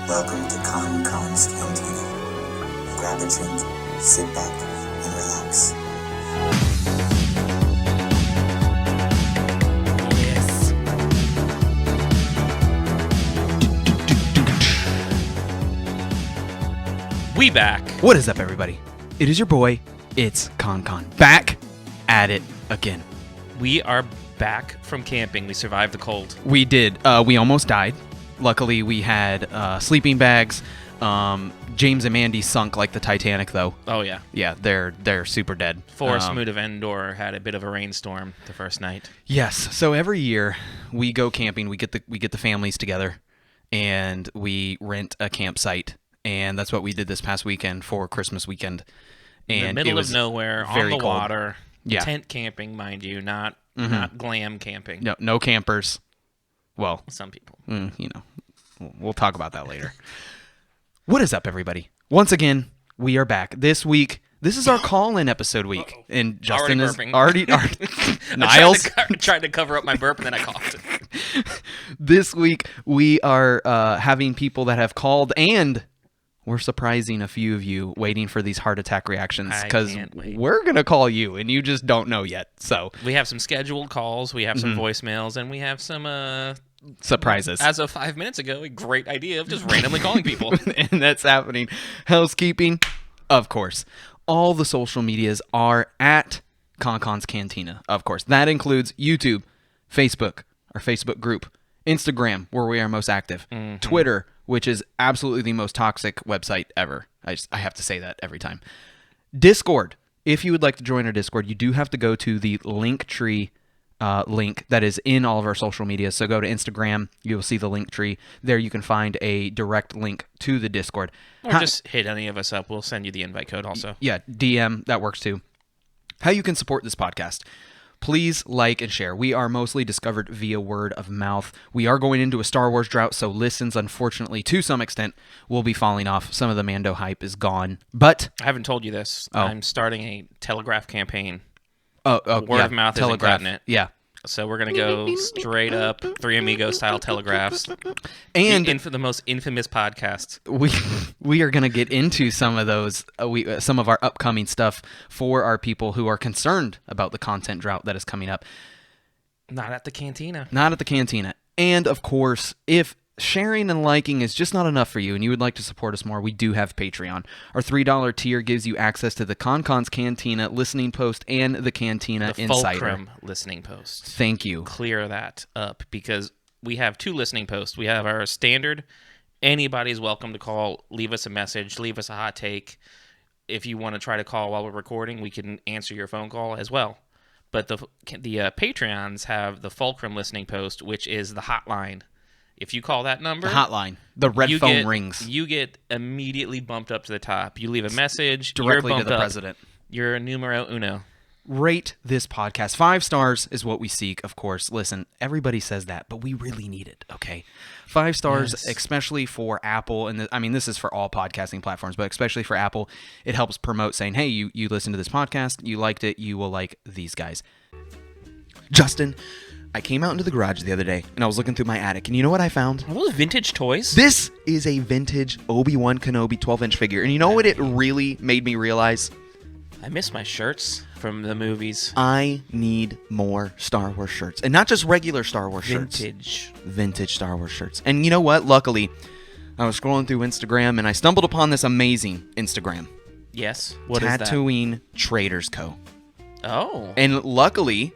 Welcome to Konkon's Cantina. Grab a drink, sit back, and relax. Yes. We back. What is up, everybody? It is your boy, it's Konkon. Back at it again. We are back from camping. We survived the cold. We did. We almost died. Luckily, we had sleeping bags. James and Mandy sunk like the Titanic, though. Oh, yeah. Yeah, they're super dead. Forest Mood of Endor had a bit of a rainstorm the first night. Yes. So every year we go camping. We get the families together, and we rent a campsite. And that's what we did this past weekend for Christmas weekend. And In the middle of nowhere, on the water. Yeah. Tent camping, mind you, not glam camping. No campers. Well, Some people. We'll talk about that later. What is up, everybody? Once again, we are back. This week, this is our call-in episode week. Uh-oh. And Justin Already is burping. already... Niles? I tried to cover up my burp, and then I coughed. This week, we are having people that have called, and we're surprising a few of you waiting for these heart attack reactions, because we're going to call you, and you just don't know yet. So We have some scheduled calls, we have some voicemails, and we have some... surprises. As of 5 minutes ago, a great idea of just randomly calling people. And that's happening. Housekeeping, of course. All the social medias are at Konkon's Cantina, of course. That includes YouTube, Facebook, our Facebook group, Instagram, where we are most active, Twitter, which is absolutely the most toxic website ever. I have to say that every time. Discord. If you would like to join our Discord, you do have to go to the Linktree link that is in all of our social media. So go to Instagram, you'll see the Linktree. There you can find a direct link to the Discord. Or just hit any of us up. We'll send you the invite code also. Yeah, DM, that works too. How you can support this podcast. Please like and share. We are mostly discovered via word of mouth. We are going into a Star Wars drought, so listens, unfortunately, to some extent, will be falling off. Some of the Mando hype is gone. But I haven't told you this. Oh. I'm starting a Telegraph campaign. word of mouth isn't cutting it. Yeah. So we're going to go straight up Three Amigos style telegraphs. And the most infamous podcast. we are going to get into some of those, some of our upcoming stuff for our people who are concerned about the content drought that is coming up. Not at the Cantina. Not at the Cantina. And, of course, if sharing and liking is just not enough for you and you would like to support us more, we do have Patreon. Our $3 tier gives you access to the Konkon's Cantina listening post and the Cantina The Insider. Fulcrum listening post. Thank you. Clear that up because we have two listening posts. We have our standard. Anybody's welcome to call. Leave us a message. Leave us a hot take. If you want to try to call while we're recording, we can answer your phone call as well. But the Patreons have the Fulcrum listening post, which is the hotline. If you call that number... The hotline. The red phone rings. You get immediately bumped up to the top. You leave a message. Directly you're to the up. president. You're numero uno. Rate this podcast. 5 stars is what we seek, of course. Listen, everybody says that, but we really need it, okay? 5 stars, Yes. especially for Apple. And this is for all podcasting platforms, but especially for Apple. It helps promote saying, hey, you listened to this podcast. You liked it. You will like these guys. Justin... I came out into the garage the other day, and I was looking through my attic, and you know what I found? Are those vintage toys? This is a vintage Obi-Wan Kenobi 12-inch figure, and you know what it really made me realize? I miss my shirts from the movies. I need more Star Wars shirts, and not just regular Star Wars shirts. Vintage Star Wars shirts. And you know what? Luckily, I was scrolling through Instagram, and I stumbled upon this amazing Instagram. Yes. What is that? Tatooine Traders Co. Oh. And luckily...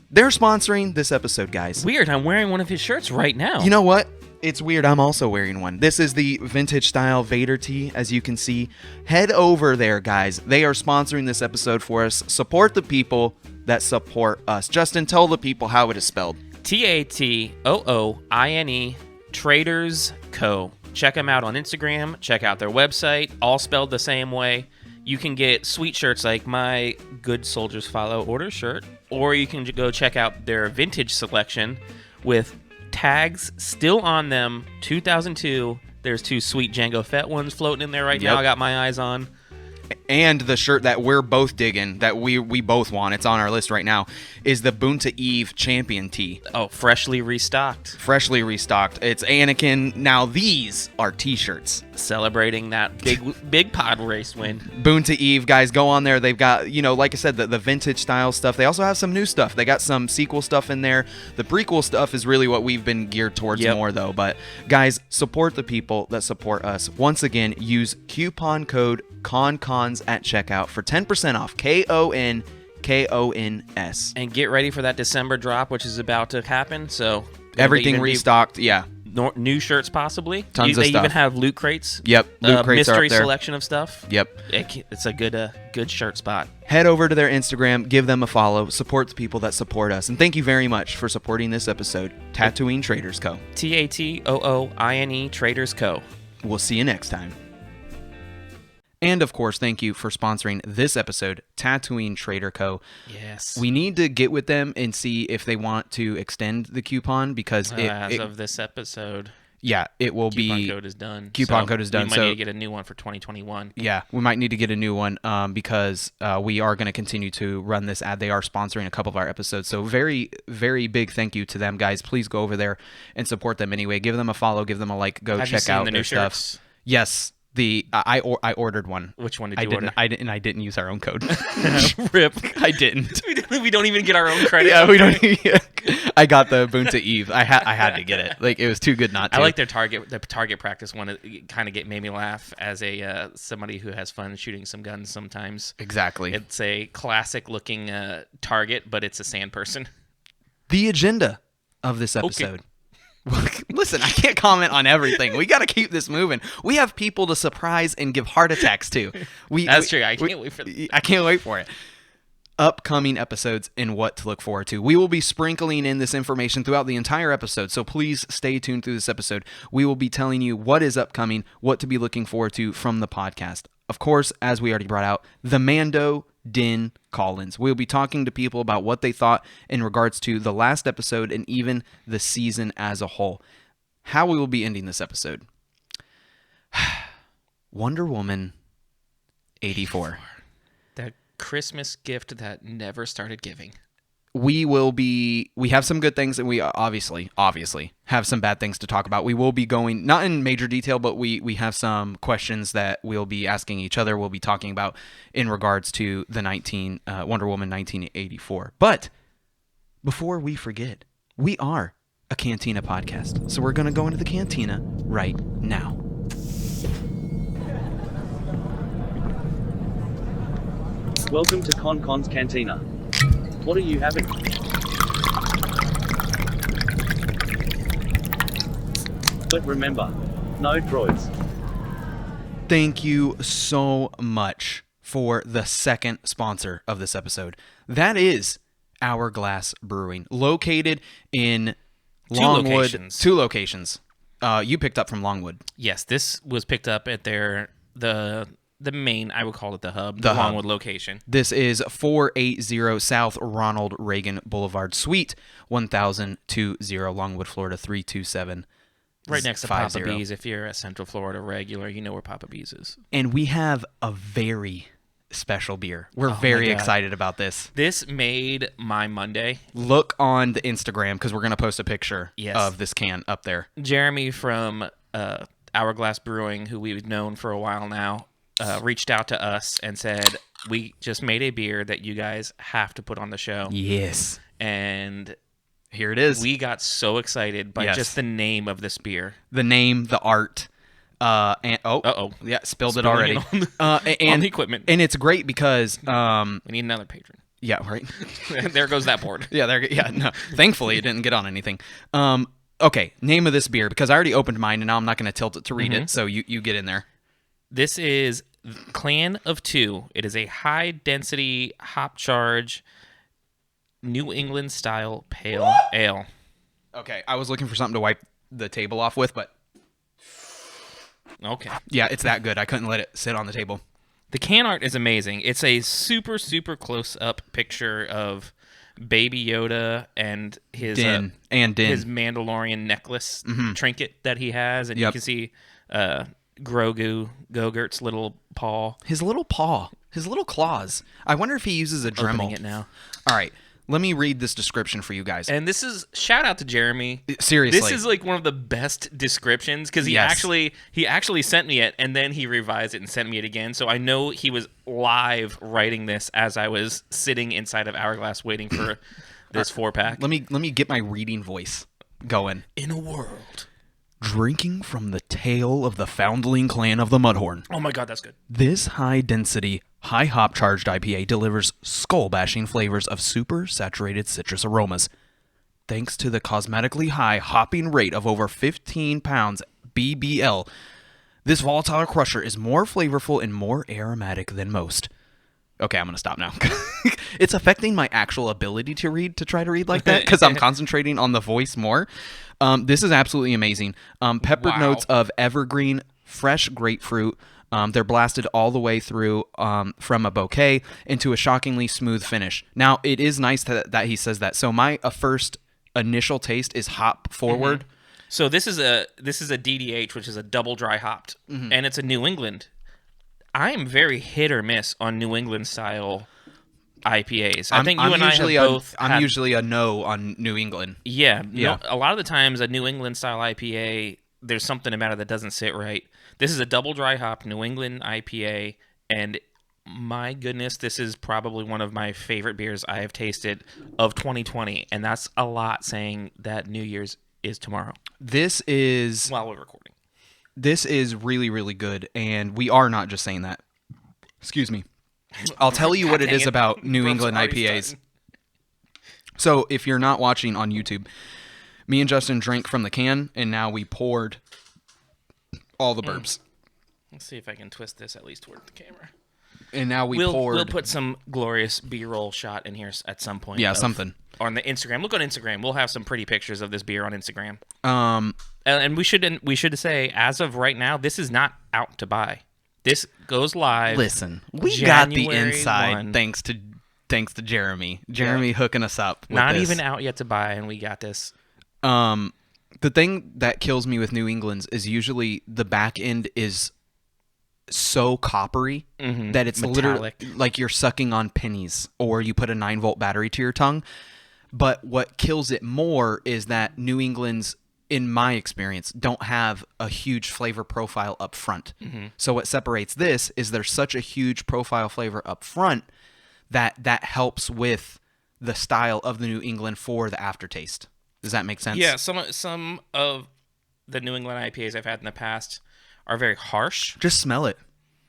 they're sponsoring this episode, guys. Weird. I'm wearing one of his shirts right now. You know what? It's weird. I'm also wearing one. This is the vintage style Vader tee, as you can see. Head over there, guys. They are sponsoring this episode for us. Support the people that support us. Justin, tell the people how it is spelled. Tatooine Traders Co. Check them out on Instagram. Check out their website. All spelled the same way. You can get sweet shirts like my Good Soldiers Follow Order shirt, or you can go check out their vintage selection with tags still on them, 2002. There's 2 sweet Jango Fett ones floating in there right now I got my eyes on. and the shirt that we're both digging, that we both want, it's on our list right now, is the Boonta Eve Champion tee. Oh, freshly restocked. Freshly restocked. It's Anakin. Now these are t-shirts. Celebrating that big pod race win. Boonta Eve, guys, go on there. They've got, like I said, the vintage style stuff. They also have some new stuff. They got some sequel stuff in there. The prequel stuff is really what we've been geared towards more, though. But, guys, support the people that support us. Once again, use coupon code KONKONS at checkout for 10% off. KONKONS. And get ready for that December drop, which is about to happen. So everything restocked. Yeah. New shirts, possibly. Tons of stuff. They even have loot crates. Yep, loot crates mystery are up there. Selection of stuff. Yep, it's a good shirt spot. Head over to their Instagram, give them a follow, support the people that support us, and thank you very much for supporting this episode. Tatooine Traders Co. TATOOINE Traders Co. We'll see you next time. And of course, thank you for sponsoring this episode, Tatooine Trader Co. Yes. We need to get with them and see if they want to extend the coupon because as of this episode, it will coupon code is done. Coupon code is done. We might need to get a new one for 2021. Yeah, we might need to get a new one because we are going to continue to run this ad. They are sponsoring a couple of our episodes. So very, very big thank you to them, guys. Please go over there and support them anyway. Give them a follow. Give them a like. Go Have check you seen out the their new stuff. shirts? Yes. I ordered one. Which one did you order? I didn't use our own code. Rip. I didn't. We don't even get our own credit. Yeah, we don't. I got the Boonta Eve. I had to get it. Like, it was too good not to. I like their target practice one. It kind of made me laugh as a somebody who has fun shooting some guns sometimes. Exactly. It's a classic looking target, but it's a sand person. The agenda of this episode. Listen, I can't comment on everything. We got to keep this moving. We have people to surprise and give heart attacks to. That's true. I can't wait for that. I can't wait for it. Upcoming episodes and what to look forward to. We will be sprinkling in this information throughout the entire episode, so please stay tuned through this episode. We will be telling you what is upcoming, what to be looking forward to from the podcast. Of course, as we already brought out, the Mando Din Collins. We'll be talking to people about what they thought in regards to the last episode and even the season as a whole. How we will be ending this episode. Wonder Woman 84. That Christmas gift that never started giving. We have some good things, and we obviously have some bad things to talk about. We will be going, not in major detail, but we have some questions that we'll be asking each other. We'll be talking about in regards to the Wonder Woman 1984. But before we forget, we are a Cantina podcast. So we're going to go into the Cantina right now. Welcome to Konkon's Cantina. What are you having? But remember, no droids. Thank you so much for the second sponsor of this episode. That is Hourglass Brewing, located in Longwood. Two locations. You picked up from Longwood. Yes, this was picked up at the main, I would call it the hub, the Longwood location. This is 480 South Ronald Reagan Boulevard, Suite 1020, Longwood, Florida 327. Right next to Papa B's. If you're a Central Florida regular, you know where Papa B's is. And we have a very special beer. We're very excited about this. This made my Monday. Look on the Instagram because we're going to post a picture of this can up there. Jeremy from Hourglass Brewing, who we've known for a while now, reached out to us and said, we just made a beer that you guys have to put on the show. Yes. And here it is. We got so excited by just the name of this beer. The name, the art. And yeah, spilled it already. On the equipment. And it's great because we need another patron. Yeah, right. There goes that board. No. Thankfully, it didn't get on anything. Okay, name of this beer, because I already opened mine and now I'm not going to tilt it to read it. So you get in there. This is Clan of Two. It is a high density hop charge New England style pale ale. Okay, I was looking for something to wipe the table off with, but okay. Yeah, it's that good. I couldn't let it sit on the table. The can art is amazing. It's a super, super close-up picture of Baby Yoda and his Din. his Mandalorian necklace trinket that he has, and you can see Grogu Gogurt's little paw. His little paw. His little claws. I wonder if he uses a Dremel. Opening it now. All right. Let me read this description for you guys. And this is shout out to Jeremy. Seriously. This is like one of the best descriptions because he Yes. actually sent me it and then he revised it and sent me it again. So I know he was live writing this as I was sitting inside of Hourglass waiting for this 4-pack. Let me get my reading voice going. In a world. Drinking from the tail of the foundling clan of the Mudhorn. Oh my god, that's good. This high-density, high-hop-charged IPA delivers skull-bashing flavors of super-saturated citrus aromas. Thanks to the cosmetically high hopping rate of over 15 pounds BBL, this volatile crusher is more flavorful and more aromatic than most. Okay, I'm going to stop now. It's affecting my actual ability to try to read like that, because I'm concentrating on the voice more. This is absolutely amazing. Peppered Wow. notes of evergreen, fresh grapefruit. They're blasted all the way through from a bouquet into a shockingly smooth finish. Now, it is nice that he says that. So my first initial taste is hop forward. Mm-hmm. So this is a DDH, which is a double dry hopped, and it's a New England. I am very hit or miss on New England style IPAs. I think you and I have both. I'm usually a no on New England. Yeah. Yeah. A lot of the times, a New England style IPA, there's something about it that doesn't sit right. This is a double dry hop New England IPA, and my goodness, this is probably one of my favorite beers I have tasted of 2020, and that's a lot saying that New Year's is tomorrow This is while we're recording. This is really, really good, and we are not just saying that. Excuse me. I'll tell you what it is about New England IPAs. So, if you're not watching on YouTube, me and Justin drank from the can, and now we poured all the burps. Let's see if I can twist this at least toward the camera. And now We'll put some glorious B-roll shot in here at some point. Yeah, something. On the Instagram. Look on Instagram. We'll have some pretty pictures of this beer on Instagram. Um, And we should say, as of right now, this is not out to buy. This goes live. listen, we got the January inside 1. thanks to Jeremy. Jeremy hooking us up with Not this. even out yet to buy, and we got this. The thing that kills me with New England's is usually the back end is so coppery that it's literally Metallic. like you're sucking on pennies, or you put a 9-volt battery to your tongue. But what kills it more is that New England's, in my experience, don't have a huge flavor profile up front. So what separates this is there's such a huge profile flavor up front that helps with the style of the New England for the aftertaste. Does that make sense? Yeah, some of the New England IPAs I've had in the past are very harsh. Just smell it.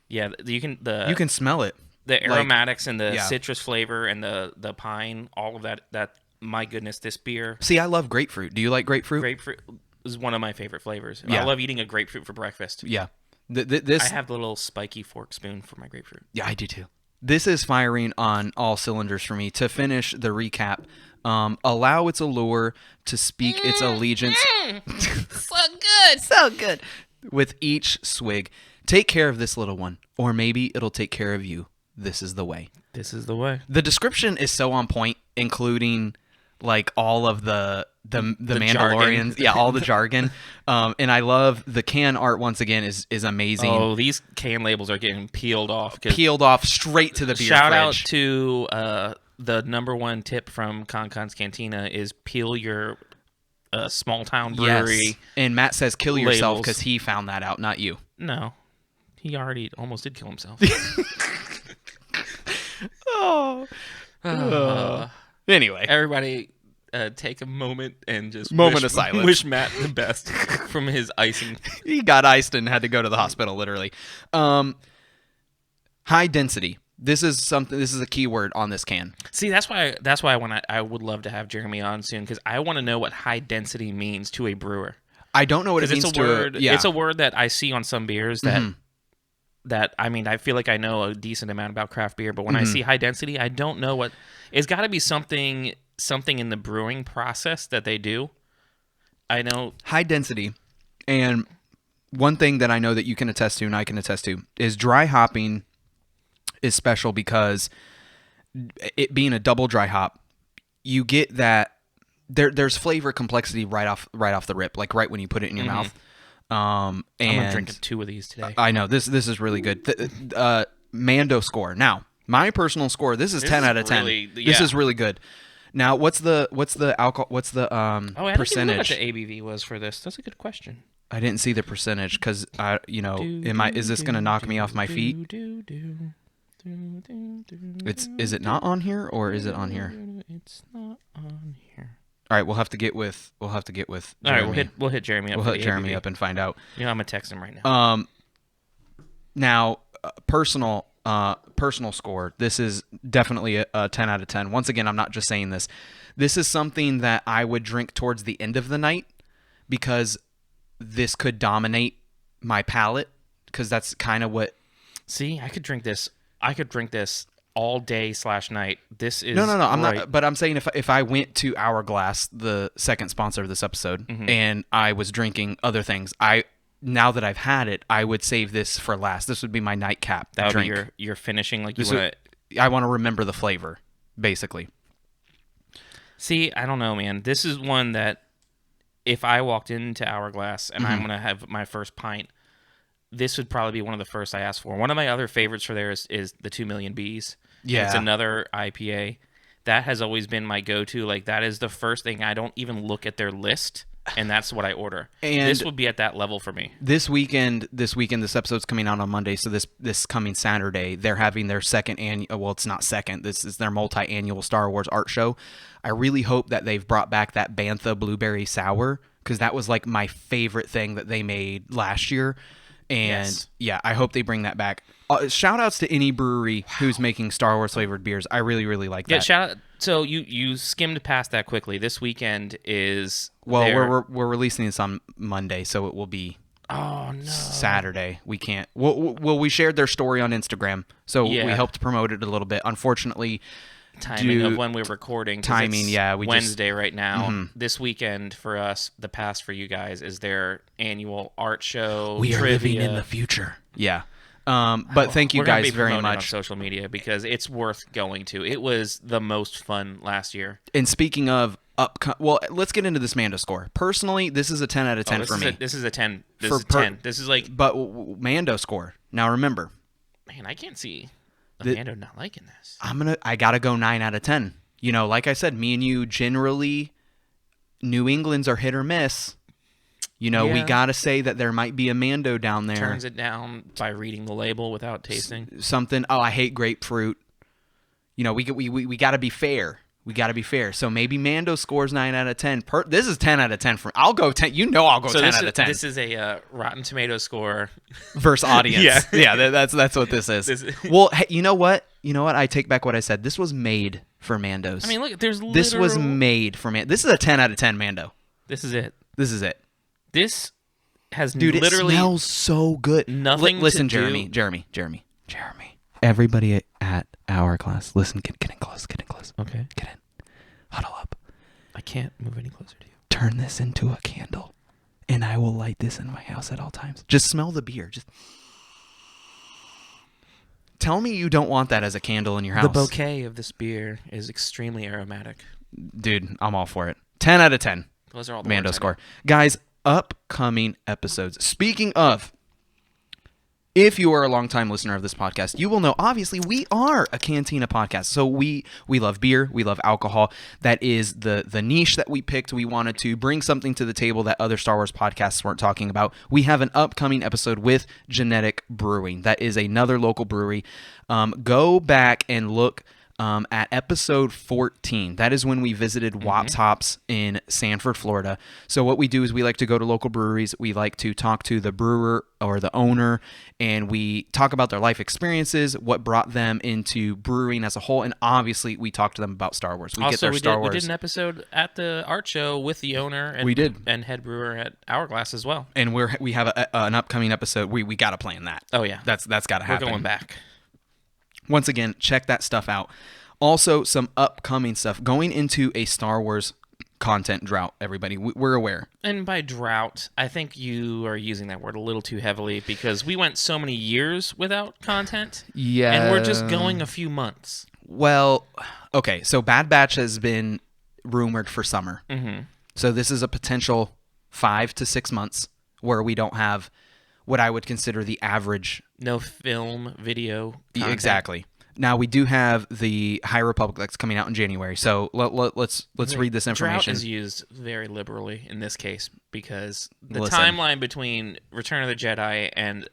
Yeah, you can You can smell it. the aromatics and the yeah. citrus flavor and the pine, all of that. My goodness, this beer. See, I love grapefruit. Do you like grapefruit? Grapefruit is one of my favorite flavors. Yeah. I love eating a grapefruit for breakfast. Yeah. This. I have the little spiky fork spoon for my grapefruit. Yeah, I do too. This is firing on all cylinders for me. To finish the recap, allow its allure to speak its allegiance. So good. So good. With each swig. Take care of this little one, or maybe it'll take care of you. This is the way. This is the way. The description is so on point, including like all of the Mandalorians, jargon. yeah, all the jargon. And I love the can art once again is amazing. Oh, these can labels are getting peeled off. 'Cause Peeled off straight to the beer shout fridge. out to the number one tip from Konkon's Cantina is peel your small town brewery. Yes. And Matt says kill yourself labels. because he found that out, not you. No, he already almost did kill himself. Anyway, Everybody, take a moment and just Moment of silence. Wish Matt the best from his icing. he got iced and had to go to the hospital, literally. High density. This is something. This is a key word on this can. See, that's why I would love to have Jeremy on soon because I want to know what high density means to a brewer. I don't know what it Because means it's a word. to. Yeah. It's a word that I see on some beers that I mean I feel like I know a decent amount about craft beer, but when I see high density, I don't know what. It's got to be something in the brewing process that they do. I know high density, and one thing that I know that you can attest to and I can attest to is dry hopping is special because it being a double dry hop, you get that there's flavor complexity right off the rip, like right when you put it in your mouth. And I'm drinking 2 of these today. I know this is really good. Mando score. Now, my personal score. This is 10 out of 10. really- This yeah. is really good. Now, what's the alcohol? What's the Oh, I don't even know percentage? what the ABV was for this. That's a good question. I didn't see the percentage because is this gonna knock me off my feet? Is it not on here or is it on here? It's not on here. All right, we'll have to get with All Jeremy. right, we'll hit Jeremy up. We'll for hit the Jeremy ABV. up and find out. You know, I'm gonna text him right now. Now, personal score. This is definitely a 10 out of 10. Once again, I'm not just saying this. This is something that I would drink towards the end of the night because this could dominate my palate because that's kind of what. See, I could drink this. All day / night. This is No. I'm right. not. But I'm saying if I went to Hourglass, the second sponsor of this episode, and I was drinking other things, now that I've had it, I would save this for last. This would be my nightcap That would drink. be your finishing. Like you This want to. I want to remember the flavor, basically. See, I don't know, man. This is one that if I walked into Hourglass and I'm gonna have my first pint, this would probably be one of the first I ask for. One of my other favorites for there is the 2 Million Bees. Yeah. It's another IPA. That has always been my go-to. Like, that is the first thing. I don't even look at their list, and that's what I order. And this would be at that level for me. This weekend, this episode's coming out on Monday, so this coming Saturday, they're having their second annual. Well, it's not second. This is their multi-annual Star Wars art show. I really hope that they've brought back that Bantha Blueberry Sour because that was like my favorite thing that they made last year. And yeah, I hope they bring that back. Shout outs to any brewery who's making Star Wars flavored beers. I really, really like that. Yeah, shout out. So you skimmed past that quickly. This weekend is we're releasing this on Monday, so it will be Saturday. We can't. Well, we shared their story on Instagram, so we helped promote it a little bit. Unfortunately, timing of when we're recording. Timing, yeah. Wednesday right now. This weekend for us, the past for you guys is their annual art show. We are living trivia. in the future. Yeah. But thank you We're gonna guys be very promoting it on much. social media because it's worth going to. It was the most fun last year. And speaking of let's get into this Mando score. Personally, this is a 10 out of 10 for me. This is a 10. This is 10. This is like. But Mando score. Now remember, man, I can't see Mando not liking this. I gotta go 9 out of 10. You know, like I said, me and you generally, New England's are hit or miss. You know, we gotta say that there might be a Mando down there. Turns it down by reading the label without tasting. Something. Oh, I hate grapefruit. You know, we gotta be fair. We gotta be fair. So maybe Mando scores 9 out of 10. This is 10 out of 10 for. I'll go 10. You know, I'll go 10 out of 10. This is a Rotten Tomato score versus audience. Yeah. That's what this is. Well, hey, you know what? I take back what I said. This was made for Mandos. I mean, look, there's literal... This was made for Mando. This is a 10 out of 10 Mando. This is it. This has dude, literally... it smells so good. Nothing listen, to do... Jeremy. Everybody at Hourglass, listen, get in close. Okay. Get in. Huddle up. I can't move any closer to you. Turn this into a candle, and I will light this in my house at all times. Just smell the beer. Just tell me you don't want that as a candle in your house. The bouquet of this beer is extremely aromatic. Dude, I'm all for it. 10 out of 10. Those are all the Mando words I score. know. Guys, upcoming episodes. Speaking of, if you are a longtime listener of this podcast, you will know, obviously, we are a Cantina podcast. So we love beer. We love alcohol. That is the niche that we picked. We wanted to bring something to the table that other Star Wars podcasts weren't talking about. We have an upcoming episode with Genetic Brewing. That is another local brewery. Go back and look at episode 14. That is when we visited Wops Hops in Sanford, Florida. So what we do is we like to go to local breweries. We like to talk to the brewer or the owner, and we talk about their life experiences, what brought them into brewing as a whole, and obviously we talk to them about Star Wars. We get their Star Wars. We did an episode at the art show with the owner and, we did. And head brewer at Hourglass as well. And we have an upcoming episode. We got to plan that. Oh, yeah. That's got to happen. We're going back. Once again, check that stuff out. Also, some upcoming stuff. Going into a Star Wars content drought, everybody. We're aware. And by drought, I think you are using that word a little too heavily because we went so many years without content. Yeah. And we're just going a few months. Well, okay. So Bad Batch has been rumored for summer. Mm-hmm. So this is a potential 5 to 6 months where we don't have what I would consider the average No film, video. Content. Exactly. Now we do have the High Republic that's coming out in January. So let's read this information. Drought is used very liberally in this case because the Listen. timeline between Return of the Jedi and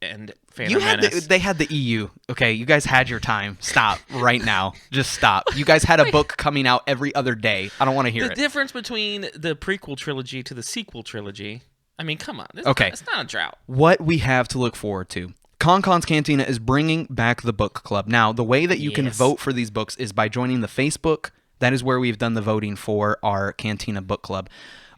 Phantom You had Menace. they had the EU. Okay, you guys had your time. Stop right now. Just stop. You guys had a book coming out every other day. I don't want to hear The it. difference between the prequel trilogy to the sequel trilogy. I mean, come on. Okay. It's not a drought. What we have to look forward to. Konkon's Cantina is bringing back the book club. Now, the way that you can Yes. vote for these books is by joining the Facebook. That is where we've done the voting for our Cantina book club.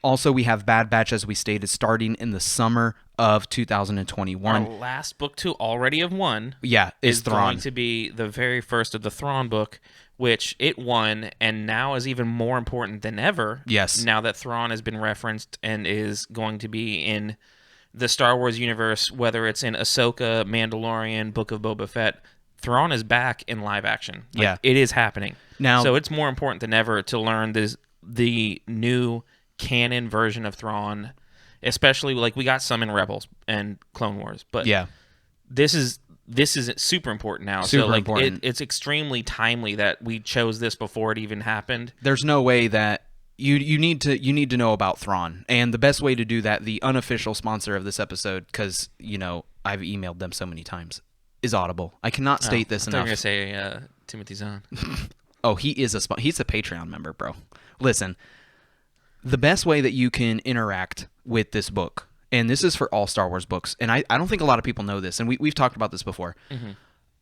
Also, we have Bad Batch, as we stated, starting in the summer of 2021. Our last book to already have won. Yeah, is going Thrawn. to be the very first of the Thrawn book, which it won, and now is even more important than ever. Yes. Now that Thrawn has been referenced and is going to be in the Star Wars universe, whether it's in Ahsoka, Mandalorian, Book of Boba Fett, Thrawn is back in live action. Yeah. It is happening. Now- so it's more important than ever to learn the new canon version of Thrawn, especially like we got some in Rebels and Clone Wars, but Yeah. this is super important now. Super so like important. it's extremely timely that we chose this before it even happened. There's no way that you need to know about Thrawn, and the best way to do that, the unofficial sponsor of this episode, because I've emailed them so many times, is Audible. I cannot state this I thought you were enough. gonna say Timothy Zahn. Oh, he's a Patreon member, bro. Listen, the best way that you can interact with this book, and this is for all Star Wars books, and I don't think a lot of people know this, and we've talked about this before. Mm-hmm.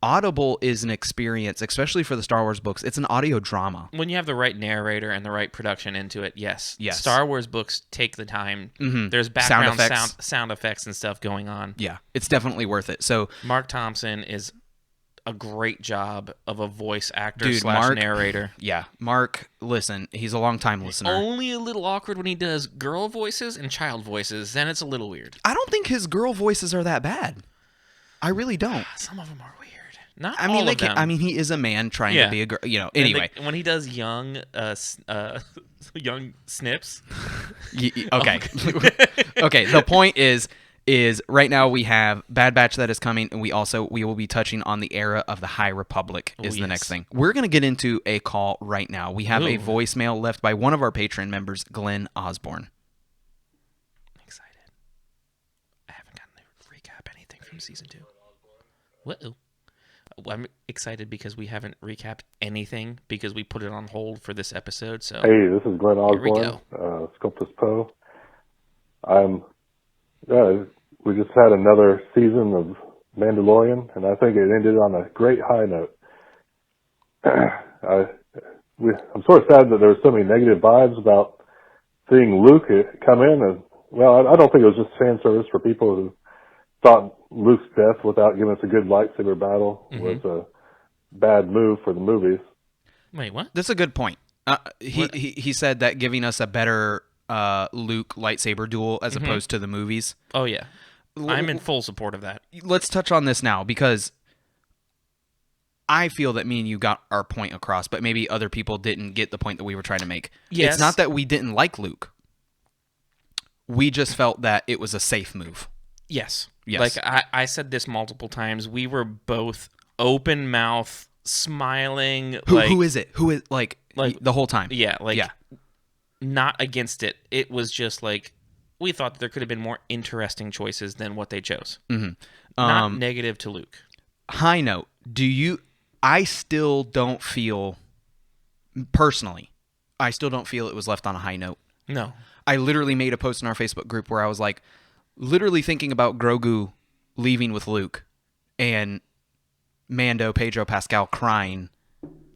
Audible is an experience, especially for the Star Wars books. It's an audio drama. When you have the right narrator and the right production into it, yes. Yes. Star Wars books take the time. Mhm. There's background Sound sound effects and stuff going on. Yeah, it's definitely worth it. So, Mark Thompson is a great job of a voice actor Dude, / Mark- narrator. yeah, Mark, listen, he's a long-time listener. Only a little awkward when he does girl voices and child voices. Then it's a little weird. I don't think his girl voices are that bad. I really don't. Some of them are weird. Not I mean, all of them. I mean, he is a man trying Yeah. to be a girl. And Anyway, when he does young young snips. okay, okay. The point is right now we have Bad Batch that is coming, and we will be touching on the era of the High Republic is the next yes. thing. We're gonna get into a call right now. We have a Ooh. voicemail left by one of our Patreon members, Glenn Osborne. I'm excited. I haven't gotten to recap anything from season 2. Whoa. I'm excited because we haven't recapped anything because we put it on hold for this episode. So Hey, this is Glenn Here we Osborne, Sculptus Poe. We just had another season of Mandalorian, and I think it ended on a great high note. I'm sort of sad that there were so many negative vibes about seeing Luke come in, and I don't think it was just fan service for people who thought Luke's death without giving us a good lightsaber battle was a bad move for the movies. wait, what? That's a good point. He said that giving us a better Luke lightsaber duel as opposed to the movies. Oh yeah, I'm in full support of that. Let's touch on this now, because I feel that me and you got our point across, but maybe other people didn't get the point that we were trying to make. Yes. It's not that we didn't like Luke. We just felt that it was a safe move. Yes. Yes. Like I said this multiple times. We were both open mouth, smiling. Who is it? Who is like the whole time? Yeah, like Yeah. not against it. It was just like we thought there could have been more interesting choices than what they chose. Not negative to Luke. High note. I still don't feel, personally, it was left on a high note. No. I literally made a post in our Facebook group where I was like, literally thinking about Grogu leaving with Luke and Mando, Pedro Pascal crying,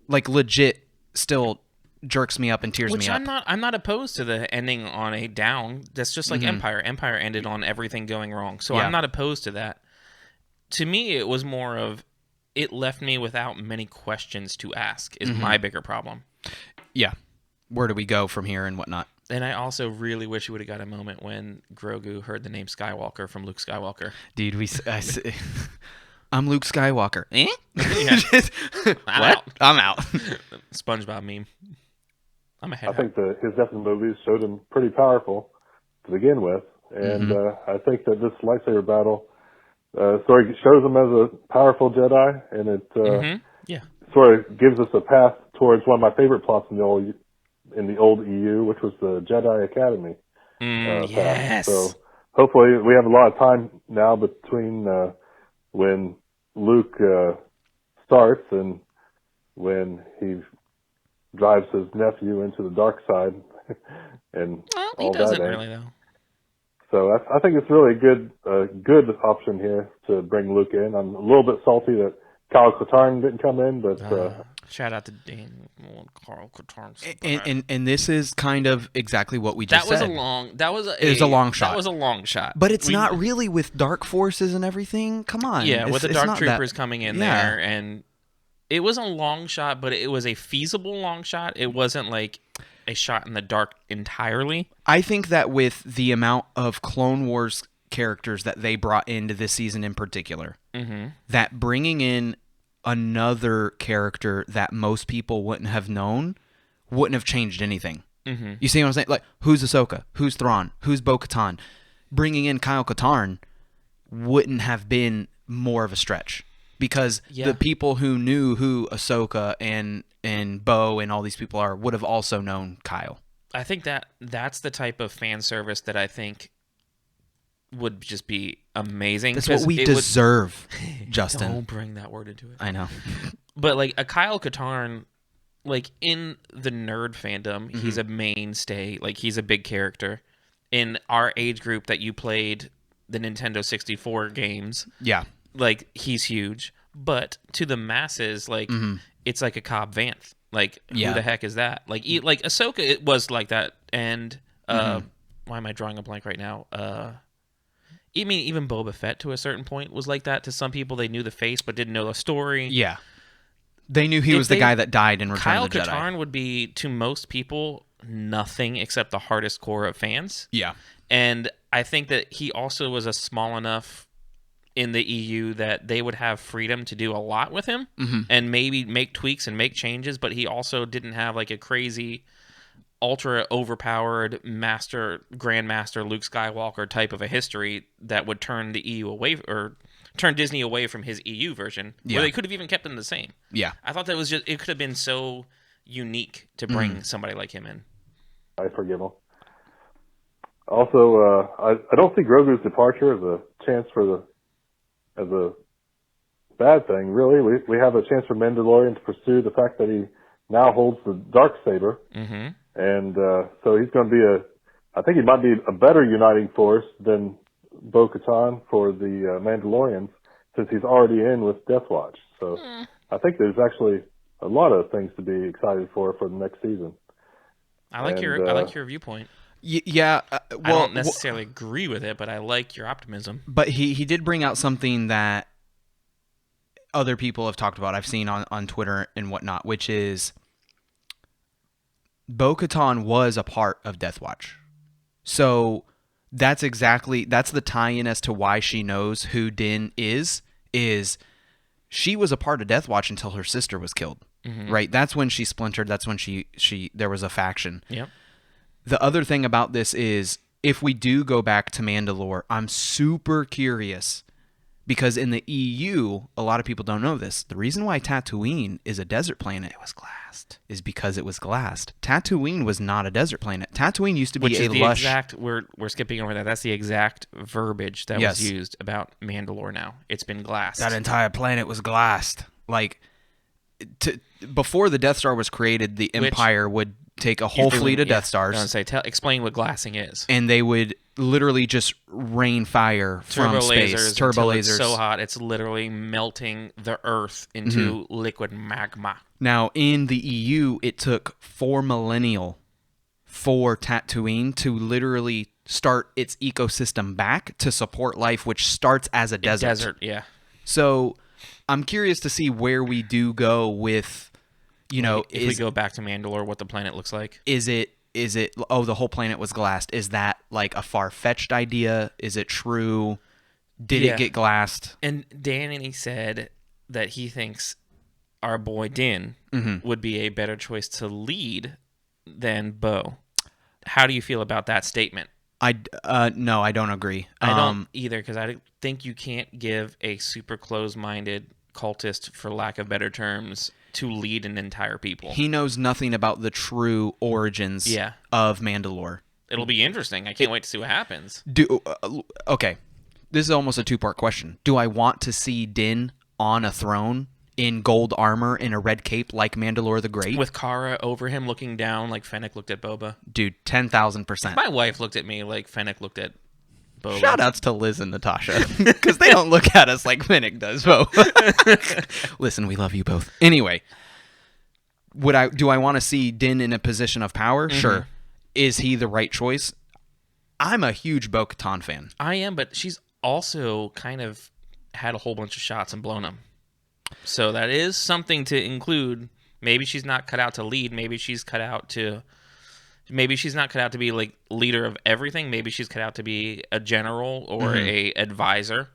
like legit still jerks me up and tears me up. I'm not opposed to the ending on a down. That's just like Empire. Empire ended on everything going wrong. So Yeah. I'm not opposed to that. To me, it was more of it left me without many questions to ask is my bigger problem. Yeah. Where do we go from here and whatnot? And I also really wish we would have got a moment when Grogu heard the name Skywalker from Luke Skywalker. Dude, I'm Luke Skywalker. Eh? I'm What? out. I'm out. SpongeBob meme. I'm ahead. I think his death in the movies showed him pretty powerful to begin with, and I think that this lightsaber battle sort of shows him as a powerful Jedi, and it Yeah. sort of gives us a path towards one of my favorite plots in the old EU, which was the Jedi Academy path. Yes. So hopefully we have a lot of time now between when Luke starts and when he drives his nephew into the dark side and Well, he all doesn't that. really, though. So I think it's really a good option here to bring Luke in. I'm a little bit salty that Kyle Katarn didn't come in, but Shout out to Dan Carl Katarn. And this is kind of exactly what we just That was said. a long. That was It was a long shot. That was a long shot. But it's not really with dark forces and everything. Come on. Yeah, with the It's Dark not Troopers that- coming in Yeah. there, and it was a long shot, but it was a feasible long shot. It wasn't like a shot in the dark entirely. I think that with the amount of Clone Wars characters that they brought into this season in particular, that bringing in another character that most people wouldn't have known wouldn't have changed anything. You see what I'm saying? Like, who's Ahsoka? Who's Thrawn? Who's Bo-Katan? Bringing in Kyle Katarn wouldn't have been more of a stretch because the people who knew who Ahsoka and Bo and all these people are would have also known Kyle. I think that's the type of fan service that I think would just be amazing. That's what we deserve, Justin. Don't bring that word into it. I know. But like a Kyle Katarn, like in the nerd fandom, he's a mainstay. Like he's a big character. In our age group that you played the Nintendo 64 games, Yeah. like he's huge. But to the masses, like it's like a Cobb Vanth. Like who the heck is that? Like Ahsoka, it was like that. And why am I drawing a blank right now? I mean, even Boba Fett to a certain point was like that. To some people, they knew the face but didn't know the story. Yeah. They knew he was the guy that died in Return Kyle of the Jedi. Katarn would be, to most people, nothing except the hardest core of fans. Yeah. And I think that he also was a small enough in the EU that they would have freedom to do a lot with him and maybe make tweaks and make changes, but he also didn't have like a crazy ultra overpowered grandmaster Luke Skywalker type of a history that would turn the EU away or turn Disney away from his EU version where they could have even kept them the same. Yeah. I thought that was just, it could have been so unique to bring somebody like him in. I forgive him. Also, I don't see Grogu's departure as a chance as a bad thing, really. We have a chance for Mandalorian to pursue the fact that he now holds the Darksaber. And so he's going to be I think he might be a better uniting force than Bo-Katan for the Mandalorians since he's already in with Death Watch. So I think there's actually a lot of things to be excited for the next season. I like your viewpoint. Yeah. I don't necessarily agree with it, but I like your optimism. But he did bring out something that other people have talked about. I've seen on Twitter and whatnot, which is Bo-Katan was a part of Death Watch. So that's the tie-in as to why she knows who Din is she was a part of Death Watch until her sister was killed. Right? That's when she splintered. That's when there was a faction. Yep. The other thing about this is if we do go back to Mandalore, I'm super curious because in the EU, a lot of people don't know this. The reason why Tatooine is a desert planet is because it was glassed. Tatooine was not a desert planet. Tatooine used to be lush. We're skipping over that. That's the exact verbiage that was used about Mandalore now. It's been glassed. That entire planet was glassed. Like, before the Death Star was created, the Empire would take a whole fleet of Death Stars. I was going to say, explain what glassing is. And they would literally just rain fire from space. Turbo lasers. It's so hot, it's literally melting the Earth into liquid magma. Now, in the EU, it took 4 millennia for Tatooine to literally start its ecosystem back to support life, which starts as a desert. Yeah. So I'm curious to see where we do go with, if we go back to Mandalore, what the planet looks like. Is it the whole planet was glassed? Is that like a far-fetched idea? Is it true? Did it get glassed? And Danny said that he thinks our boy Din would be a better choice to lead than Bo. How do you feel about that statement? No, I don't agree. I don't either, because I think you can't give a super close-minded cultist, for lack of better terms, to lead an entire people. He knows nothing about the true origins of Mandalore. It'll be interesting. I can't wait to see what happens. Okay, this is almost a two-part question. Do I want to see Din on a throne in gold armor in a red cape like Mandalore the Great? With Kara over him looking down like Fennec looked at Boba. Dude, 10,000%. My wife looked at me like Fennec looked at Boba. Shout-outs to Liz and Natasha, because they don't look at us like Fennec does, Boba. Listen, we love you both. Anyway, do I want to see Din in a position of power? Mm-hmm. Sure. Is he the right choice? I'm a huge Bo-Katan fan. I am, but she's also kind of had a whole bunch of shots and blown them. So that is something to include. Maybe she's not cut out to lead. Maybe she's not cut out to be like leader of everything. Maybe she's cut out to be a general or a advisor.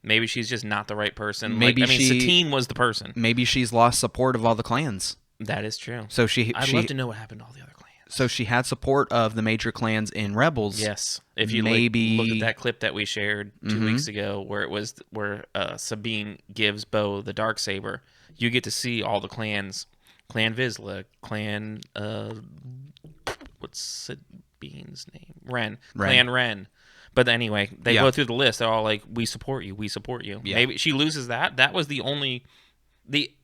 Maybe she's just not the right person. Satine was the person. Maybe she's lost support of all the clans. That is true. So I'd love to know what happened to all the other clans. So she had support of the major clans in Rebels. Yes. If you look at that clip that we shared 2 weeks ago, where Sabine gives Bo the Darksaber, you get to see all the clans. Clan Vizsla, Clan what's Sabine's name? Ren. Clan Ren. But anyway, they go through the list. They're all like, "We support you. We support you." Yeah. Maybe she loses that. That was the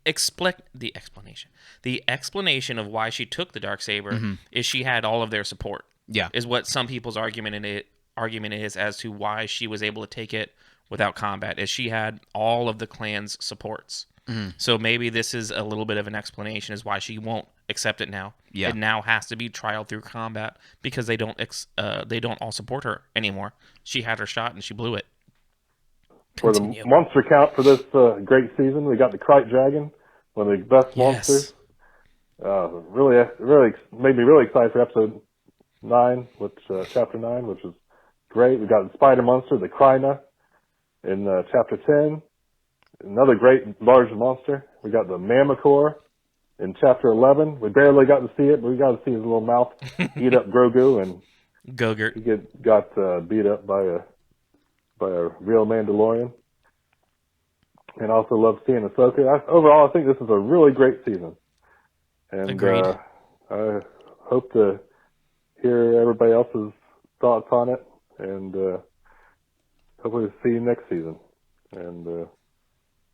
explanation. The explanation of why she took the Darksaber is she had all of their support. Yeah, is what some people's argument is as to why she was able to take it without combat. Is she had all of the clan's supports. So maybe this is a little bit of an explanation as why she won't accept it now. Yeah. It now has to be trial through combat because they don't all support her anymore. She had her shot and she blew it. Continue. For the monster count for this great season, we got the Krite Dragon, one of the best monsters. Really made me really excited for episode 9, chapter 9, which is great. We got the Spider Monster, the Kryna, in chapter 10. Another great large monster. We got the Mammacore in chapter 11. We barely got to see it, but we got to see his little mouth eat up Grogu, and Gogurt. He got beat up by a real Mandalorian. And also love seeing Ahsoka. Overall, I think this is a really great season. And agreed. I hope to hear everybody else's thoughts on it, and hopefully see you next season. And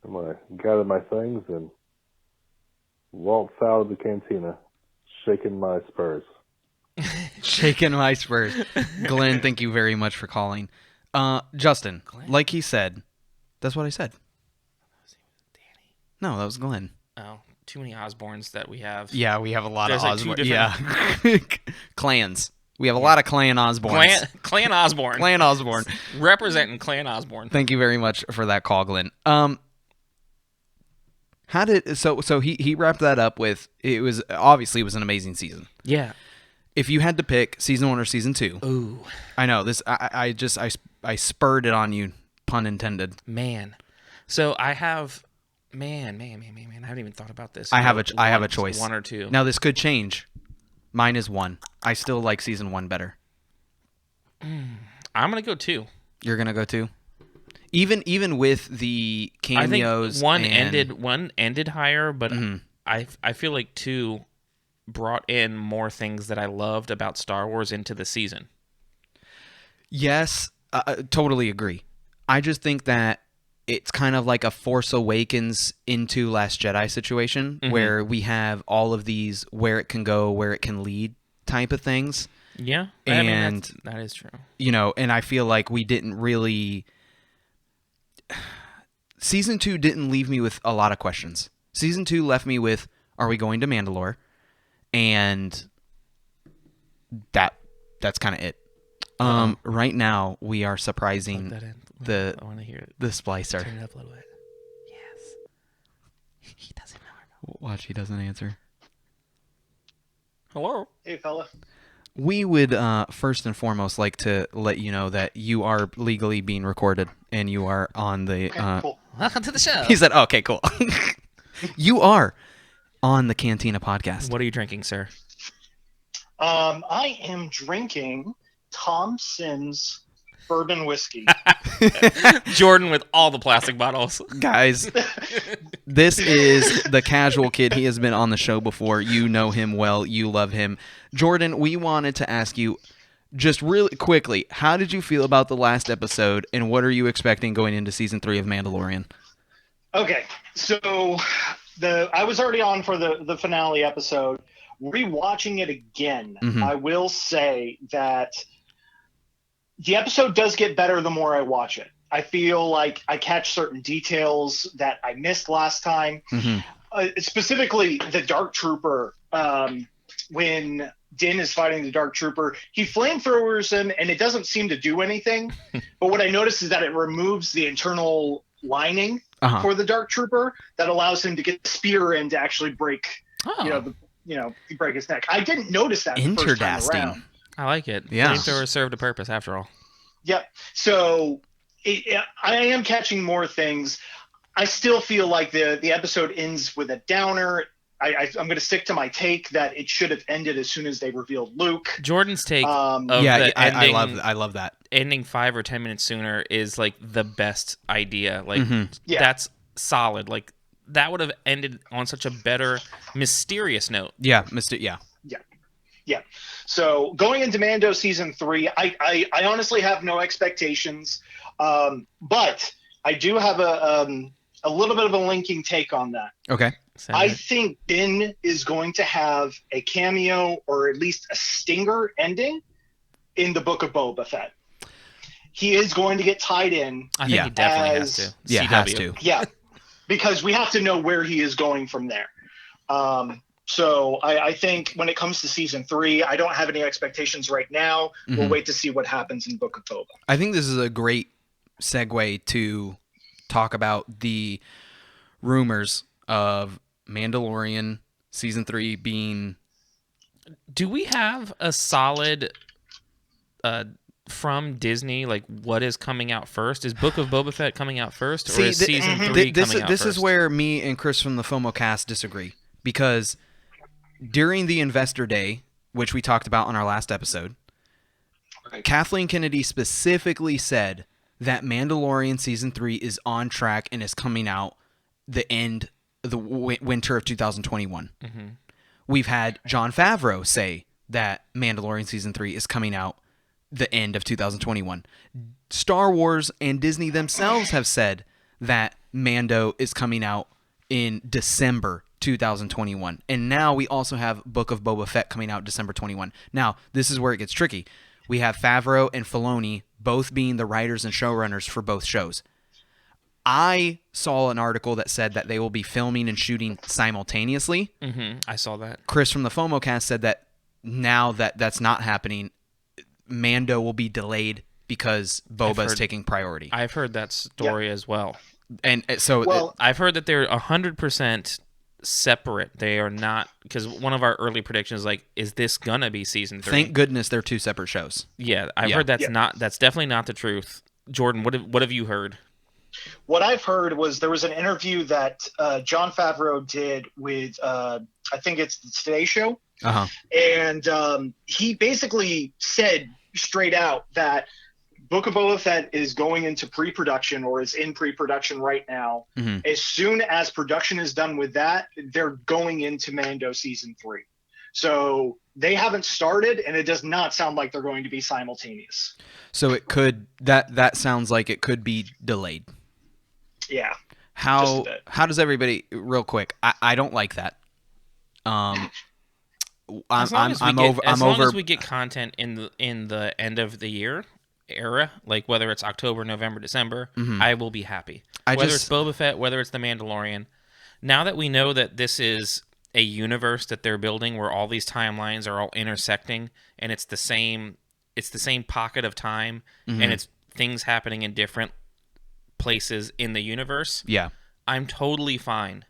I'm going to gather my things and waltz out of the cantina, shaking my spurs. Shaking my spurs. Glenn, thank you very much for calling. Justin, Glenn? Like he said, that's what I said. Danny. No, that was Glenn. Oh, too many Osborns that we have. Yeah, we have a lot of Osborns. Yeah. Clans. We have a lot of Clan Osborns. Clan Osborn. Clan Osborn. Representing Clan Osborn. Thank you very much for that call, Glenn. So he wrapped that up with it was an amazing season. Yeah. If you had to pick season 1 or season 2. Ooh. I know this. I spurred it on you, pun intended. Man. So I have. Man. I haven't even thought about this. I have a choice. 1 or 2. Now this could change. Mine is 1. I still like season 1 better. I'm gonna go 2. You're gonna go 2. Even with the cameos, I think one ended higher, but I feel like 2 brought in more things that I loved about Star Wars into the season. Yes, totally agree. I just think that it's kind of like a Force Awakens into Last Jedi situation where we have all of these where it can go, where it can lead type of things. Yeah, and that is true. And I feel like we didn't really. Season 2 didn't leave me with a lot of questions. Season 2 left me with, are we going to Mandalore? And that's kind of it. Right now we are surprising I want to hear it. The splicer. Turn it up a little bit. Yes. He doesn't know. Watch, he doesn't answer. Hello. Hey, fella. We would first and foremost like to let you know that you are legally being recorded and you are on the. Okay, cool. Welcome to the show. He said, "Okay, cool." You are on the Cantina podcast. What are you drinking, sir? I am drinking Thompson's bourbon whiskey. Jordan with all the plastic bottles. Guys, this is the casual kid. He has been on the show before. You know him well. You love him. Jordan, we wanted to ask you just really quickly, how did you feel about the last episode, and what are you expecting going into season 3 of Mandalorian? Okay, so I was already on for the finale episode. Rewatching it again, I will say that the episode does get better the more I watch it. I feel like I catch certain details that I missed last time. Specifically, the Dark Trooper, when Din is fighting the Dark Trooper, he flamethrowers him, and it doesn't seem to do anything. But what I noticed is that it removes the internal lining for the Dark Trooper that allows him to get the spear in to actually break, break his neck. I didn't notice that the first time around. I like it. Yeah. Flamethrower served a purpose after all. Yep. So I am catching more things. I still feel like the episode ends with a downer. I'm going to stick to my take that it should have ended as soon as they revealed Luke. Jordan's take of Yeah, the ending, I love that. ending 5 or 10 minutes sooner is like the best idea. Like that's solid. Like that would have ended on such a better, mysterious note. Yeah, Yeah. So going into Mando season 3, I honestly have no expectations, but I do have a little bit of a linking take on that. Okay. I think Din is going to have a cameo or at least a stinger ending in the Book of Boba Fett. He is going to get tied in. I think he definitely has to. Yeah, CW. has to. Yeah, because we have to know where he is going from there. So I think when it comes to season 3, I don't have any expectations right now. We'll wait to see what happens in Book of Boba. I think this is a great segue to talk about the rumors of Mandalorian season 3 being... Do we have a solid from Disney, like what is coming out first? Is Book of Boba Fett coming out first, or is season 3 coming out This first? is where me and Chris from the FOMO cast disagree, because during the Investor Day, which we talked about on our last episode, Kathleen Kennedy specifically said that Mandalorian season 3 is on track and is coming out the winter of 2021. We've had Jon Favreau say that Mandalorian season 3 is coming out the end of 2021. Star Wars and Disney themselves have said that Mando is coming out in December 2021. And now we also have Book of Boba Fett coming out December 21. Now, this is where it gets tricky. We have Favreau and Filoni both being the writers and showrunners for both shows. I saw an article that said that they will be filming and shooting simultaneously. I saw that. Chris from the FOMOcast said that now that that's not happening, Mando will be delayed because Boba is taking priority. I've heard that story as well. And so I've heard that they're 100% separate. They are not, because one of our early predictions is like, is this gonna be season 3? Thank goodness they're two separate shows. Yeah, I've heard that's definitely not the truth. Jordan, what have you heard? What I've heard was there was an interview that Jon Favreau did with I think it's the Today Show, and he basically said straight out that Book of Boba Fett is going into pre-production or is in pre-production right now. As soon as production is done with that, they're going into Mando season 3. So they haven't started, and it does not sound like they're going to be simultaneous. So it could that sounds like it could be delayed. Yeah. How does everybody, real quick? I don't like that. As long as we get content in the end of the year era, like whether it's October, November, December, I will be happy. Whether it's Boba Fett, whether it's The Mandalorian. Now that we know that this is a universe that they're building where all these timelines are all intersecting and it's the same pocket of time and it's things happening in different places in the universe. Yeah. I'm totally fine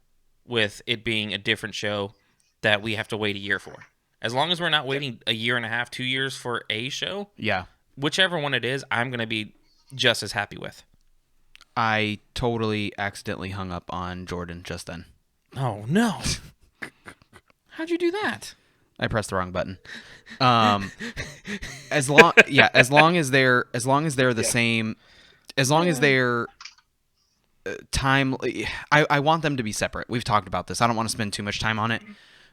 with it being a different show that we have to wait a year for. As long as we're not waiting a year and a half, 2 years for a show. Yeah. Whichever one it is, I'm going to be just as happy with. I totally accidentally hung up on Jordan just then. Oh, no. How'd you do that? I pressed the wrong button. As long as they're the same, as long as they're time. I want them to be separate. We've talked about this. I don't want to spend too much time on it.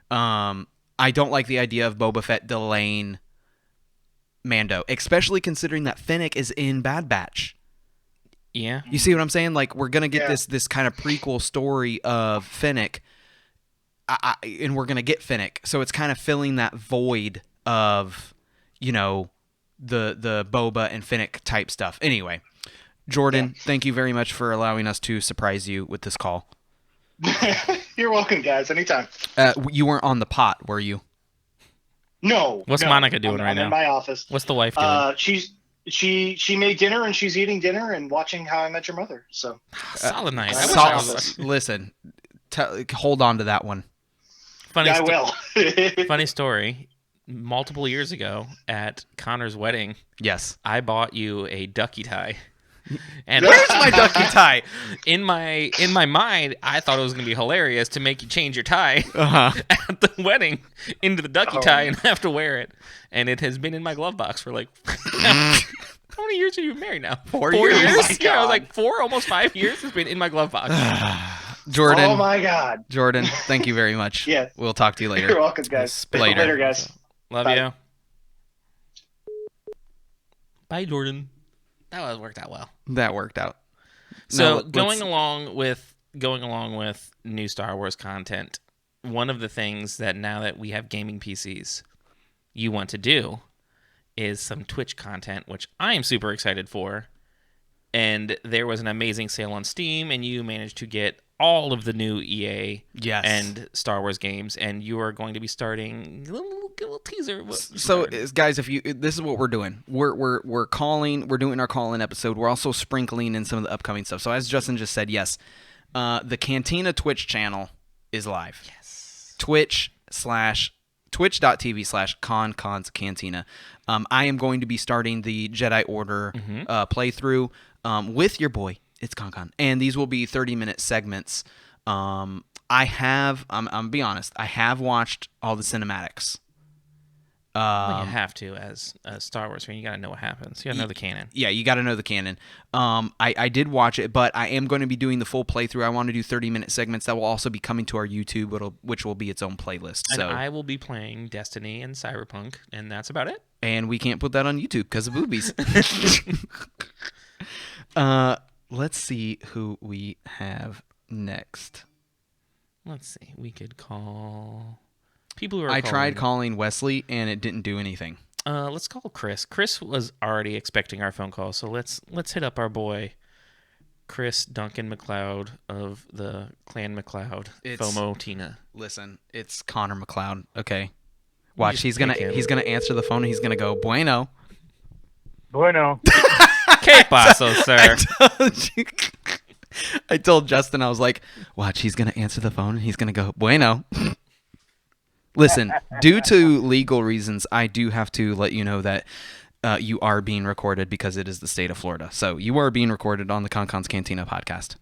I don't like the idea of Boba Fett delaying Mando, especially considering that Fennec is in Bad Batch. Yeah. You see what I'm saying? Like, we're going to get this kind of prequel story of Fennec, and we're going to get Fennec. So it's kind of filling that void of, the Boba and Fennec type stuff. Anyway, Jordan, thank you very much for allowing us to surprise you with this call. You're welcome, guys. Anytime. You weren't on the pot, were you? No. What's Monica doing right now? I'm in my office. What's the wife doing? She made dinner and she's eating dinner and watching How I Met Your Mother. So solid night. Listen, hold on to that one. I will. Funny story. Multiple years ago at Connor's wedding, yes, I bought you a ducky tie. And where's my ducky tie? In my mind, I thought it was going to be hilarious to make you change your tie at the wedding into the ducky tie and have to wear it. And it has been in my glove box for like how many years are you married now? 4 years. Oh, yeah, I was like 4, almost 5 years. It's been in my glove box. Jordan. Oh my God. Jordan, thank you very much. Yeah. We'll talk to you later. You're welcome, guys. Later guys. Love Bye. you. Bye, Jordan. That worked out well. That worked out. So now, going along with new Star Wars content, one of the things that now that we have gaming PCs, you want to do is some Twitch content, which I am super excited for. And there was an amazing sale on Steam, and you managed to get all of the new EA and Star Wars games, and you are going to be starting a little teaser. So, guys, this is what we're doing. We're calling. We're doing our call-in episode. We're also sprinkling in some of the upcoming stuff. So, as Justin just said, yes, the Cantina Twitch channel is live. Yes. Twitch.tv/Konkons Cantina. I am going to be starting the Jedi Order playthrough with your boy. It's Konkon. And these will be 30-minute segments. I'm be honest, I have watched all the cinematics. Well, you have to, as a Star Wars fan. You got to know what happens. You got to know the canon. Yeah, you got to know the canon. I did watch it, but I am going to be doing the full playthrough. I want to do 30-minute segments that will also be coming to our YouTube, which will be its own playlist. And so I will be playing Destiny and Cyberpunk, and that's about it. And we can't put that on YouTube because of boobies. Let's see who we have next. Let's see. We could call people who are. I tried calling Wesley, and it didn't do anything. Let's call Chris. Chris was already expecting our phone call, so let's hit up our boy, Chris Duncan McLeod of the Clan McLeod. FOMO Tina. Listen, it's Connor McLeod. Okay, watch. He's gonna answer the phone, and he's gonna go bueno. Bueno. Que paso, sir? I told Justin, I was like, watch, he's going to answer the phone, and he's going to go, bueno. Listen, due to legal reasons, I do have to let you know that you are being recorded because it is the state of Florida. So you are being recorded on the Konkon's Cantina podcast. Of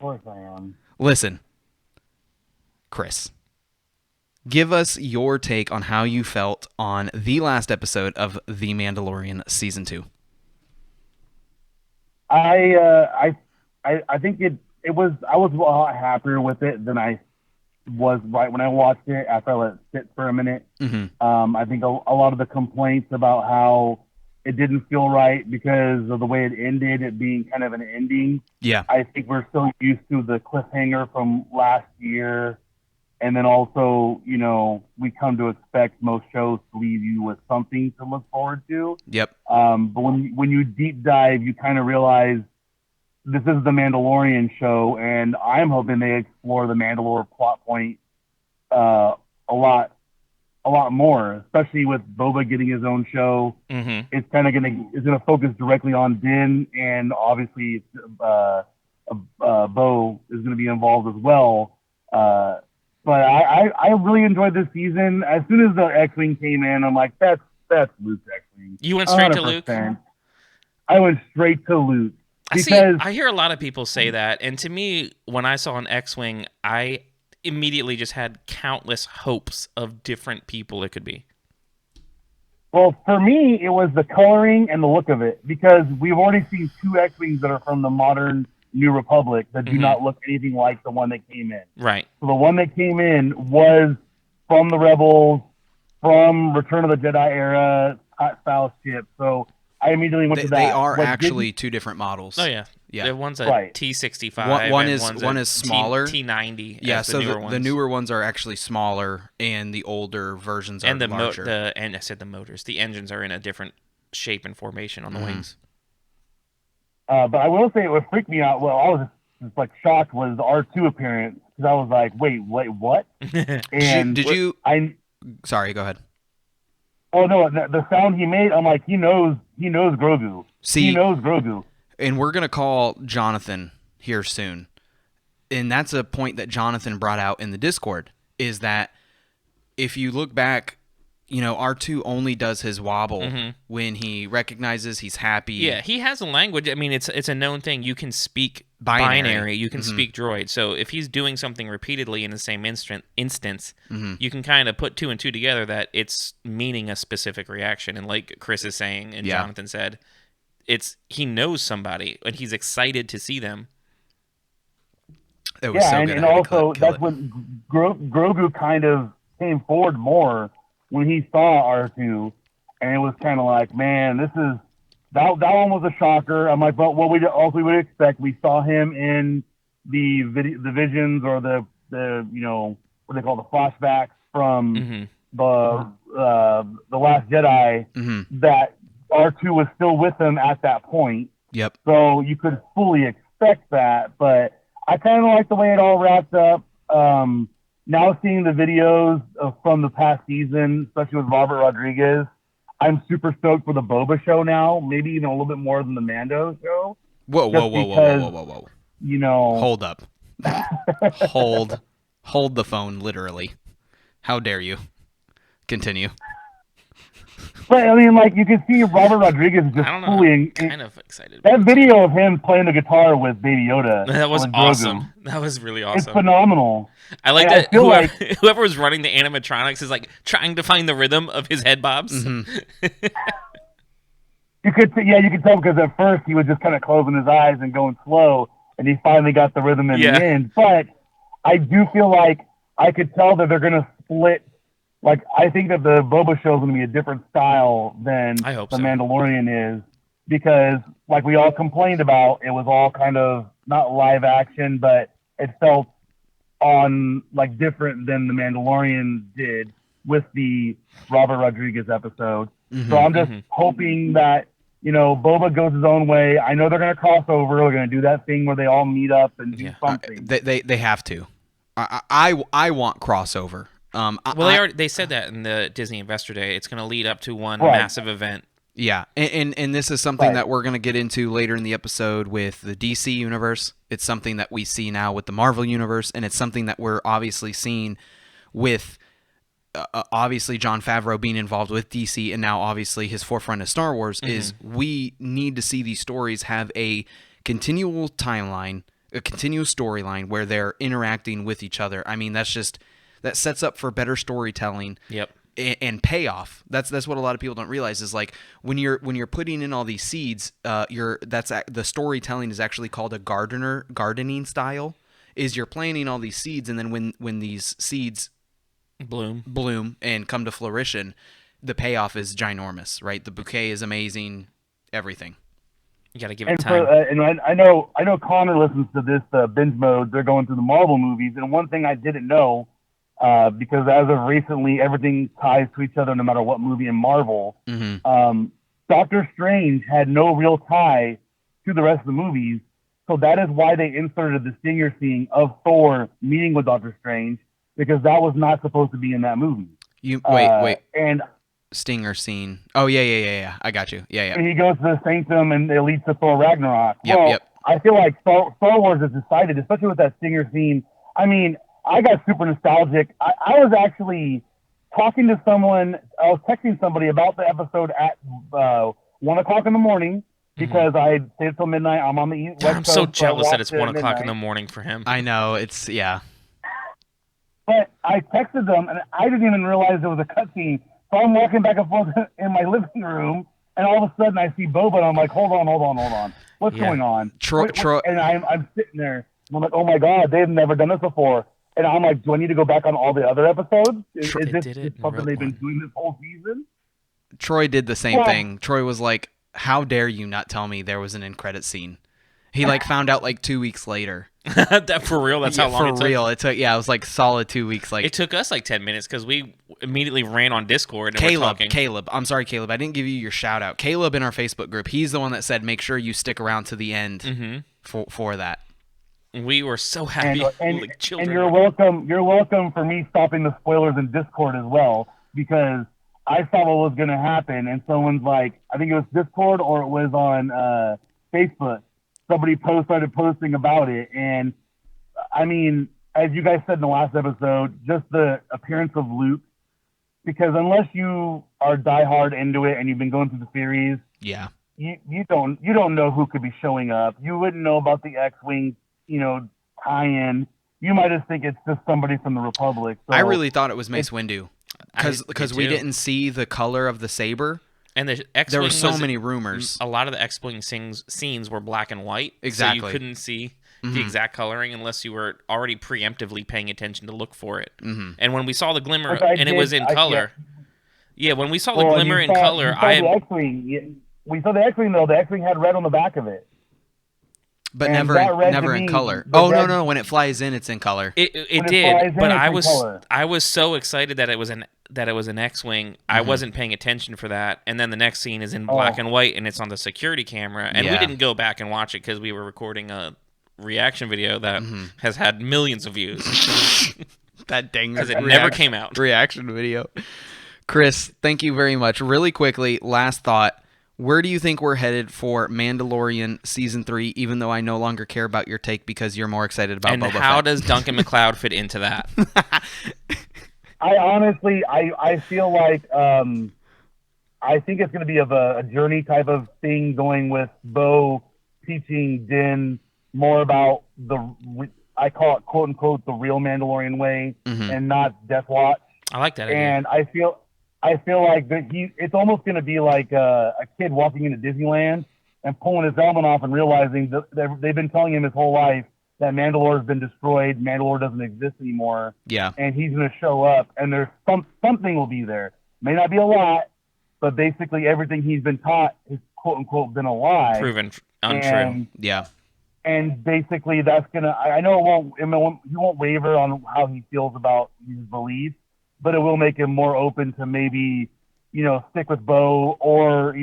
course I am. Listen, Chris, give us your take on how you felt on the last episode of The Mandalorian Season 2. I think it was. I was a lot happier with it than I was right when I watched it after I let it sit for a minute. Mm-hmm. I think a lot of the complaints about how it didn't feel right because of the way it ended, it being kind of an ending. Yeah. I think we're still used to the cliffhanger from last year. And then also, we come to expect most shows to leave you with something to look forward to. Yep. But when you deep dive, you kind of realize this is the Mandalorian show, and I'm hoping they explore the Mandalore plot point a lot more, especially with Boba getting his own show. Mm-hmm. It's kind of gonna focus directly on Din, and obviously Bo is gonna be involved as well. But I really enjoyed this season. As soon as the X-Wing came in, I'm like, that's Luke's X-Wing. You went straight to Luke? I went straight to Luke. I hear a lot of people say that, and to me, when I saw an X-Wing, I immediately just had countless hopes of different people it could be. Well, for me, it was the coloring and the look of it, because we've already seen 2 X-Wings that are from the modern New Republic that do not look anything like the one that came in. Right. So the one that came in was from the Rebels, from Return of the Jedi era style ship. So I immediately went to that. They are actually 2 different models. Oh yeah. Yeah. The one's a Right. T65. One and is smaller. T90. Yeah, as so the newer ones. the newer ones are actually smaller, and the older versions are and the larger. and I said the motors. The engines are in a different shape and formation on the wings. But I will say what freaked me out. Well, I was just like shocked was the R2 appearance, because I was like, wait, what? And Did you? Sorry, go ahead. Oh no, the sound he made, I'm like, he knows Grogu. See, he knows Grogu. And we're gonna call Jonathan here soon, and that's a point that Jonathan brought out in the Discord. Is that if you look back, R2 only does his wobble when he recognizes he's happy. Yeah, he has a language. I mean, it's a known thing. You can speak binary. You can speak droid. So if he's doing something repeatedly in the same instance, you can kind of put 2 and 2 together that it's meaning a specific reaction. And like Chris is saying and Jonathan said, he knows somebody and he's excited to see them. It was so good. And also that's when Grogu kind of came forward more when he saw R2, and it was kind of like, man, this is that one was a shocker. I'm like, but what we would expect. We saw him in the visions, or the what they call the flashbacks from the Last Jedi, that R2 was still with him at that point. Yep. So you could fully expect that, but I kind of like the way it all wrapped up. Now seeing the videos from the past season, especially with Robert Rodriguez, I'm super stoked for the Boba show now. Maybe even a little bit more than the Mando show. Whoa! Hold up. Hold the phone, literally. How dare you? Continue. But I mean, like, you can see Robert Rodriguez just fully kind of excited. That video of him playing the guitar with Baby Yoda. That was awesome. That was really awesome. It's phenomenal. I like that whoever was running the animatronics is like trying to find the rhythm of his head bobs. You could tell, because at first he was just kind of closing his eyes and going slow, and he finally got the rhythm in the end. But I do feel like I could tell that they're going to split. Like, I think that the Boba show is going to be a different style than the Mandalorian is, because, like we all complained about, it was all kind of not live action, but it felt different than the Mandalorian did with the Robert Rodriguez episode. So I'm just hoping that, Boba goes his own way. I know they're going to cross over. They're going to do that thing where they all meet up and do something. They have to. I want crossover. They said that in the Disney Investor Day. It's going to lead up to one massive event. Yeah, and this is something that we're going to get into later in the episode with the DC universe. It's something that we see now with the Marvel universe, and it's something that we're obviously seeing with obviously Jon Favreau being involved with DC, and now obviously his forefront of Star Wars is we need to see these stories have a continual timeline, a continuous storyline where they're interacting with each other. I mean, that sets up for better storytelling. Yep. And payoff. That's what a lot of people don't realize is, like, when you're putting in all these seeds, the storytelling is actually called a gardening style. Is you're planting all these seeds, and then when these seeds bloom and come to fruition, the payoff is ginormous, right? The bouquet is amazing, everything. You got to give it time. And I know Connor listens to this binge mode. They're going through the Marvel movies, and one thing I didn't know, because as of recently, everything ties to each other no matter what movie in Marvel. Doctor Strange had no real tie to the rest of the movies, so that is why they inserted the stinger scene of Thor meeting with Doctor Strange, because that was not supposed to be in that movie. Wait. And stinger scene. Oh, yeah. I got you. Yeah. And he goes to the Sanctum, and it leads to Thor Ragnarok. Yep. I feel like Star Wars has decided, especially with that stinger scene. I mean, I got super nostalgic. I was actually talking to someone. I was texting somebody about the episode at 1 o'clock in the morning, because I stayed till midnight. I'm on the West Coast. I'm so jealous that it's 1 o'clock in the morning for him. I know. It's, yeah. But I texted them, and I didn't even realize there was a cutscene. So I'm walking back and forth in my living room, and all of a sudden I see Boba, and I'm like, hold on. What's going on? Troy. And I'm sitting there, and I'm like, oh my God, they've never done this before. And I'm like, do I need to go back on all the other episodes? Is this something they've been doing this whole season? Troy did the same thing. Troy was like, how dare you not tell me there was an end credit scene? He like found out like 2 weeks later. That for real? That's how long it took? For real. It took, it was like solid 2 weeks. Like it took us like 10 minutes because we immediately ran on Discord and we're talking. Caleb. I'm sorry, Caleb. I didn't give you your shout out. Caleb in our Facebook group. He's the one that said make sure you stick around to the end for that. We were so happy, like children. And you're welcome. You're welcome for me stopping the spoilers in Discord as well, because I saw what was going to happen, and someone's like, I think it was Discord or it was on Facebook. Somebody started posting about it, and I mean, as you guys said in the last episode, just the appearance of Luke, because unless you are diehard into it and you've been going through the series, you don't know who could be showing up. You wouldn't know about the X-Wing, tie-in. You might just think it's just somebody from the Republic. So I really thought it was Mace Windu, because we didn't see the color of the saber. And there were so many rumors. A lot of the X-Wing scenes were black and white. Exactly. So you couldn't see the exact coloring unless you were already preemptively paying attention to look for it. And when we saw the glimmer, and it was in color. Yeah, when we saw the glimmer in color, we saw the X-Wing, though. The X-Wing had red on the back of it. But never in color. Oh, no. When it flies in, it's in color. It did, but I was so excited that it was an X-Wing. I wasn't paying attention for that. And then the next scene is in black and white, and it's on the security camera. And we didn't go back and watch it because we were recording a reaction video that has had millions of views. That dang, because it never came out. Reaction video. Chris, thank you very much. Really quickly, last thought. Where do you think we're headed for Mandalorian Season 3, even though I no longer care about your take because you're more excited about Boba Fett? And how does Duncan MacLeod fit into that? I honestly feel like I think it's going to be of a journey type of thing, going with Bo teaching Din more about I call it quote unquote the real Mandalorian way and not Death Watch. I like that idea. And I feel like it's almost going to be like a kid walking into Disneyland and pulling his helmet off and realizing that they've been telling him his whole life that Mandalore has been destroyed, Mandalore doesn't exist anymore. Yeah. And he's going to show up, and there's something will be there. May not be a lot, but basically everything he's been taught has quote unquote been a lie. Proven untrue. And basically that's gonna. I know he won't waver on how he feels about his beliefs, but it will make him more open to maybe, stick with Bo, or,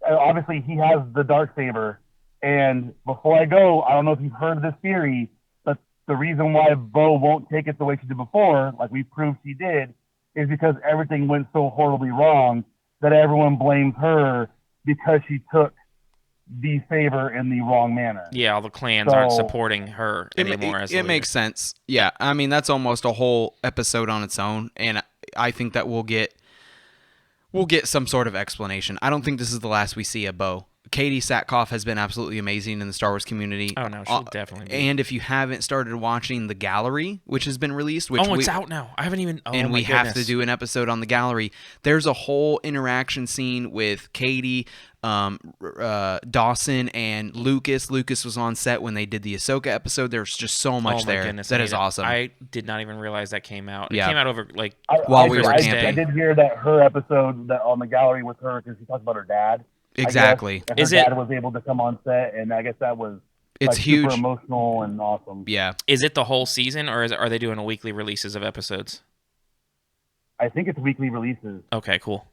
obviously he has the Darksaber. And before I go, I don't know if you've heard this theory, but the reason why Bo won't take it the way she did before, like we proved she did, is because everything went so horribly wrong that everyone blames her because she took the saber in the wrong manner. Yeah, all the clans aren't supporting her anymore. It makes sense. Yeah, I mean, that's almost a whole episode on its own, and I think that we'll get some sort of explanation. I don't think this is the last we see of Bo. Katie Sackhoff has been absolutely amazing in the Star Wars community. Oh, no, she'll definitely be. And if you haven't started watching The Gallery, which has been released... it's out now. I haven't even... and we have to do an episode on The Gallery. There's a whole interaction scene with Katie, Dawson, and Lucas. Lucas was on set when they did the Ahsoka episode. There's just so much there. Goodness, that is awesome. I did not even realize that came out. It came out over, while we were camping. I did hear that her episode on The Gallery with her, because she talks about her dad. Exactly. And her dad was able to come on set, and I guess that was huge, super emotional and awesome. Yeah. Is it the whole season, or are they doing weekly releases of episodes? I think it's weekly releases. Okay, cool.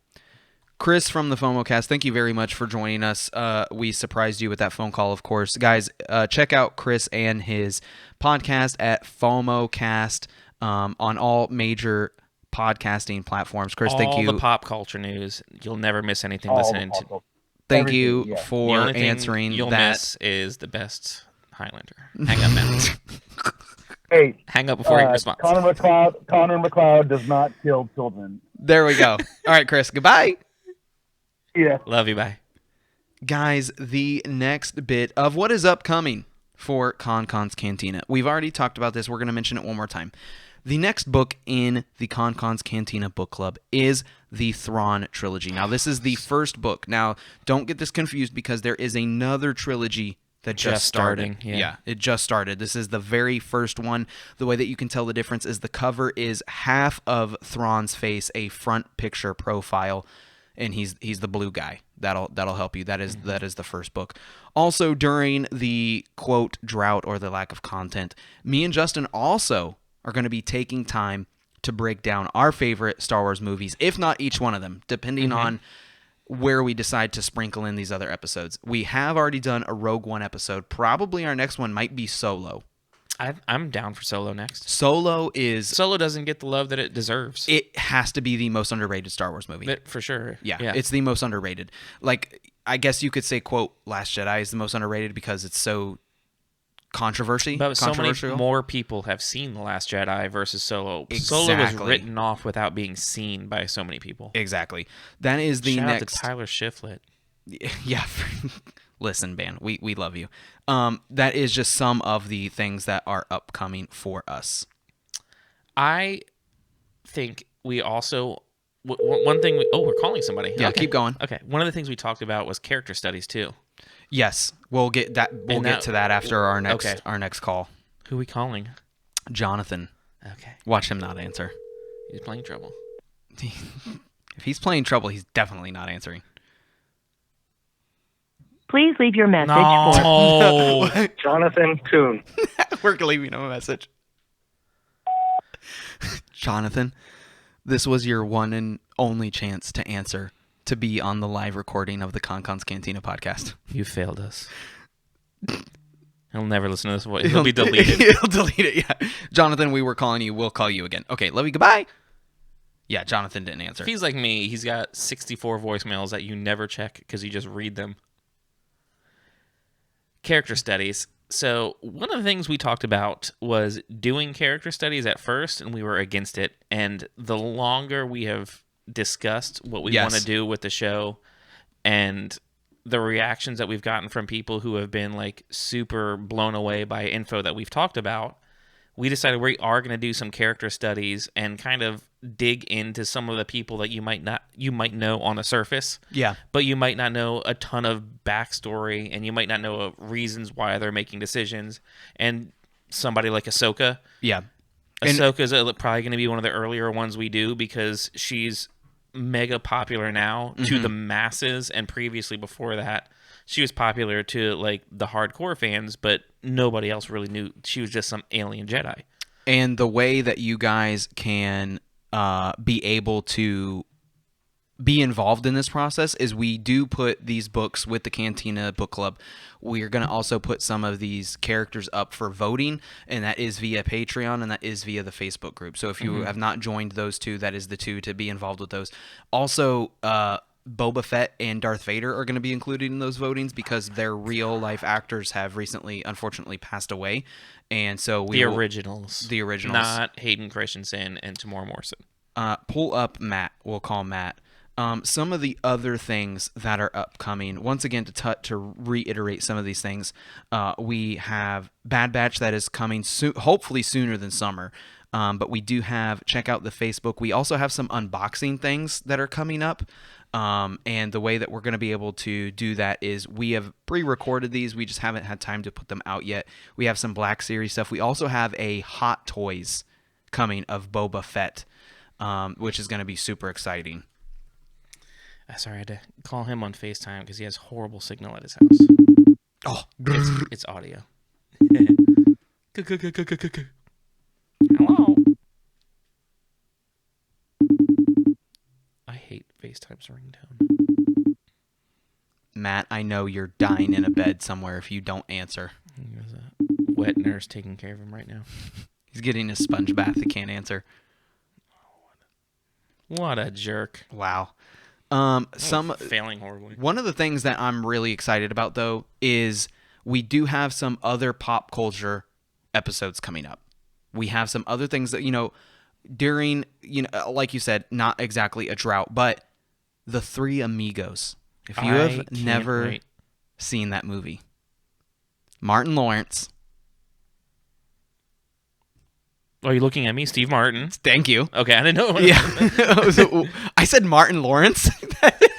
Chris from the FOMOcast, thank you very much for joining us. We surprised you with that phone call, of course. Guys, check out Chris and his podcast at FOMOcast on all major podcasting platforms. Chris, thank you. All the pop culture news. You'll never miss anything listening to. Thank you for answering you'll that. Miss is the best Highlander. Hang up now. Hey, hang up before you respond. Connor MacLeod does not kill children. There we go. All right, Chris. Goodbye. Yeah. Love you. Bye. Guys, the next bit of what is upcoming for Konkon's Cantina. We've already talked about this. We're going to mention it one more time. The next book in the Konkon's Cantina book club is the Thrawn trilogy. Now, this is the first book. Now, don't get this confused because there is another trilogy that just started. Yeah, it just started. This is the very first one. The way that you can tell the difference is the cover is half of Thrawn's face, a front picture profile, and he's the blue guy. That'll help you. That is the first book. Also, during the quote drought or the lack of content, me and Justin also are going to be taking time to break down our favorite Star Wars movies, if not each one of them, depending on where we decide to sprinkle in these other episodes. We have already done a Rogue One episode. Probably our next one might be Solo. I'm down for Solo next. Solo doesn't get the love that it deserves. It has to be the most underrated Star Wars movie. For sure. Yeah, it's the most underrated. Like, I guess you could say, quote, Last Jedi is the most underrated because it's so controversial. But so many more people have seen The Last Jedi versus Solo. Solo was written off without being seen by so many people. Exactly. That is the Shout next... out to Tyler Shiflett. Yeah. Listen, man, we love you. That is just some of the things that are upcoming for us. I think we also... One thing... we're calling somebody. Yeah, okay. Keep going. Okay. One of the things we talked about was character studies, too. Yes, we'll get that. We'll get to that after our next call. Who are we calling? Jonathan. Okay. Watch him not answer. He's playing trouble. If he's playing trouble, he's definitely not answering. Please leave your message for Jonathan Kuhn. We're leaving him a message. Jonathan, this was your one and only chance to answer, to be on the live recording of the Konkon's Cantina podcast. You failed us. He'll never listen to this voice. He'll be deleted. He'll delete it, yeah. Jonathan, we were calling you. We'll call you again. Okay, love you. Goodbye. Yeah, Jonathan didn't answer. If he's like me, he's got 64 voicemails that you never check because you just read them. Character studies. So one of the things we talked about was doing character studies at first, and we were against it. And the longer we have discussed what we want to do with the show and the reactions that we've gotten from people who have been like super blown away by info that we've talked about, we decided we are going to do some character studies and kind of dig into some of the people that you might know on the surface. Yeah. But you might not know a ton of backstory, and you might not know reasons why they're making decisions. And somebody like Ahsoka. Yeah. Ahsoka's probably going to be one of the earlier ones we do because she's mega popular now to the masses, and previously before that she was popular to like the hardcore fans, but nobody else really knew she was just some alien Jedi. And the way that you guys can be able to be involved in this process is we do put these books with the Cantina Book Club. We're going to also put some of these characters up for voting, and that is via Patreon, and that is via the Facebook group. So if you have not joined those two, that is the two to be involved with those. Also, Boba Fett and Darth Vader are going to be included in those votings because their real-life actors have recently, unfortunately, passed away. And so the originals. Not Hayden Christensen and Tamora Morrison. Pull up Matt. We'll call Matt. Some of the other things that are upcoming, once again, to reiterate some of these things, we have Bad Batch that is coming hopefully sooner than summer. But we do check out the Facebook. We also have some unboxing things that are coming up. And the way that we're going to be able to do that is we have pre-recorded these. We just haven't had time to put them out yet. We have some Black Series stuff. We also have a Hot Toys coming of Boba Fett, which is going to be super exciting. Sorry, I had to call him on FaceTime because he has horrible signal at his house. Oh, it's audio. Hello. I hate FaceTime's ringtone. Matt, I know you're dying in a bed somewhere if you don't answer. There's a wet nurse taking care of him right now. He's getting a sponge bath. He can't answer. What a jerk. Wow. Failing horribly. One of the things that I'm really excited about, though, is we do have some other pop culture episodes coming up. We have some other things that, during, like you said, not exactly a drought, but The Three Amigos. If you have never seen that movie, Martin Lawrence, Are you looking at me, Steve Martin? Thank you. Okay, I didn't know. Yeah. I said Martin Lawrence. Martin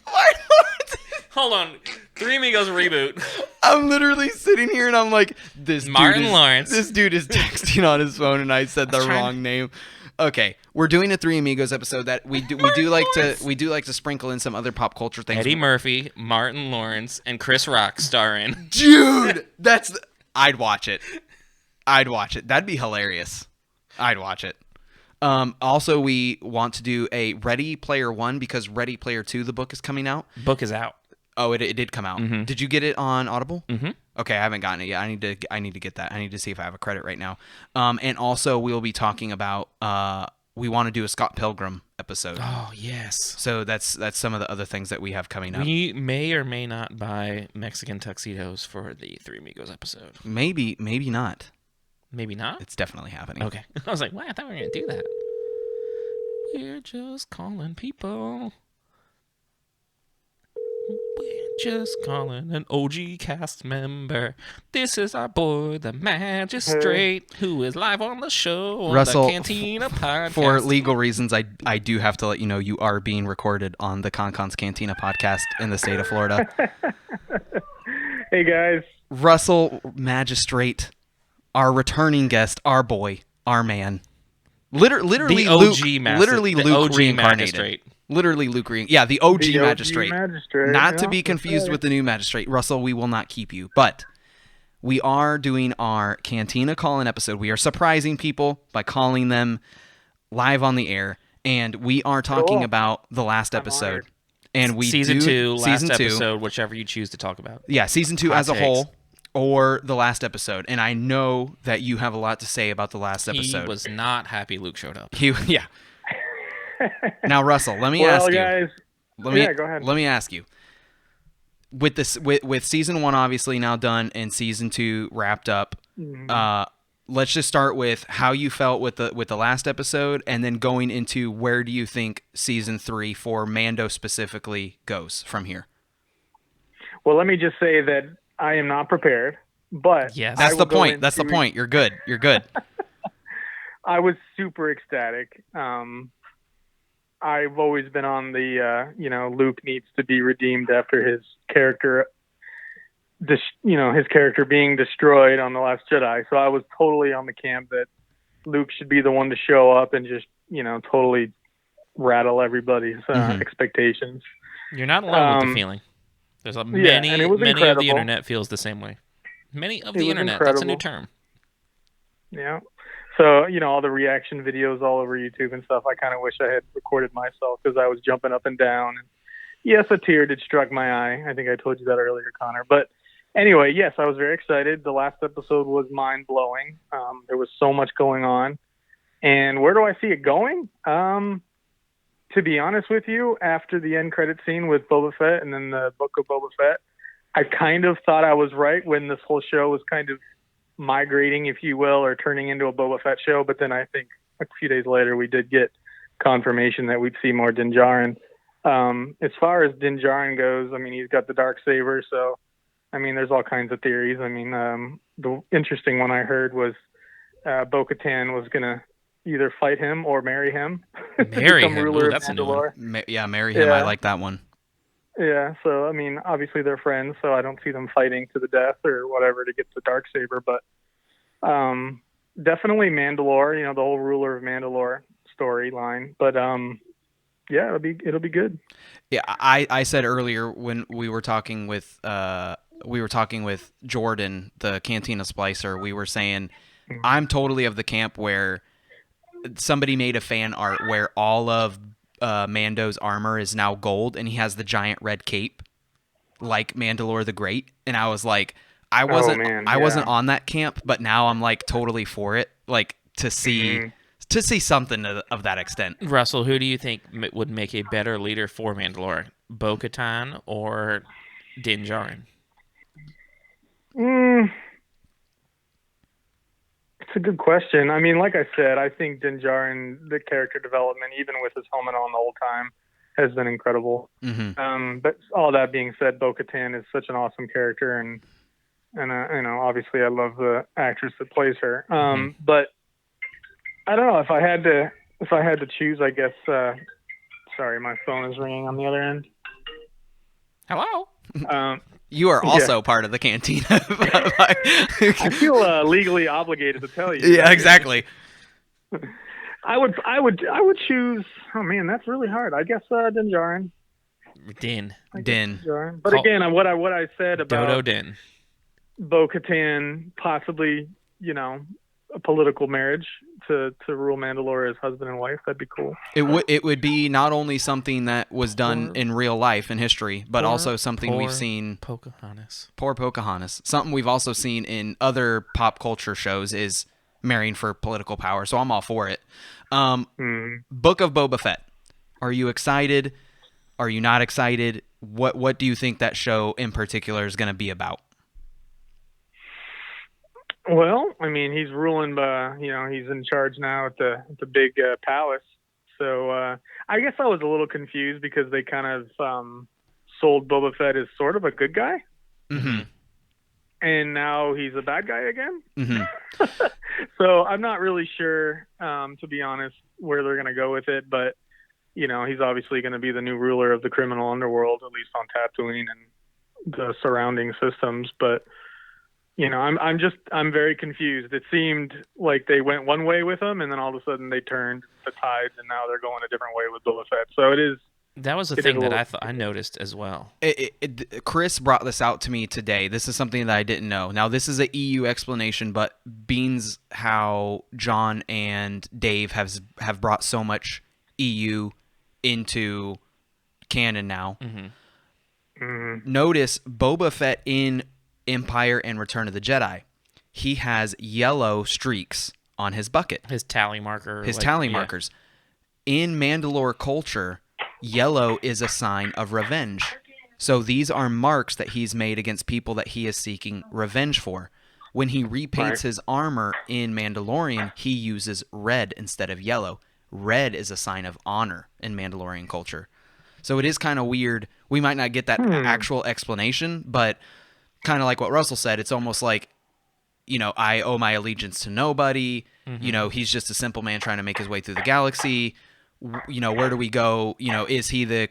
Lawrence. Hold on. Three Amigos reboot. I'm literally sitting here and I'm like, Martin Lawrence. This dude is texting on his phone and I said the wrong name. Okay, we're doing a Three Amigos episode that we do like to sprinkle in some other pop culture things. Eddie Murphy, Martin Lawrence, and Chris Rock starring. Dude, I'd watch it. That'd be hilarious. I'd watch it. Also, we want to do a Ready Player One because Ready Player Two, the book, is coming out. Book is out. Oh, it did come out. Mm-hmm. Did you get it on Audible? Mm-hmm. Okay, I haven't gotten it yet. I need to get that. I need to see if I have a credit right now. And also, we'll be talking about we want to do a Scott Pilgrim episode. Oh yes. So that's some of the other things that we have coming up. We may or may not buy Mexican tuxedos for the Three Amigos episode. Maybe not. Maybe not? It's definitely happening. Okay. I was like, what? I thought we were going to do that. We're just calling people. We're just calling an OG cast member. This is our boy, the Magistrate, who is live on the show on Russell, the Cantina podcast. For legal reasons, I do have to let you know you are being recorded on the Konkon's Cantina podcast in the state of Florida. Hey, guys. Russell, Magistrate, our returning guest, our boy, our man. Literally the OG Luke, literally the Luke OG reincarnated. Magistrate. Literally Luke yeah, the OG, The OG Magistrate. Not to be confused with the new Magistrate. Russell, we will not keep you. But we are doing our Cantina call-in episode. We are surprising people by calling them live on the air. And we are talking about the last episode. honored. And we Season do 2, last season 2. episode, whichever you choose to talk about. Yeah, season 2 Hot as a takes. whole, or the last episode. And I know that you have a lot to say about the last episode. He was not happy Luke showed up. Yeah. Now, Russell, let me ask you. Guys. Go ahead. Let me ask you. With this, with season 1 obviously now done and season 2 wrapped up, let's just start with how you felt with the last episode, and then going into where do you think season 3 for Mando specifically goes from here. Well, let me just say that I am not prepared, but Yes. That's the point. That's the point. You're good. You're good. I was super ecstatic. I've always been on the, Luke needs to be redeemed after his character, his character being destroyed on The Last Jedi. So I was totally on the camp that Luke should be the one to show up and just, totally rattle everybody's expectations. You're not alone with the feeling. There's many and it was of incredible. the internet feels the same way. Many of It the was internet. incredible. That's a new term. Yeah. So, all the reaction videos all over YouTube and stuff, I kind of wish I had recorded myself because I was jumping up and down. And yes, a tear did struck my eye. I think I told you that earlier, Connor. But anyway, yes, I was very excited. The last episode was mind-blowing. There was so much going on. And where do I see it going? To be honest with you, after the end credit scene with Boba Fett and then the Book of Boba Fett, I kind of thought I was right when this whole show was kind of migrating, if you will, or turning into a Boba Fett show. But then I think a few days later we did get confirmation that we'd see more Din Djarin. As far as Din Djarin goes, I mean, he's got the Darksaber, so I mean, there's all kinds of theories. I mean, the interesting one I heard was Bo-Katan was gonna either fight him or marry him. Marry become him. ruler Ooh, of that's a new Mandalore. one. Marry him. Yeah. I like that one. Yeah, so I mean, obviously they're friends, so I don't see them fighting to the death or whatever to get the Darksaber, but definitely Mandalore, the whole ruler of Mandalore storyline. But yeah, it'll be good. Yeah, I said earlier when we were talking with Jordan, the Cantina Splicer, we were saying I'm totally of the camp where somebody made a fan art where all of Mando's armor is now gold and he has the giant red cape like Mandalore the Great, and I was like, I wasn't on that camp, but now I'm like totally for it, like to see something of that extent. Russell, who do you think would make a better leader for Mandalore? Bo-Katan or Din Djarin? It's a good question. I mean, like I said, I think Din Djarin, the character development, even with his helmet on the whole time, has been incredible. Mm-hmm. But all that being said, Bo-Katan is such an awesome character, and and obviously I love the actress that plays her. But I don't know if I had to choose. I guess. Sorry, my phone is ringing on the other end. Hello. You are also part of the Cantina. I feel legally obligated to tell you. Yeah, exactly. I would choose. Oh man, that's really hard. I guess Din Djarin. Din. But again, what I said about Dodo Din. Bo-Katan possibly, a political marriage to rule Mandalore as husband and wife. That'd be cool. It would be not only something that was done in real life in history, but also something we've seen. Poor Pocahontas. Something we've also seen in other pop culture shows is marrying for political power. So I'm all for it. Book of Boba Fett. Are you excited? Are you not excited? What do you think that show in particular is going to be about? Well, I mean, he's ruling by, he's in charge now at the big palace. So I guess I was a little confused because they kind of sold Boba Fett as sort of a good guy. Mm-hmm. And now he's a bad guy again. Mm-hmm. So I'm not really sure, to be honest, where they're going to go with it. But, he's obviously going to be the new ruler of the criminal underworld, at least on Tatooine and the surrounding systems. But I'm very confused. It seemed like they went one way with him, and then all of a sudden they turned the tides, and now they're going a different way with Boba Fett. So it is. That was the thing that I noticed as well. Chris brought this out to me today. This is something that I didn't know. Now, this is a EU explanation, but beans how John and Dave have brought so much EU into canon now. Mm-hmm. Mm-hmm. Notice Boba Fett in Empire and Return of the Jedi. He has yellow streaks on his bucket. His tally marker. Markers. In Mandalore culture, yellow is a sign of revenge. So these are marks that he's made against people that he is seeking revenge for. When he repaints his armor in Mandalorian, he uses red instead of yellow. Red is a sign of honor in Mandalorian culture. So it is kind of weird. We might not get that actual explanation, but kind of like what Russell said, it's almost like, I owe my allegiance to nobody. Mm-hmm. He's just a simple man trying to make his way through the galaxy. Where do we go? Is he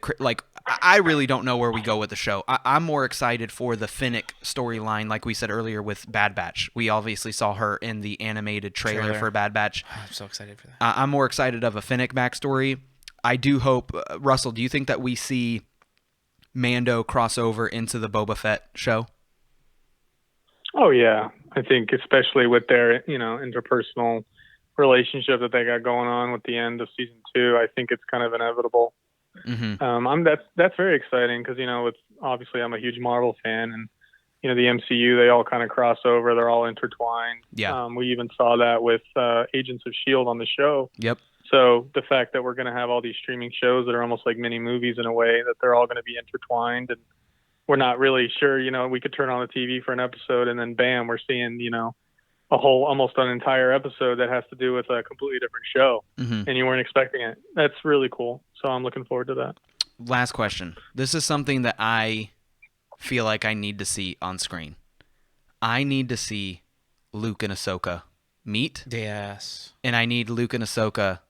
I really don't know where we go with the show. I'm more excited for the Finnick storyline, like we said earlier with Bad Batch. We obviously saw her in the animated trailer for Bad Batch. I'm so excited for that. I'm more excited of a Finnick backstory. I do hope, Russell, do you think that we see Mando cross over into the Boba Fett show? Oh, yeah. I think especially with their, interpersonal relationship that they got going on with the end of season 2, I think it's kind of inevitable. Mm-hmm. That's very exciting because, obviously I'm a huge Marvel fan and, the MCU, they all kind of cross over. They're all intertwined. Yeah. We even saw that with Agents of S.H.I.E.L.D. on the show. Yep. So the fact that we're going to have all these streaming shows that are almost like mini movies in a way, that they're all going to be intertwined, and we're not really sure, we could turn on the TV for an episode and then bam, we're seeing, almost an entire episode that has to do with a completely different show, and you weren't expecting it. That's really cool. So I'm looking forward to that. Last question. This is something that I feel like I need to see on screen. I need to see Luke and Ahsoka meet. Yes. And I need Luke and Ahsoka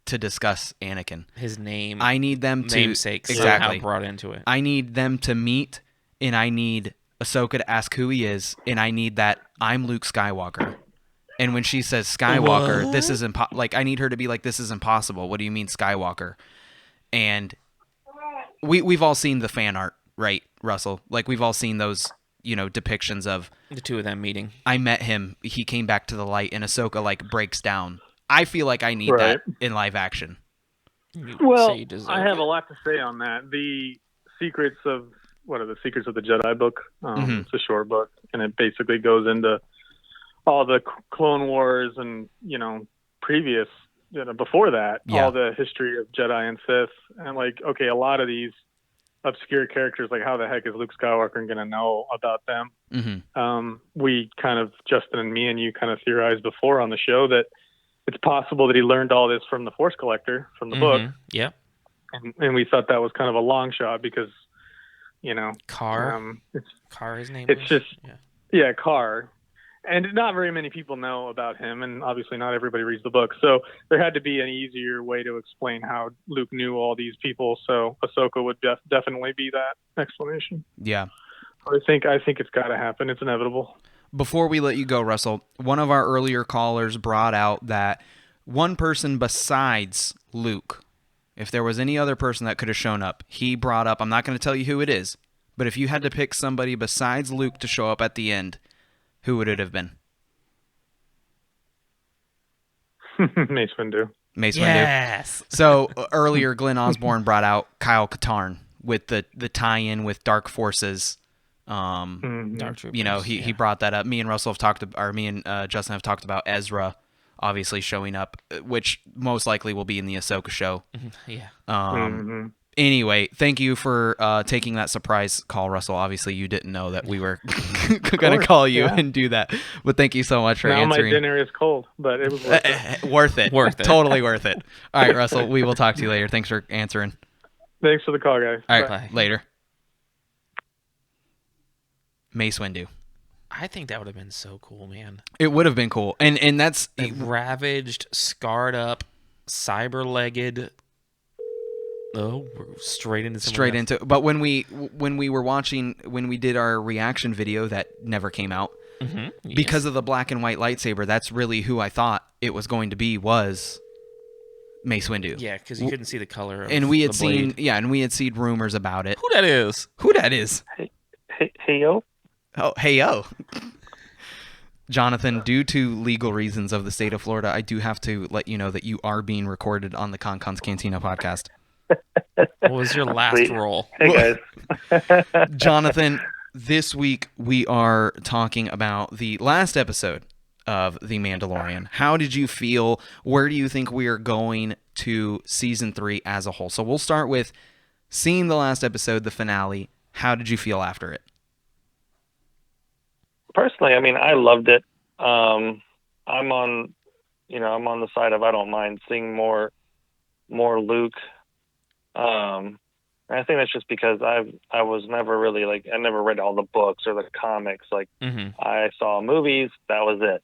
to discuss Anakin. His name. I need them to namesake exactly brought into it. I need them to meet, and I need Ahsoka to ask who he is, and I need that I'm Luke Skywalker. And when she says Skywalker, this is I need her to be like, this is impossible. What do you mean Skywalker? And we've all seen the fan art, right, Russell? Like we've all seen those, depictions of the two of them meeting. I met him. He came back to the light, and Ahsoka breaks down. I feel like I need that in live action. Well, I have a lot to say on that. The Secrets of the Jedi book? It's a short book, and it basically goes into all the Clone Wars and previous, before that, all the history of Jedi and Sith, and a lot of these obscure characters, how the heck is Luke Skywalker going to know about them? Mm-hmm. We kind of, Justin and me and you kind of theorized before on the show that it's possible that he learned all this from the Force Collector, from the book. Yeah. And we thought that was kind of a long shot because, Car. it's Car, his name. It's just, Yeah, Carr. And not very many people know about him, and obviously not everybody reads the book. So there had to be an easier way to explain how Luke knew all these people. So Ahsoka would definitely be that explanation. Yeah. I think it's got to happen. It's inevitable. Before we let you go, Russell, one of our earlier callers brought out that one person besides Luke, if there was any other person that could have shown up, he brought up, I'm not going to tell you who it is, but if you had to pick somebody besides Luke to show up at the end, who would it have been? Mace Windu. Mace Windu. Yes. So earlier, Glenn Osborne brought out Kyle Katarn with the tie-in with Dark Forces. Dark Troopers, you know, he brought that up. Me and Russell have talked, or me and Justin have talked about Ezra, obviously showing up, which most likely will be in the Ahsoka show. Yeah. Anyway, thank you for taking that surprise call, Russell. Obviously, you didn't know that we were going to call you and do that. But thank you so much for now answering. My dinner is cold, but it was worth it. Worth it. Totally worth it. All right, Russell, we will talk to you later. Thanks for answering. Thanks for the call, guys. All right, Bye. Later. Mace Windu. I think that would have been so cool, man. It would have been cool. And that's... A ravaged, scarred up, cyber-legged... Oh, we're straight into. But when we were watching, when we did our reaction video that never came out, because of the black and white lightsaber, that's really who I thought it was going to be, was Mace Windu. Yeah, because you couldn't see the color of and we had the blade. seen rumors about it. Who that is? Hey yo. Oh, hey yo. Jonathan, due to legal reasons of the state of Florida, I do have to let you know that you are being recorded on the Konkon's Cantina podcast. What was your last role? Hey guys. Jonathan, this week we are talking about the last episode of The Mandalorian. How did you feel? Where do you think we are going to season 3 as a whole? So we'll start with seeing the last episode, the finale. How did you feel after it? Personally, I mean, I loved it. I'm on the side of I don't mind seeing more Luke. And I think that's just because I was never really I never read all the books or the comics. I saw movies, that was it.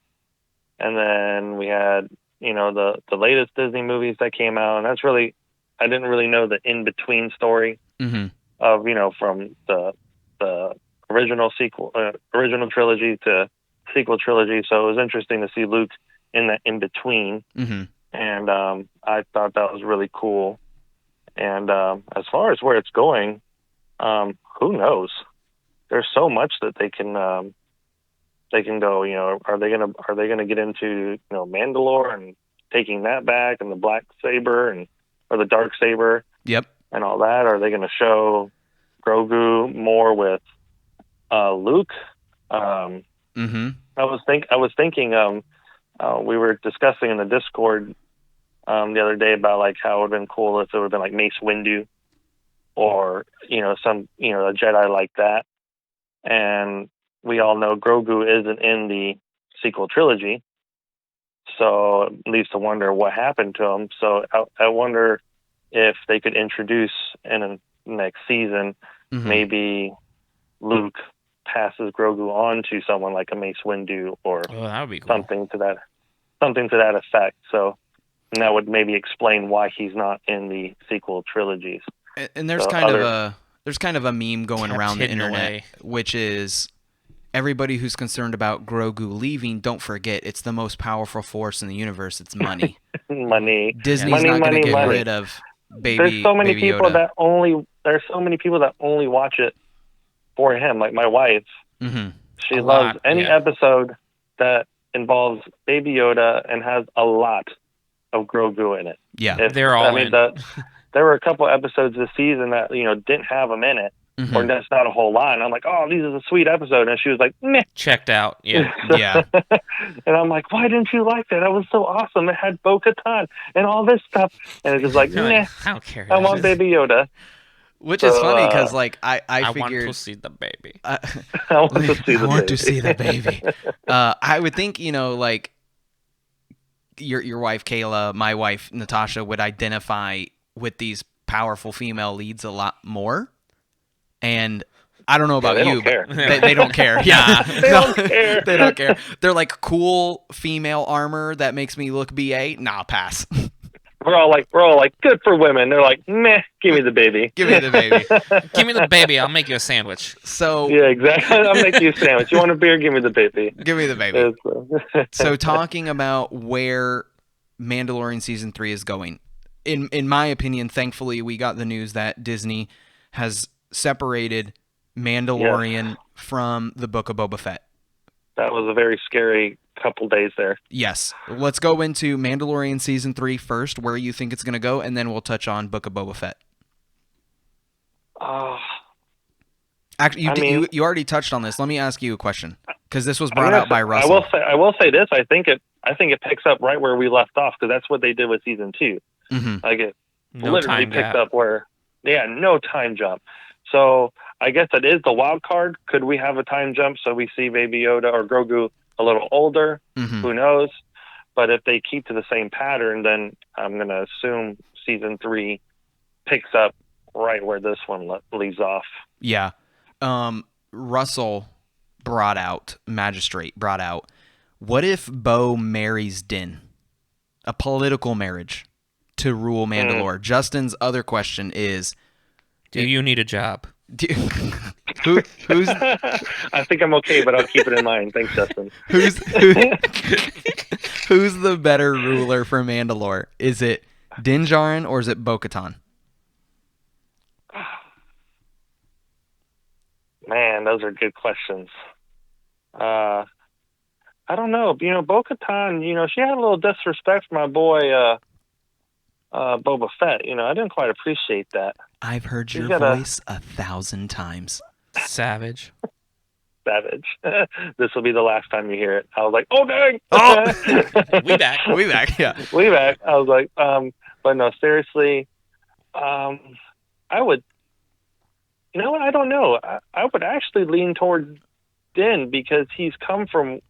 And then we had, the latest Disney movies that came out, and that's really, I didn't really know the in-between story of, from the original trilogy to sequel trilogy. So it was interesting to see Luke in that in-between. And I thought that was really cool. And as far as where it's going, who knows? There's so much that they can go. Are they gonna get into Mandalore and taking that back and the black saber or the dark saber? Yep. And all that. Are they gonna show Grogu more with Luke? I was thinking. We were discussing in the Discord the other day about how it would have been cool if it would have been Mace Windu or some a Jedi like that. And we all know Grogu isn't in the sequel trilogy, so it leaves to wonder what happened to him. So I wonder if they could introduce in the next season maybe Luke passes Grogu on to someone like a Mace Windu or that would be cool. something to that effect. So. And that would maybe explain why he's not in the sequel trilogies. And there's kind of a meme going around the internet, which is everybody who's concerned about Grogu leaving, don't forget it's the most powerful force in the universe. It's money. Money. Disney's not going to get rid of baby. There's so many baby people Yoda. there's so many people that only watch it for him. Like my wife, she loves any episode that involves Baby Yoda and has a lot of Grogu in it. Yeah, they're all in. There were a couple episodes this season that didn't have him in it, or that's not a whole lot. And I'm like, oh, this is a sweet episode, and she was like, meh. Checked out. Yeah, yeah. And I'm like, why didn't you like that? That was so awesome. It had Bo-Katan and all this stuff, and it's just like, meh. I don't care. I want Baby Yoda. Which is funny because I want figured to see the baby. I want to see the baby. I would think your wife Kayla, my wife Natasha would identify with these powerful female leads a lot more, and I don't know about they you, don't care. but they don't care. Yeah, They don't care. They don't care. They're like cool female armor that makes me look BA. Nah, pass. We're all like, good for women. They're like, meh, give me the baby. Give me the baby. Give me the baby. I'll make you a sandwich. So Yeah, exactly. I'll make you a sandwich. You want a beer? Give me the baby. give me the baby. So talking about where Mandalorian season 3 is going, in my opinion, thankfully we got the news that Disney has separated Mandalorian from the Book of Boba Fett. That was a very scary couple days there. Yes. Let's go into Mandalorian season 3 first, where you think it's going to go, and then we'll touch on Book of Boba Fett. Actually, you already touched on this. Let me ask you a question, because this was brought out by Russell. I will say this. I think it picks up right where we left off, because that's what they did with season 2. Mm-hmm. Like it No literally time picked gap. up where, no time jump. So I guess that is the wild card. Could we have a time jump so we see Baby Yoda or Grogu a little older? Mm-hmm. Who knows? But if they keep to the same pattern, then I'm going to assume season 3 picks up right where this one leaves off. Yeah. Russell Magistrate brought out, what if Bo marries Din? A political marriage to rule Mandalore. Justin's other question is, Do you need a job? Who's I think I'm okay, but I'll keep it in mind. Thanks, Justin. who's the better ruler for Mandalore? Is it Din Djarin or is it Bo-Katan? Man, those are good questions. I don't know. Bo-Katan, she had a little disrespect for my boy Boba Fett. I didn't quite appreciate that. I've heard your voice 1,000 times. Savage. Savage. This will be the last time you hear it. I was like, oh, dang! Oh! We back. We back, yeah. We back. I was like, but no, seriously, I would, I don't know. I would actually lean toward Din, because he's come from,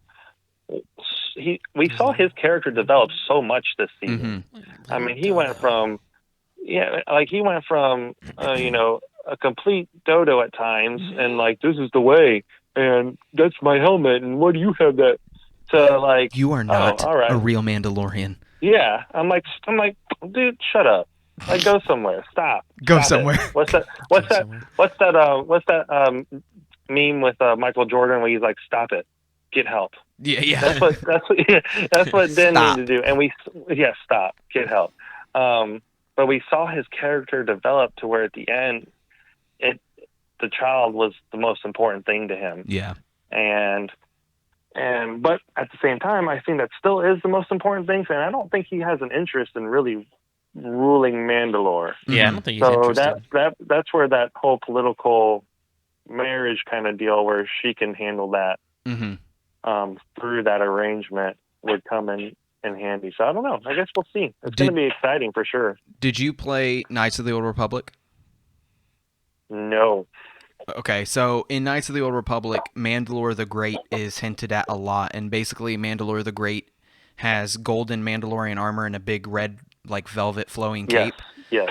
we saw his character develop so much this season. Mm-hmm. I mean, he went from, a complete dodo at times, and like, this is the way, and that's my helmet, and what do you have that? To like, you are not all right. a real Mandalorian. Yeah, I'm like, dude, shut up. Like, go somewhere. Stop. Go Stop somewhere. It. What's that meme with Michael Jordan where he's like, stop it, get help. Yeah. That's what Din needed to do. And stop, get help. But we saw his character develop to where at the end, the child was the most important thing to him. Yeah. But at the same time, I think that still is the most important thing. And I don't think he has an interest in really ruling Mandalore. Yeah, I don't think he's interested. That's where that whole political marriage kind of deal, where she can handle that through that arrangement, would come in handy. So I don't know. I guess we'll see. It's going to be exciting for sure. Did you play Knights of the Old Republic? No. Okay, so in Knights of the Old Republic, Mandalore the Great is hinted at a lot, and basically Mandalore the Great has golden Mandalorian armor and a big red, like, velvet flowing cape. Yes.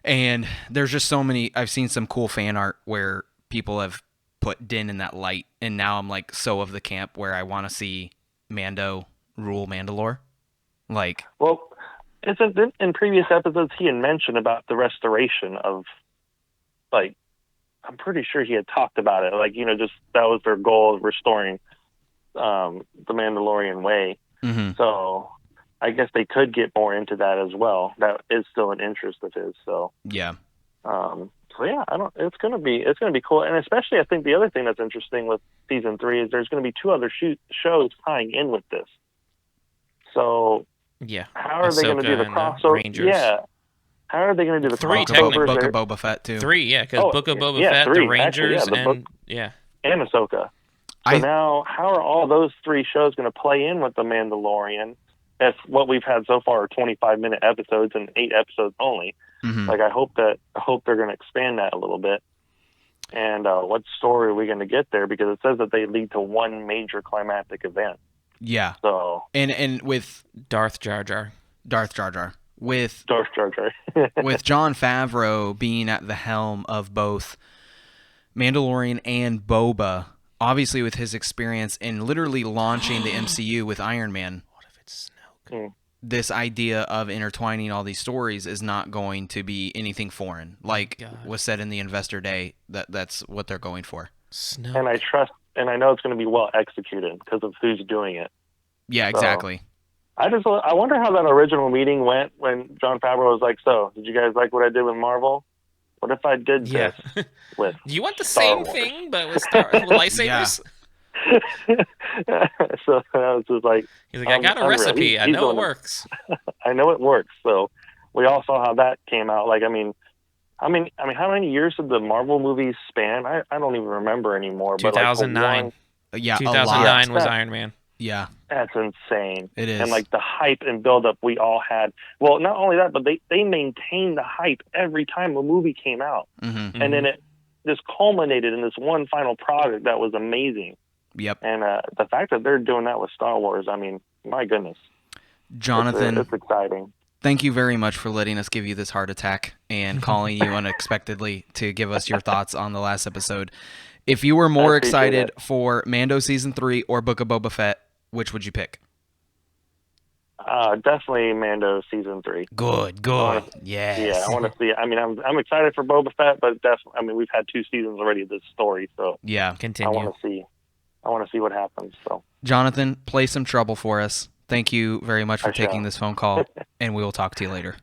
And there's just so many. I've seen some cool fan art where people have put Din in that light, and now I'm like so of the camp where I want to see Mando rule Mandalore. Like, well, in previous episodes he had mentioned about the restoration of, like, I'm pretty sure he had talked about it. Like, just that was their goal, of restoring the Mandalorian way. Mm-hmm. So I guess they could get more into that as well. That is still an interest of his. So yeah. It's gonna be cool. And especially, I think the other thing that's interesting with season 3 is there's gonna be 2 other shows tying in with this. So yeah, how are they gonna do the crossover? Rangers. Yeah. How are they going to do the 3 crossovers? Book of Boba Fett too. 3, yeah, because Book of Boba Fett, 3, the Rangers, actually, and Ahsoka. So now, how are all those 3 shows going to play in with the Mandalorian? If what we've had so far are 25-minute episodes and 8 episodes only. Mm-hmm. Like, I hope they're going to expand that a little bit. And what story are we going to get there? Because it says that they lead to one major climactic event. Yeah. So and with Darth Jar Jar. With Darth Jar Jar. with Jon Favreau being at the helm of both Mandalorian and Boba, obviously with his experience in literally launching the MCU with Iron Man. What if it's Snoke? This idea of intertwining all these stories is not going to be anything foreign. Like was said in the Investor Day, that's what they're going for. Snoke. And I trust, and I know it's going to be well executed because of who's doing it. Yeah, exactly. I wonder how that original meeting went when Jon Favreau was like, "So, did you guys like what I did with Marvel? What if I did this with Do you want the Star same Wars?" thing, but with lightsabers? So I was just like, He's like, I got a I'm recipe. ready. I know it works. I know it works. So we all saw how that came out. Like, I mean, how many years did the Marvel movies span? I don't even remember anymore. 2009. But yeah, 2009 was Iron Man. Yeah. That's insane. It is. And like the hype and buildup we all had. Well, not only that, but they maintained the hype every time a movie came out. Mm-hmm. And then it just culminated in this one final product that was amazing. Yep. And the fact that they're doing that with Star Wars, I mean, my goodness. Jonathan, it's exciting. Thank you very much for letting us give you this heart attack and calling you unexpectedly to give us your thoughts on the last episode. If you were more excited for Mando Season 3 or Book of Boba Fett, which would you pick? Definitely Mando Season 3. Good. Yes. Yeah, I want to see it. I mean, I'm excited for Boba Fett, but definitely, I mean, we've had 2 seasons already of this story, so yeah, continue. I want to see what happens. So, Jonathan, play some trouble for us. Thank you very much for taking this phone call, and we will talk to you later.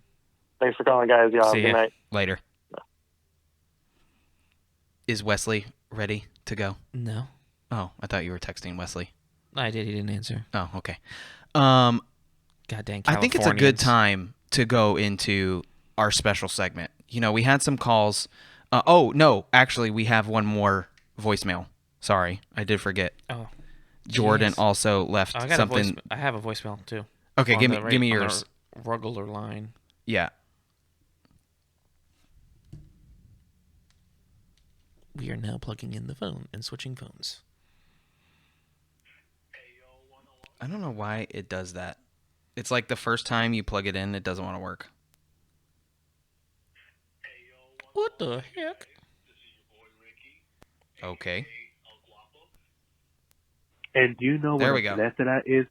Thanks for calling, guys. Y'all have a good night. Later. Is Wesley ready to go? No. Oh, I thought you were texting Wesley. I did. He didn't answer. Oh, okay. God dang Californians. I think it's a good time to go into our special segment. You know, we had some calls. Oh, no. Actually, we have one more voicemail. Sorry, I did forget. Oh. Jordan also left something. I have a voicemail, too. Okay, give me yours. Regular line. Yeah. We are now plugging in the phone and switching phones. I don't know why it does that. It's like the first time you plug it in, it doesn't want to work. What the heck? Okay. And do you know There what we go. that is?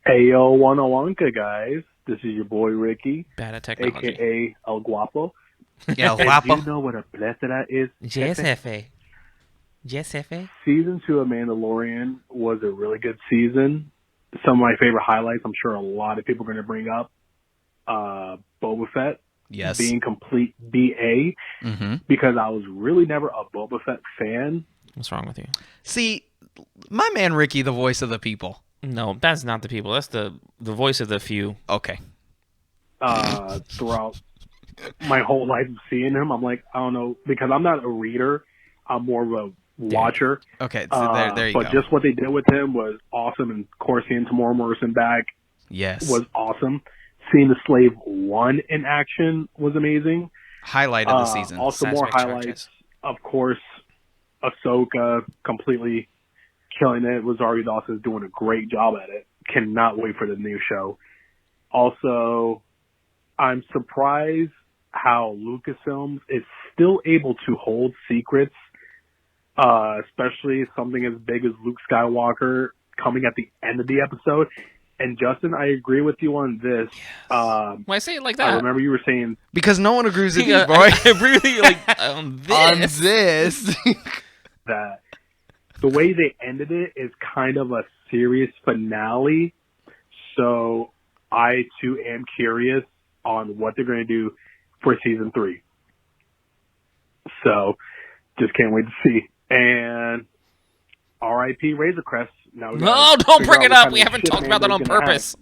Ayo, Wanawanka, guys. This is your boy Ricky, Bad at technology. a.k.a. El Guapo. Yeah, El And Guapo. do you know what a blessed is? Yes, Jefe. Season 2 of Mandalorian was a really good season. Some of my favorite highlights, I'm sure a lot of people are going to bring up, Boba Fett being complete BA, because I was really never a Boba Fett fan. What's wrong with you? See, my man Ricky, the voice of the people. No, that's not the people. That's the voice of the few. Okay. Throughout my whole life of seeing him, I'm like, I don't know, because I'm not a reader. I'm more of a watcher. Okay, so there you go. But just what they did with him was awesome. And of course, seeing Tamora Morrison back was awesome. Seeing the Slave 1 in action was amazing. Highlight of the season. Also more highlights, of course, Ahsoka completely killing it. Rosario Dawson is doing a great job at it. Cannot wait for the new show. Also, I'm surprised how Lucasfilms is still able to hold secrets, especially something as big as Luke Skywalker coming at the end of the episode. And Justin, I agree with you on this. Why say it like that? I remember you were saying because no one agrees with you, boy. I really like on this. On this. that the way they ended it is kind of a serious finale. So I too am curious on what they're going to do for season 3. So just can't wait to see. And R.I.P. Razor Crest. Now no, don't bring it up. We haven't talked about that on purpose.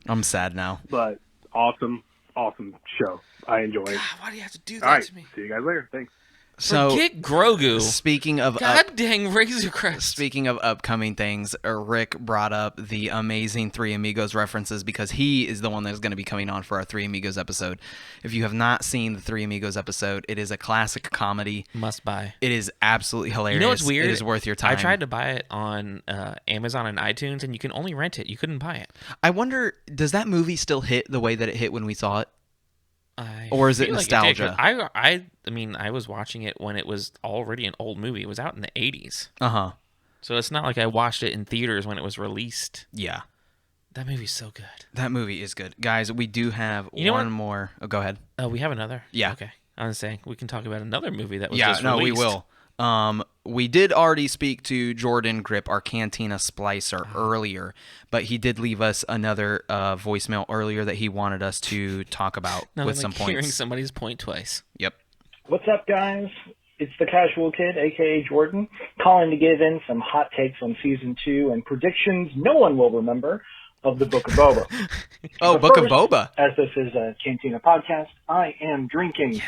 I'm sad now. But awesome show. I enjoyed it. Why do you have to do that to me? See you guys later. Thanks. So, forget Grogu. Speaking of dang Razor Crest. Speaking of upcoming things, Rick brought up the amazing Three Amigos references because he is the one that's going to be coming on for our Three Amigos episode. If you have not seen the Three Amigos episode, it is a classic comedy. Must buy. It is absolutely hilarious. You know what's weird? It is worth your time. I tried to buy it on Amazon and iTunes, and you can only rent it. You couldn't buy it. I wonder, does that movie still hit the way that it hit when we saw it? Or is it feel like nostalgia? I mean, I was watching it when it was already an old movie. It was out in the 80s. Uh-huh. So it's not like I watched it in theaters when it was released. Yeah. That movie's so good. That movie is good. Guys, we do have one more. Oh, go ahead. Oh, we have another? Yeah. Okay. I was saying we can talk about another movie that was yeah, just no, released. we will. We did already speak to Jordan Grip, our Cantina Splicer, earlier, but he did leave us another voicemail earlier that he wanted us to talk about with some points. Hearing somebody's point twice. Yep. What's up, guys? It's the Casual Kid, a.k.a. Jordan, calling to give in some hot takes on Season 2 and predictions no one will remember of the Book of Boba. Oh, But Book of first, Boba. As this is a Cantina podcast, I am drinking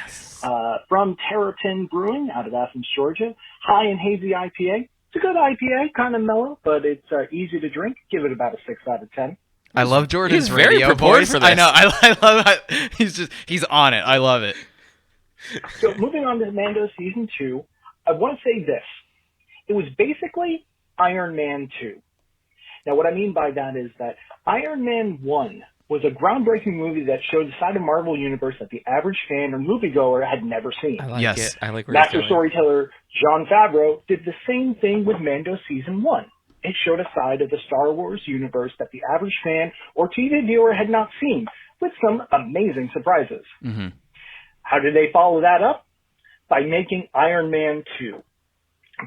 from Terrapin Brewing out of Athens, Georgia. High and hazy IPA. It's a good IPA, kind of mellow, but it's easy to drink. Give it about a 6 out of 10. I love Jordan's He's very radio prepared voice. for this. I know. I love it. He's on it. I love it. So moving on to Mando Season 2, I want to say this. It was basically Iron Man 2. Now, what I mean by that is that Iron Man 1 was a groundbreaking movie that showed the side of Marvel Universe that the average fan or moviegoer had never seen. I like Yes. it. I like where Master it's going. storyteller Jon Favreau did the same thing with Mando Season 1. It showed a side of the Star Wars universe that the average fan or TV viewer had not seen, with some amazing surprises. Mm-hmm. How did they follow that up? By making Iron Man 2.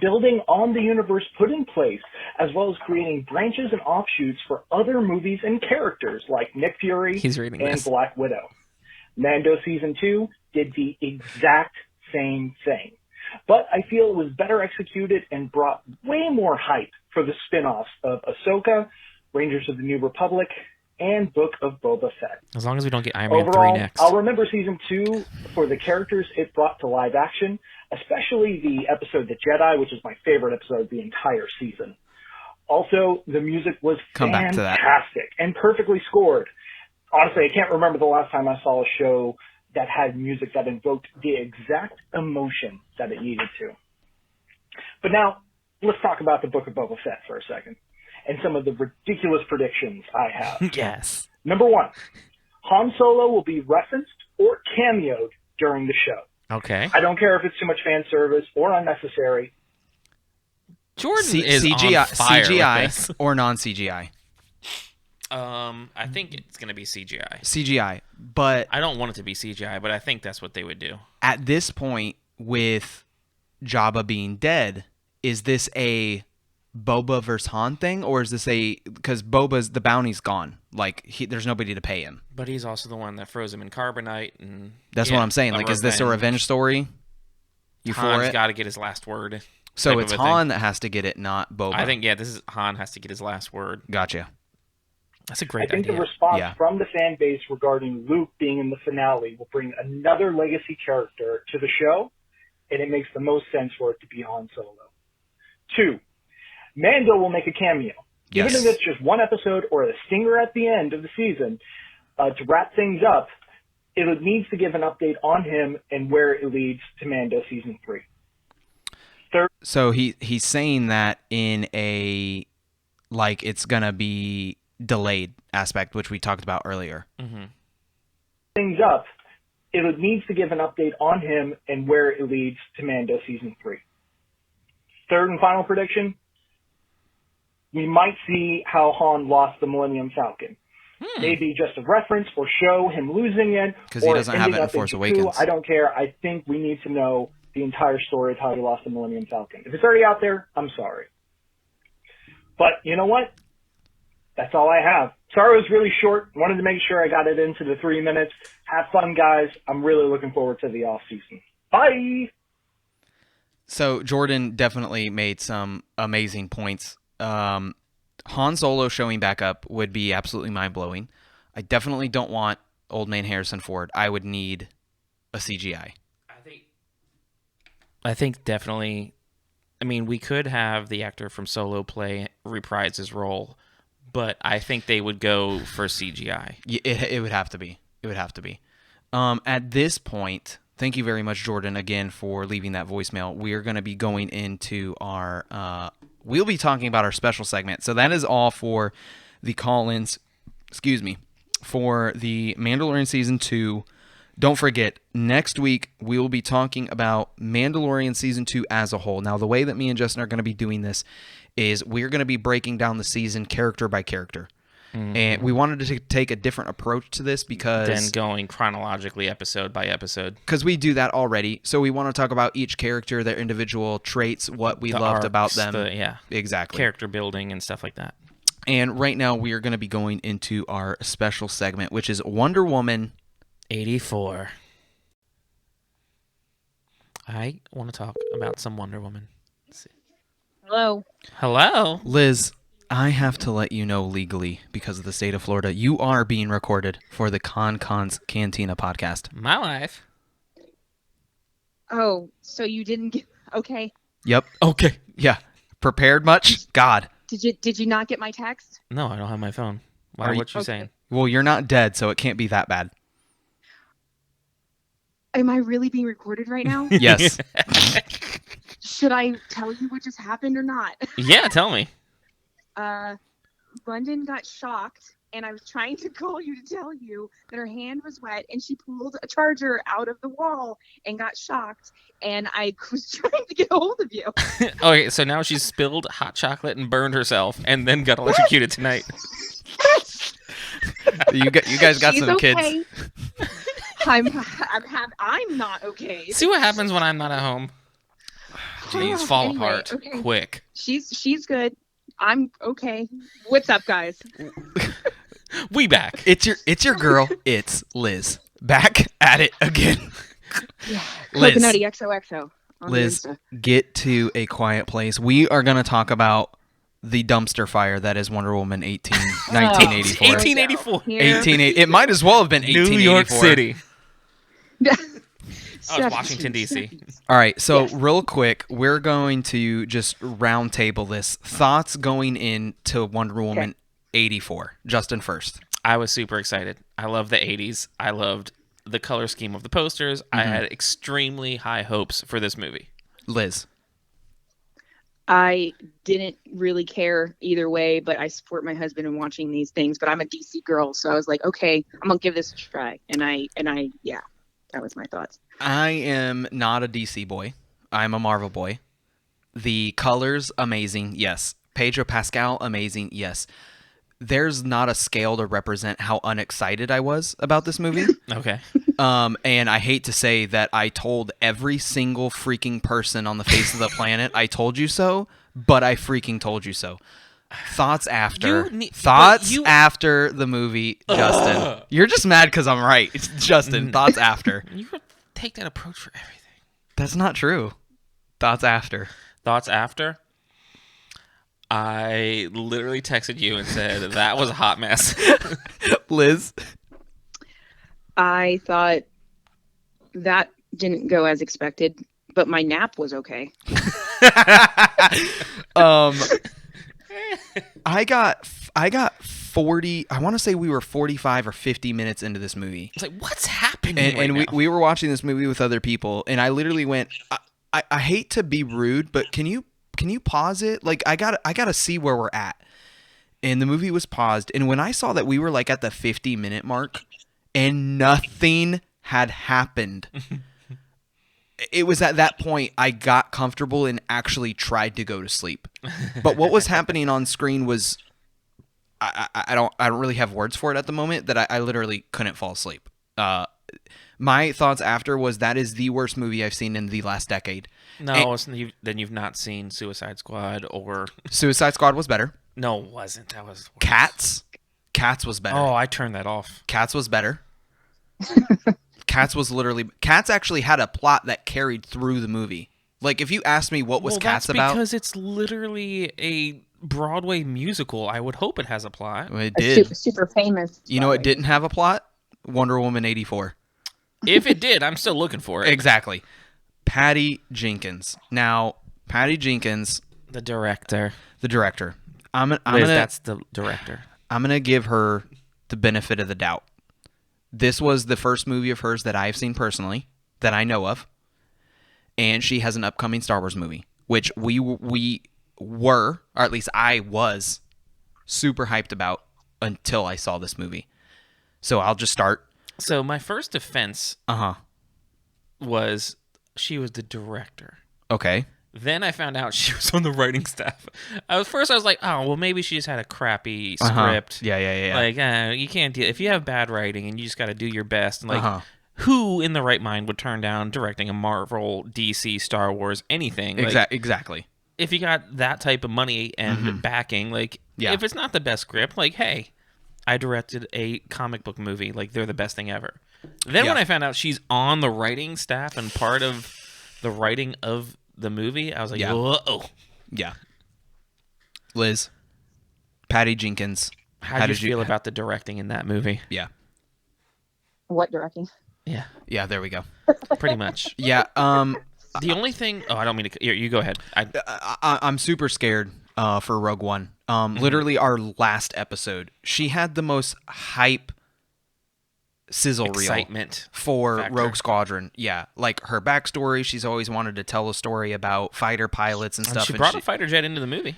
Building on the universe put in place, as well as creating branches and offshoots for other movies and characters like Nick Fury He's reading and this. Black Widow. Mando Season 2 did the exact same thing. But I feel it was better executed and brought way more hype for the spin-offs of Ahsoka, Rangers of the New Republic, and Book of Boba Fett. As long as we don't get Iron Man 3 Overall, next. I'll remember Season 2 for the characters it brought to live action, especially the episode The Jedi, which is my favorite episode of the entire season. Also, the music was Come back to that. fantastic and perfectly scored. Honestly, I can't remember the last time I saw a show that had music that invoked the exact emotion that it needed to. But now, let's talk about the Book of Boba Fett for a second, and some of the ridiculous predictions I have. Yes. Number 1, Han Solo will be referenced or cameoed during the show. Okay. I don't care if it's too much fan service or unnecessary. Jordan is CGI, on fire with CGI this. or non-CGI? I think it's going to be CGI. CGI. But I don't want it to be CGI, but I think that's what they would do. at this point, with Jabba being dead, is this a Boba versus Han thing, or is this because the bounty's gone? Like there's nobody to pay him. But he's also the one that froze him in carbonite, and That's what I'm saying. Like, is this a revenge story? You for Han's it? got to get his last word. So type it's of a thing. Han that has to get it, not Boba. I think this is Han has to get his last word. Gotcha. That's a I great think idea. the response Yeah. from the fan base regarding Luke being in the finale will bring another legacy character to the show, and it makes the most sense for it to be Han Solo. 2, Mando will make a cameo. Yes. Even if it's just one episode or a stinger at the end of the season, to wrap things up, it needs to give an update on him and where it leads to Mando Season 3. Third, So he's saying that in a it's gonna be delayed aspect, which we talked about earlier. Mm-hmm. things up, it needs to give an update on him and where it leads to Mando Season 3. Third and final prediction, we might see how Han lost the Millennium Falcon. Maybe just a reference or show him losing it. 'Cause he or doesn't have ending it in up Force Jakku. Awakens. I don't care. I think we need to know the entire story of how he lost the Millennium Falcon. If it's already out there, I'm sorry. But you know what? That's all I have. Sorry it was really short. Wanted to make sure I got it into the 3 minutes. Have fun, guys. I'm really looking forward to the off season. Bye! So Jordan definitely made some amazing points. Han Solo showing back up would be absolutely mind-blowing. I definitely don't want old man Harrison Ford. I would need a CGI. I think definitely. I mean, we could have the actor from Solo reprise his role, but I think they would go for CGI. It would have to be. It would have to be. At this point, thank you very much, Jordan, again for leaving that voicemail. We are going to be going into our. We'll be talking about our special segment. So that is all for the call-ins. Excuse me, for the Mandalorian season 2 Don't forget, next week we will be talking about Mandalorian Season 2 as a whole. Now, the way that me and Justin are going to be doing this is we're going to be breaking down the season character by character. And we wanted to take a different approach to this because... Then going chronologically episode by episode. Because we do that already. So we want to talk about each character, their individual traits, what we loved about them. Exactly. Character building and stuff like that. And right now we are going to be going into our special segment, which is Wonder Woman 84. I want to talk about some Wonder Woman. Hello. Hello. Liz, I have to let you know legally, because of the state of Florida, you are being recorded for the Konkon's Cantina podcast. My life. Oh, so you didn't get... Okay. Yep. Okay. Yeah. Prepared much? God. Did you not get my text? No, I don't have my phone. Why? What you saying? Well, you're not dead, so it can't be that bad. Am I really being recorded right now? Yes. Should I tell you what just happened or not? Yeah, tell me. London got shocked, and I was trying to call you to tell you that her hand was wet, and she pulled a charger out of the wall and got shocked, and I was trying to get a hold of you. Okay, so now she's spilled hot chocolate and burned herself, and then got electrocuted tonight. You guys got She's some okay. kids. I'm not okay. See what happens when I'm not at home? Jeez, fall Anyway, apart okay. quick. She's good. I'm okay. What's up, guys? We back. It's your girl. It's Liz. Back at it again. Yeah. Liz. Coconutty XOXO. on Liz, Insta. get to a quiet place. We are going to talk about the dumpster fire that is Wonder Woman 1984. 1884. 1880. It might as well have been 1884. New York City. Oh, it's Washington, D.C. All right, so real quick, we're going to just round table this. Thoughts going into Wonder Woman 84. Justin first. I was super excited. I love the 80s. I loved the color scheme of the posters. I had extremely high hopes for this movie. Liz. I didn't really care either way, but I support my husband in watching these things. But I'm a DC girl, so I was like, okay, I'm gonna give this a try. And I, yeah, that was my thoughts. I am not a DC boy. I'm a Marvel boy. The colors, amazing, yes. Pedro Pascal, amazing, yes. There's not a scale to represent how unexcited I was about this movie. Okay. And I hate to say that I told every single freaking person on the face of the planet, I told you so, but I freaking told you so. Thoughts after. After the movie, Justin. You're just mad because I'm right. It's Justin, thoughts after. You take that approach for everything. That's not true. Thoughts after. Thoughts after? I literally texted you and said, that was a hot mess. Liz? I thought that didn't go as expected, but my nap was okay. I got 40. I want to say we were 45 or 50 minutes into this movie. It's like, what's happening? And we were watching this movie with other people, and I literally went, I hate to be rude, but can you pause it? Like, I gotta see where we're at. And the movie was paused, and when I saw that we were like at the 50-minute mark and nothing had happened, it was at that point I got comfortable and actually tried to go to sleep. But what was happening on screen was I don't really have words for it at the moment, that I literally couldn't fall asleep. My thoughts after was that is the worst movie I've seen in the last decade. No, then you've not seen Suicide Squad or... Suicide Squad was better. No, it wasn't. That was... Cats was better. Oh, I turned that off. Cats was better. Cats actually had a plot that carried through the movie. Like, if you asked me what was Cats about... because it's literally a Broadway musical. I would hope it has a plot. It did. Super famous. You know what didn't have a plot? Wonder Woman 84. If it did, I'm still looking for it. Exactly. Patty Jenkins. Now, Patty Jenkins... The director. That's the director. I'm going to give her the benefit of the doubt. This was the first movie of hers that I've seen personally, that I know of. And she has an upcoming Star Wars movie, which we were, or at least I was, super hyped about until I saw this movie. So I'll just start. So my first offense was she was the director. Okay. Then I found out she was on the writing staff. I was like, oh, well, maybe she just had a crappy script. Yeah. Like, you can't deal if you have bad writing and you just got to do your best. And like, who in the right mind would turn down directing a Marvel, DC, Star Wars, anything? Like, Exactly. If you got that type of money and backing, like, if it's not the best script, like, hey, I directed a comic book movie. Like, they're the best thing ever. Then when I found out she's on the writing staff and part of the writing of the movie, I was like, whoa. Yeah. Liz, Patty Jenkins. How did you feel about the directing in that movie? Yeah. What directing? Yeah. Yeah, there we go. Pretty much. Yeah. The only thing... Oh, I don't mean to... You go ahead. I'm super scared for Rogue One. Literally our last episode, she had the most hype sizzle excitement reel for factor. Rogue Squadron. Yeah, like her backstory. She's always wanted to tell a story about fighter pilots and stuff. She brought a fighter jet into the movie.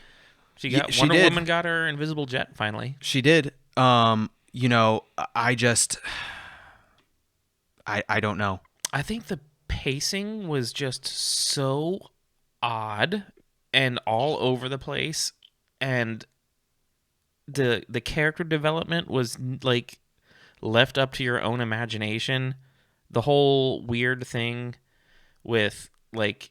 She got Wonder Woman got her invisible jet finally. She did. You know, I don't know. I think the pacing was just so odd and all over the place, and the character development was like left up to your own imagination. The whole weird thing with like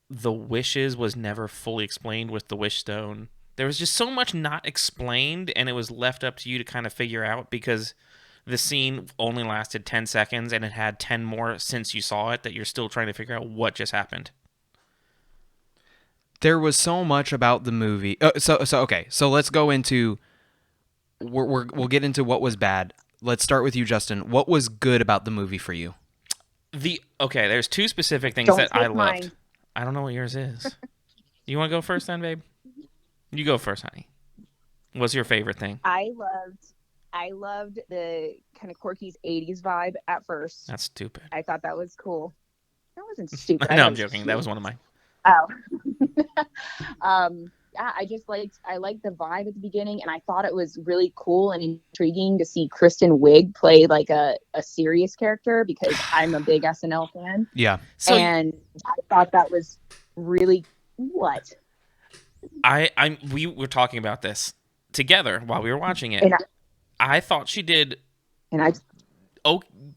the wishes was never fully explained with the wish stone. There was just so much not explained, and it was left up to you to kind of figure out because the scene only lasted 10 seconds and it had 10 more since you saw it that you're still trying to figure out what just happened. There was so much about the movie. Okay. So let's go into we'll get into what was bad. Let's start with you, Justin. What was good about the movie for you? There's two specific things that I loved. Mine. I don't know what yours is. You want to go first then, babe? You go first, honey. What's your favorite thing? I loved the kind of quirky 80s vibe at first. That's stupid. I thought that was cool. That wasn't stupid. No, I'm joking. That was one of mine. Oh. I liked the vibe at the beginning, and I thought it was really cool and intriguing to see Kristen Wiig play like a serious character because I'm a big SNL fan. Yeah. And I thought that was really what? We were talking about this together while we were watching it. And I thought she did. And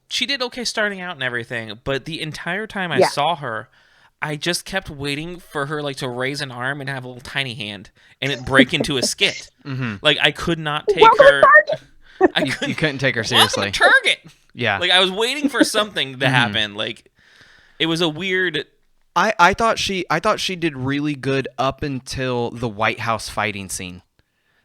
she did okay starting out and everything, but the entire time I saw her, I just kept waiting for her like to raise an arm and have a little tiny hand and it break into a skit. Like I could not take her. You couldn't take her seriously. Welcome to Target. Yeah. Like I was waiting for something to happen. Like it was a weird. I thought she did really good up until the White House fighting scene.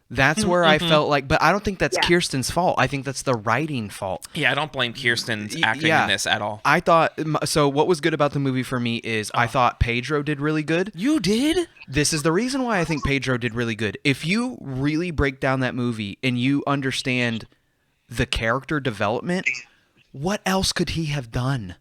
That's where I felt like, but I don't think that's Kirsten's fault. I think that's the writing fault. Yeah, I don't blame Kirsten's acting in this at all. I thought, so what was good about the movie for me is I thought Pedro did really good. You did? This is the reason why I think Pedro did really good. If you really break down that movie and you understand the character development, what else could he have done?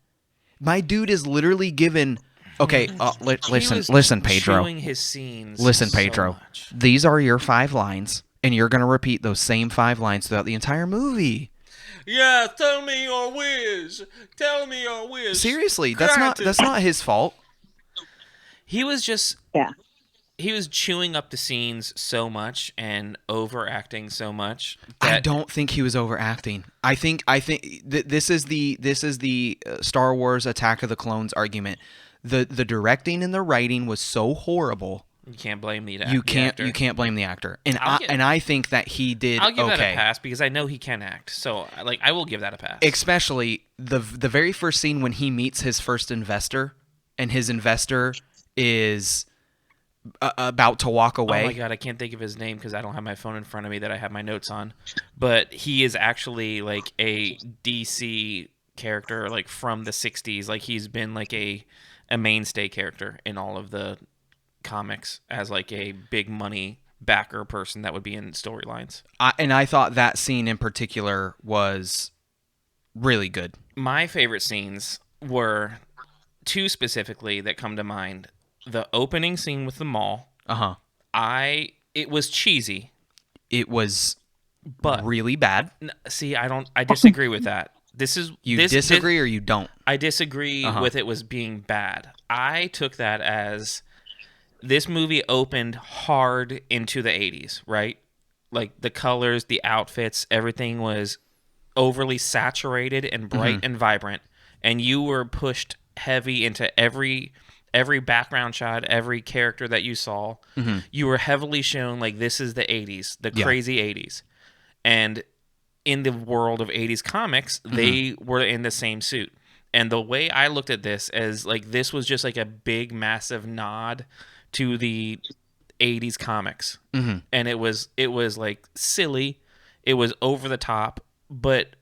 My dude is literally given... Okay, listen, Pedro. His scenes listen, Pedro. So these are your 5 lines, and you're going to repeat those same 5 lines throughout the entire movie. Yeah, tell me your wish. Tell me your wish. Seriously, that's not his fault. He was just he was chewing up the scenes so much and overacting so much. I don't think he was overacting. I think this is the Star Wars Attack of the Clones argument. The directing and the writing was so horrible. You can't blame the actor. You can't blame the actor. And I think that he did. I'll give that a pass because I know he can act. So I will give that a pass. Especially the very first scene when he meets his first investor, and his investor is about to walk away. Oh my god, I can't think of his name because I don't have my phone in front of me that I have my notes on. But he is actually like a DC character, like from the '60s. Like he's been like a mainstay character in all of the comics as like a big money backer person that would be in storylines. And I thought that scene in particular was really good. My favorite scenes were 2 specifically that come to mind. The opening scene with the mall. It was cheesy. It was but really bad. See, I disagree with that. You disagree or you don't? I disagree with it was being bad. I took that as this movie opened hard into the 80s, right? Like the colors, the outfits, everything was overly saturated and bright and vibrant, and you were pushed heavy into every background shot, every character that you saw. You were heavily shown like this is the 80s, the crazy 80s. And in the world of 80s comics, they were in the same suit. And the way I looked at this as like this was just like a big massive nod to the 80s comics. And it was like silly, it was over the top, but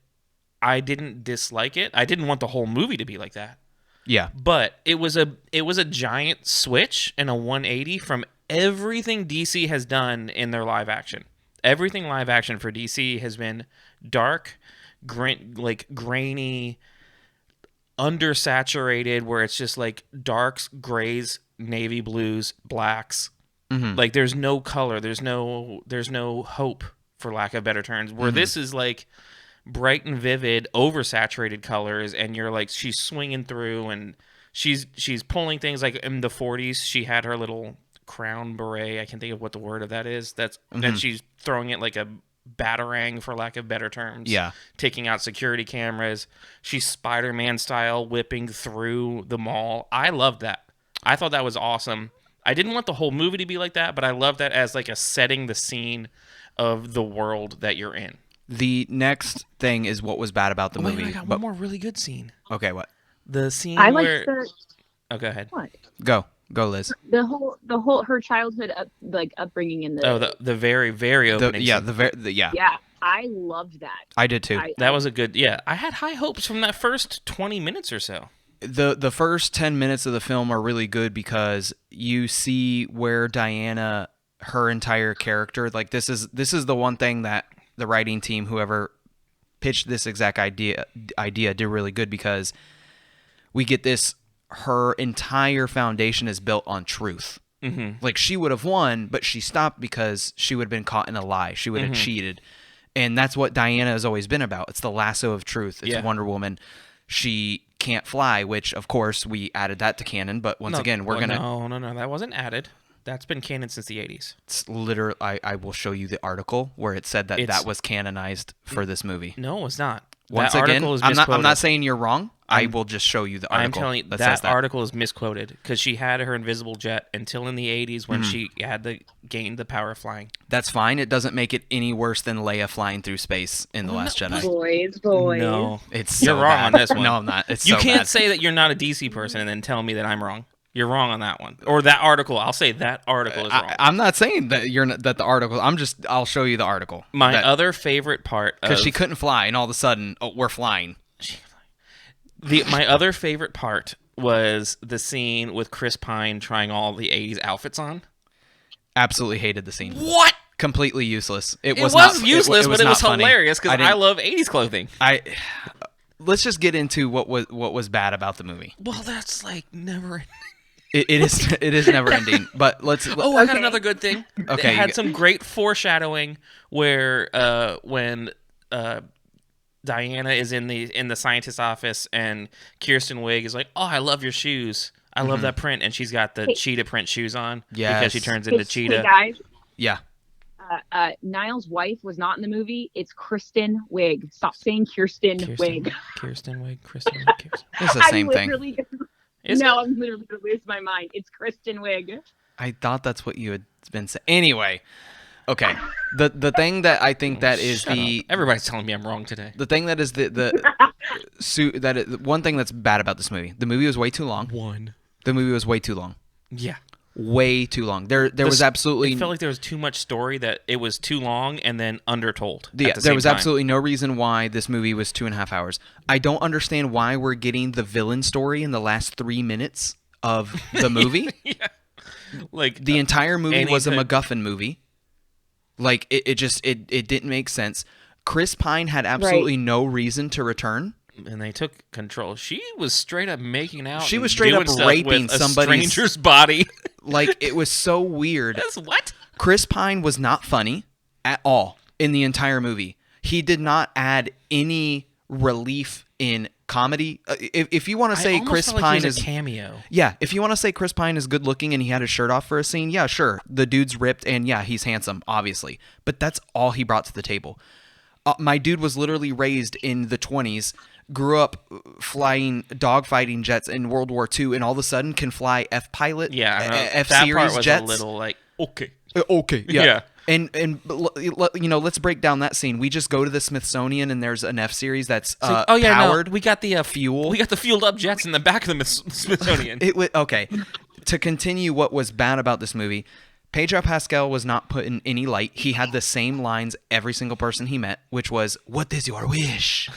I didn't dislike it. I didn't want the whole movie to be like that. Yeah. But it was a giant switch and a 180 from everything DC has done in their live action. Everything live action for DC has been dark, grainy, undersaturated, where it's just like darks, grays, navy blues, blacks. Like there's no color, there's no hope, for lack of better terms. Where this is like bright and vivid, oversaturated colors, and you're like she's swinging through and she's pulling things like in the 40s. She had her little crown beret. I can't think of what the word of that is. And she's throwing it like a batarang, for lack of better terms. Yeah. Taking out security cameras. She's Spider-Man style whipping through the mall. I loved that. I thought that was awesome. I didn't want the whole movie to be like that, but I love that as like a setting the scene of the world that you're in. The next thing is what was bad about the movie. Wait, I got one more really good scene. Okay, what? The scene I where... like the... Oh, go ahead. What? Go, Liz. The whole her childhood upbringing in the... the very, very opening scene. Yeah, I loved that. I did too. That was a good... Yeah, I had high hopes from that first 20 minutes or so. The first 10 minutes of the film are really good because you see where Diana, her entire character, like this is the one thing that the writing team, whoever pitched this exact idea did really good, because we get this, her entire foundation is built on truth. Like she would have won, but she stopped because she would have been caught in a lie. She would have cheated. And that's what Diana has always been about. It's the lasso of truth. It's Wonder Woman. She can't fly, which of course we added that to canon, but once again we're gonna no, that wasn't added. That's been canon since the 80s. It's literally, I will show you the article where it said that was canonized for this movie. No, it's not. Once that again, article is I'm not saying you're wrong. I will just show you the article. I'm telling you, that article is misquoted because she had her invisible jet until in the 80s when she had gained the power of flying. That's fine. It doesn't make it any worse than Leia flying through space in The Last Jedi. Boys. No, it's you're wrong on this one. No, I'm not. You can't say that you're not a DC person and then tell me that I'm wrong. You're wrong on that one, or that article. I'll say that article is wrong. I'm not saying that that the article. I'll show you the article. My other favorite part, because she couldn't fly, and all of a sudden, we're flying. My other favorite part was the scene with Chris Pine trying all the 80s outfits on. Absolutely hated the scene. What? Completely useless. It was not, useless, but it was funny. Hilarious because I love 80s clothing. Let's just get into what was bad about the movie. Well, that's like never. It is never ending. But let's. I got another good thing. Okay, it had some great foreshadowing where when Diana is in the scientist's office and Kirsten Wiig is like, "Oh, I love your shoes. I love that print," and she's got the cheetah print shoes on because she turns into cheetah. Hey guys. Yeah. Niall's wife was not in the movie. It's Kristen Wiig. Stop saying Kirsten Wiig. Kirsten Wiig. Kristen Wiig. Kirsten. It's the same thing. I'm literally going to lose my mind. It's Kristen Wiig. I thought that's what you had been saying. Anyway, okay. The thing that I think that is everybody's telling me I'm wrong today. The thing that is one thing that's bad about this movie. The movie was way too long. The movie was way too long. Yeah. Way too long. There was absolutely. It felt like there was too much story that it was too long and then undertold. There was absolutely no reason why this movie was 2.5 hours. I don't understand why we're getting the villain story in the last 3 minutes of the movie. Yeah. Like the entire movie was a MacGuffin movie. Like it didn't make sense. Chris Pine had absolutely no reason to return. And they took control. She was straight up making out. She was straight up raping somebody's stranger's body. Like, it was so weird. What? Chris Pine was not funny at all in the entire movie. He did not add any relief in comedy. If you want to say Chris felt like Pine he was is a cameo. Yeah, if you want to say Chris Pine is good looking and he had his shirt off for a scene, yeah, sure. The dude's ripped and yeah, he's handsome, obviously. But that's all he brought to the table. My dude was literally raised in the 20s, grew up flying dogfighting jets in World War II, and all of a sudden can fly F-Pilot, F-Series jets. A little like, okay. Okay, yeah. Yeah. And let's break down that scene. We just go to the Smithsonian and there's an F-Series that's powered. No, we got the fuel. We got the fueled up jets in the back of the Smithsonian. Okay. To continue what was bad about this movie, Pedro Pascal was not put in any light. He had the same lines every single person he met, which was, "What is your wish?"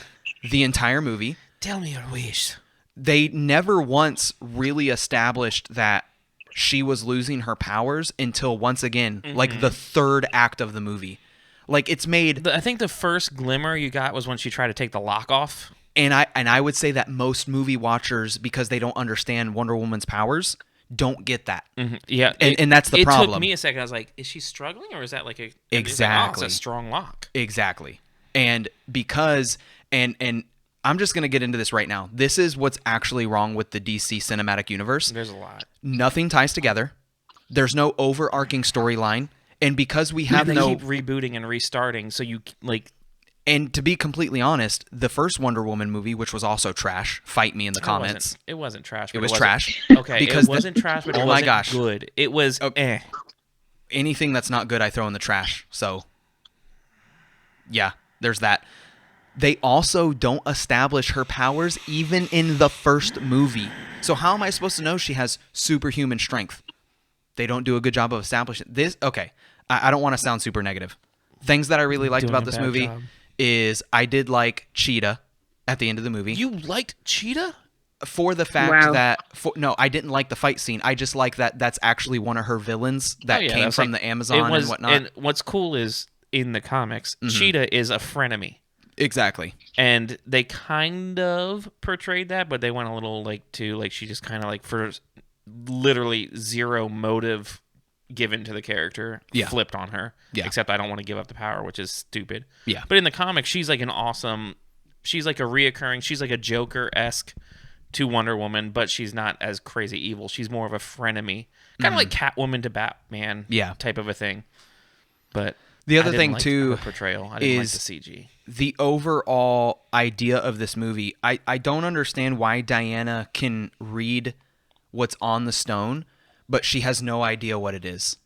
The entire movie. Tell me your wish. They never once really established that she was losing her powers until once again, like the third act of the movie. Like it's made. I think the first glimmer you got was when she tried to take the lock off. And I would say that most movie watchers, because they don't understand Wonder Woman's powers, don't get that. Yeah, and that's the problem. It took me a second. I was like, is she struggling or is that like a exactly? It's a strong lock. Exactly. And because and I'm just going to get into this right now. This is what's actually wrong with the DC cinematic universe. There's a lot. Nothing ties together. There's no overarching storyline. And because we have they keep rebooting and restarting, so you like. And to be completely honest, the first Wonder Woman movie, which was also trash, fight me in the comments. It wasn't trash. It was trash. Okay, because it wasn't trash, but it wasn't my gosh. good. It was Anything that's not good, I throw in the trash. So, yeah, there's that. They also don't establish her powers even in the first movie. So how am I supposed to know she has superhuman strength? They don't do a good job of establishing this. Okay, I don't want to sound super negative. Things that I really liked about this movie is I did like Cheetah at the end of the movie. You liked Cheetah? For the fact that... No, I didn't like the fight scene. I just like that that's actually one of her villains that came from the Amazon and whatnot. And what's cool is, in the comics, Cheetah is a frenemy. Exactly. And they kind of portrayed that, but they went a little she just kind of for literally zero motive given to the character, flipped on her. Yeah. Except I don't want to give up the power, which is stupid. Yeah. But in the comics, she's like she's like a Joker-esque to Wonder Woman, but she's not as crazy evil. She's more of a frenemy. Kind of like Catwoman to Batman type of a thing. But the other thing too, portrayal. I didn't like the CG. The overall idea of this movie, I don't understand why Diana can read what's on the stone, but she has no idea what it is.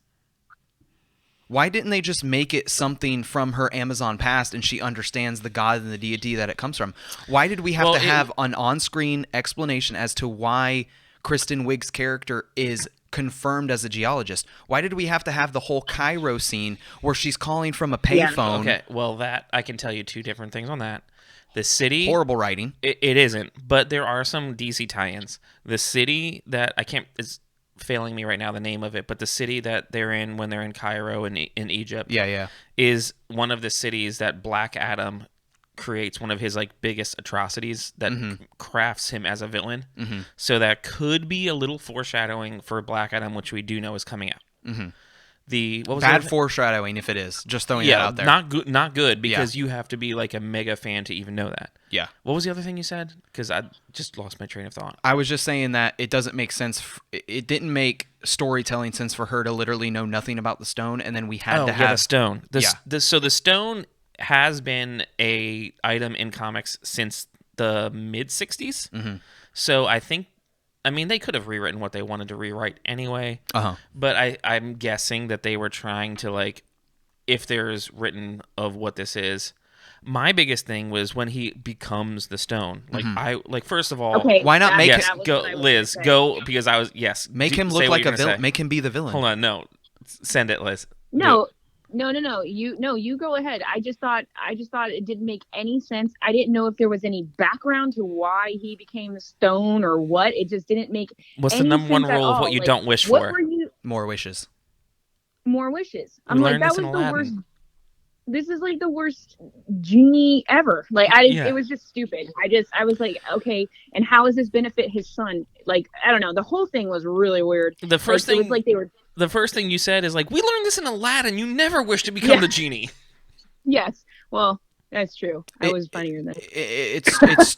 Why didn't they just make it something from her Amazon past and she understands the god and the deity that it comes from? Why did we have to have an on-screen explanation as to why Kristen Wiig's character is confirmed as a geologist? Why did we have to have the whole Cairo scene where she's calling from a payphone? Okay, well, that I can tell you two different things on that. The city... Horrible writing. It isn't, but there are some DC tie-ins. The city that... It's failing me right now, the name of it, but the city that they're in when they're in Cairo in Egypt is one of the cities that Black Adam creates one of his biggest atrocities that crafts him as a villain. So that could be a little foreshadowing for Black Adam, which we do know is coming out. What was bad foreshadowing if it is, just throwing that out there. Not good because you have to be a mega fan to even know that. Yeah. What was the other thing you said? Because I just lost my train of thought. I was just saying that it doesn't make sense. It didn't make storytelling sense for her to literally know nothing about the stone, and then we had to have the stone. So the stone has been a item in comics since the mid 60s. So I think, they could have rewritten what they wanted to rewrite anyway. But I'm guessing that they were trying to if there's written of what this is. My biggest thing was when he becomes the stone. First of all, why not make go, Liz? Go because I was Make him look like a villain. Make him be the villain. Hold on, no, send it, Liz. No. You go ahead. I just thought it didn't make any sense. I didn't know if there was any background to why he became the stone or what. It just didn't make. What's the number one rule of what you don't wish for? More wishes. More wishes. I'm like, that was the worst. This is the worst genie ever. It was just stupid. I was like, okay, and how does this benefit his son? I don't know. The whole thing was really weird. The first thing it was they were. The first thing you said is we learned this in Aladdin. You never wish to become the genie. Yes. Well, That's true. I was funnier than it's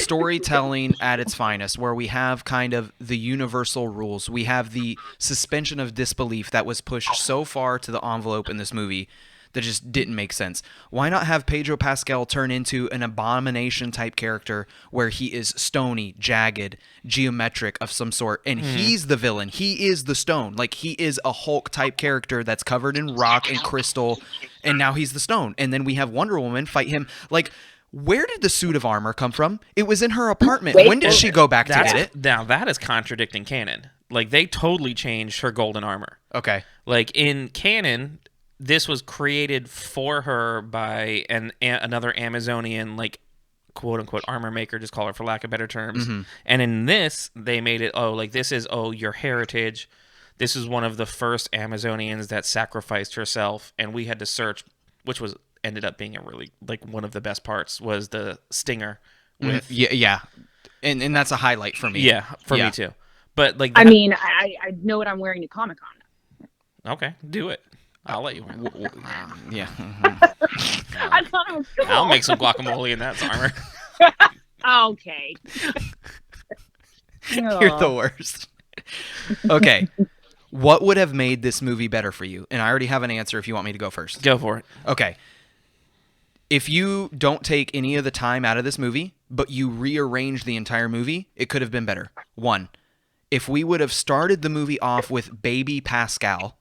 storytelling at its finest, where we have kind of the universal rules. We have the suspension of disbelief that was pushed so far to the envelope in this movie that just didn't make sense. Why not have Pedro Pascal turn into an abomination type character where he is stony, jagged, geometric of some sort, and he's the villain. He is the stone. Like, he is a Hulk type character that's covered in rock and crystal, and now he's the stone. And then we have Wonder Woman fight him. Like, where did the suit of armor come from? It was in her apartment. When did she go back to get it? Now, that is contradicting canon. Like, they totally changed her golden armor. Okay. Like, in canon, this was created for her by another Amazonian, like, quote-unquote armor maker, just call her for lack of better terms. And in this, they made it, this is, your heritage. This is one of the first Amazonians that sacrificed herself, and we had to search, which ended up being a really, like, one of the best parts, was the stinger with... Yeah. And that's a highlight for me. Yeah, for me too. But, like... I mean, I know what I'm wearing to Comic-Con. Okay, do it. I'll let you wear it. Yeah. I thought it was cool. I'll make some guacamole in that armor. Okay. You're the worst. Okay. What would have made this movie better for you? And I already have an answer if you want me to go first. Go for it. Okay. If you don't take any of the time out of this movie, but you rearrange the entire movie, it could have been better. 1, if we would have started the movie off with baby Pascal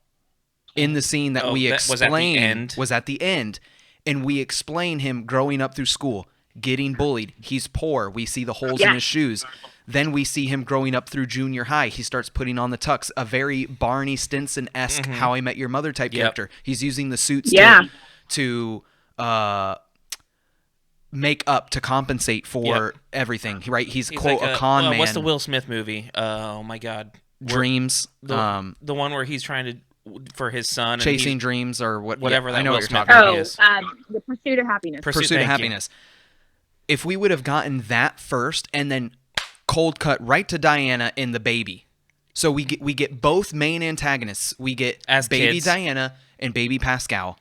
in the scene that we explained was at the end, and we explain him growing up through school, getting bullied. He's poor. We see the holes in his shoes. Then we see him growing up through junior high. He starts putting on the tux, a very Barney Stinson-esque How I Met Your Mother type character. He's using the suits to make up, to compensate for everything, right? He's quote like a con man. What's the Will Smith movie? Oh my God, Dreams. The one where he's trying to for his son, Chasing Dreams or whatever. That I know Will what you're Smith talking about. is. The Pursuit of Happiness. Pursuit of Happiness. If we would have gotten that first and then cold cut right to Diana and the baby, so we get both main antagonists. We get as baby kids. Diana and baby Pascal.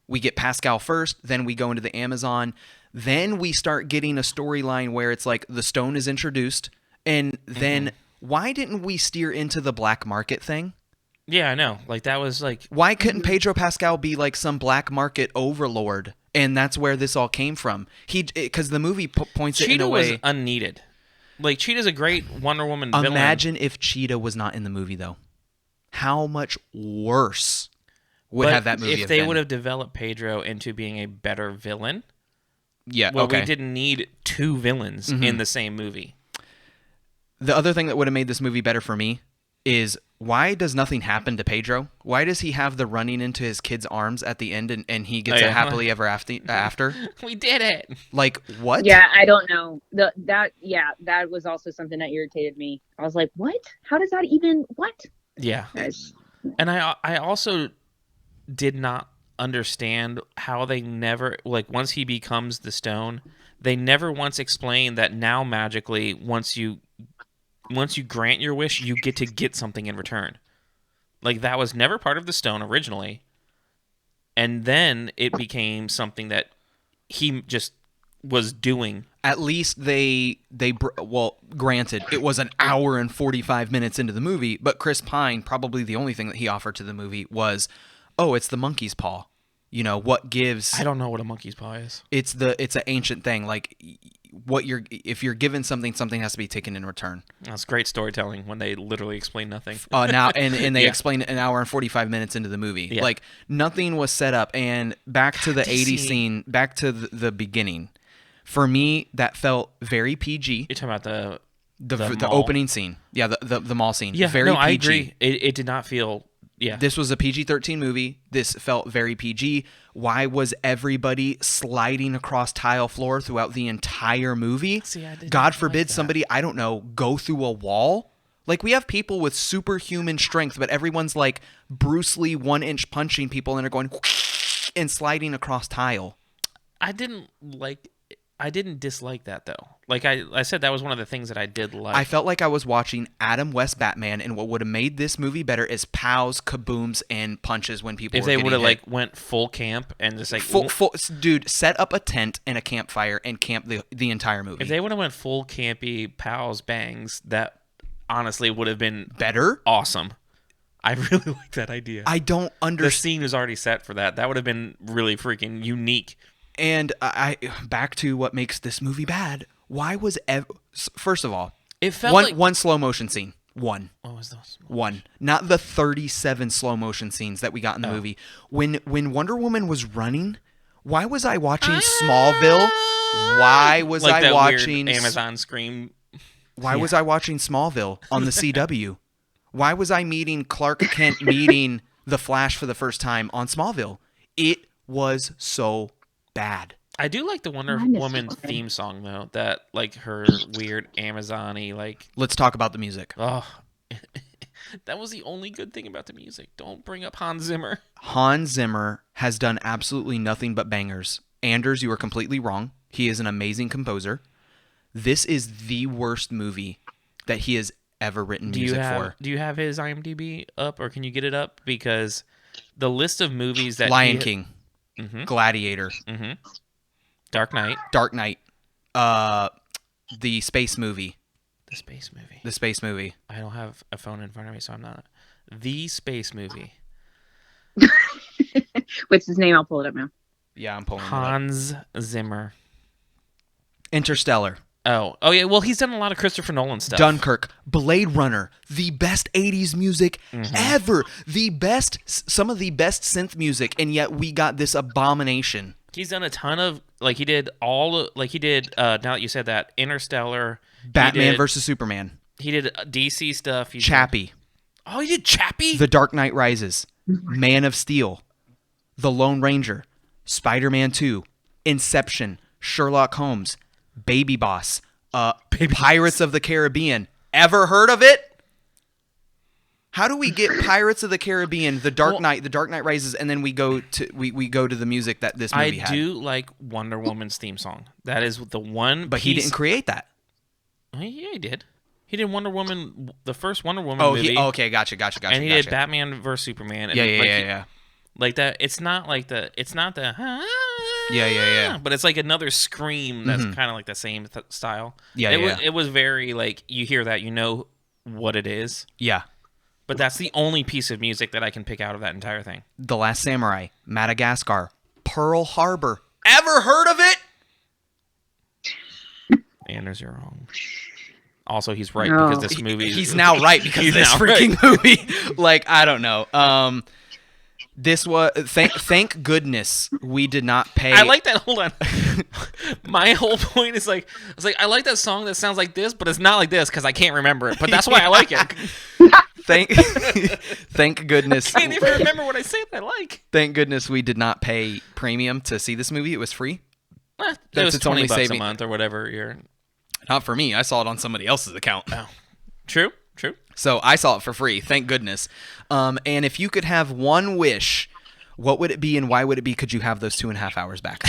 We get Pascal first, then we go into the Amazon. Then we start getting a storyline where it's like the stone is introduced, and then why didn't we steer into the black market thing? Yeah, I know. Like, that was like... Why couldn't Pedro Pascal be like some black market overlord? And that's where this all came from. Because the movie points it in a way... Cheetah was unneeded. Like, Cheetah's a great Wonder Woman villain. Imagine if Cheetah was not in the movie, though. How much worse would have that movie if have they been? would have developed Pedro into being a better villain... Yeah, well, we didn't need two villains in the same movie. The other thing that would have made this movie better for me is, why does nothing happen to Pedro? Why does he have the running into his kid's arms at the end and he gets a happily ever after? We did it. Like, what? Yeah, I don't know. That was also something that irritated me. I was like, what? How does that even, what? Yeah. And I also did not understand how they never, like, once he becomes the stone, they never once explained that now magically once you grant your wish, you get something in return. Like, that was never part of the stone originally, and then it became something that he just was doing. At least granted, it was an hour and 45 minutes into the movie, but Chris Pine, probably the only thing that he offered to the movie was, it's the monkey's paw. You know, what gives... I don't know what a monkey's paw is. It's an ancient thing. Like, if you're given something has to be taken in return. That's great storytelling when they literally explain nothing. And they explain it an hour and 45 minutes into the movie. Yeah. Like, nothing was set up. And back to the 80s scene, back to the beginning. For me, that felt very PG. You're talking about the opening scene. Yeah, the mall scene. Yeah, very PG. I agree. It did not feel... Yeah. This was a PG-13 movie. This felt very PG. Why was everybody sliding across tile floor throughout the entire movie? God forbid somebody, I don't know, go through a wall? Like, we have people with superhuman strength, but everyone's like Bruce Lee 1-inch punching people and they're going and sliding across tile. I didn't like... I didn't dislike that though. Like I said, that was one of the things that I did like. I felt like I was watching Adam West Batman, and what would have made this movie better is pows, kabooms, and punches when people. If they would have like went full camp and just like full, dude, set up a tent and a campfire and camp the entire movie. If they would have went full campy pows bangs, that honestly would have been better. Awesome. I really like that idea. I don't understand. The scene was already set for that. That would have been really freaking unique. And I back to what makes this movie bad. Why was first of all, it felt one slow motion scene. One. What was those? One. Not the 37 slow motion scenes that we got in the movie. When Wonder Woman was running, why was I watching Smallville? Why was like I watching weird Amazon scream? Why was I watching Smallville on the CW? Why was I meeting Clark Kent meeting the Flash for the first time on Smallville? It was so bad. I do like the Wonder Woman theme song though. That like her weird Amazon-y like. Let's talk about the music. Oh, that was the only good thing about the music. Don't bring up Hans Zimmer. Hans Zimmer has done absolutely nothing but bangers. Anders, you are completely wrong. He is an amazing composer. This is the worst movie that he has ever written music for. Do you have his IMDb up, or can you get it up? Because the list of movies that Lion King. Gladiator, Dark Knight, the space movie, the space movie. I don't have a phone in front of me, so I'm not. The space movie. What's his name? I'll pull it up now. Yeah, I'm pulling Hans Zimmer. Interstellar. Oh yeah. Well, he's done a lot of Christopher Nolan stuff. Dunkirk, Blade Runner, the best 80s music ever. Some of the best synth music, and yet we got this abomination. He's done a ton of now that you said that, Interstellar, Batman versus Superman. He did DC stuff. Chappie. Oh, he did Chappie? The Dark Knight Rises, Man of Steel, The Lone Ranger, Spider-Man 2, Inception, Sherlock Holmes, Baby Boss, Pirates of the Caribbean. Ever heard of it? How do we get Pirates of the Caribbean, The Dark Knight, The Dark Knight Rises, and then we go to the music that this movie had? I do like Wonder Woman's theme song. That is the one. But he didn't create that. Oh, yeah, he did. He did Wonder Woman, the first Wonder Woman movie. Okay, gotcha. And he did Batman vs Superman. And Yeah. Like that. It's not the. Yeah. But it's like another scream that's kind of like the same style. It was very like, you hear that, you know what it is. Yeah. But that's the only piece of music that I can pick out of that entire thing. The Last Samurai, Madagascar, Pearl Harbor. Ever heard of it? Anders, you're wrong. Also, he's right because this movie. He's now right because of this freaking movie. Like, I don't know. This was thank goodness we did not pay. I like that. Hold on. My whole point is like, I was like, I like that song that sounds like this, but it's not like this because I can't remember it. But that's why I like it. Thank goodness. I can't even remember what I said I like. Thank goodness we did not pay premium to see this movie. It was free. It was $20 a month or whatever. Not for me. I saw it on somebody else's account. Oh. True. So I saw it for free. Thank goodness. And if you could have one wish, what would it be and why would it be? Could you have those 2.5 hours back?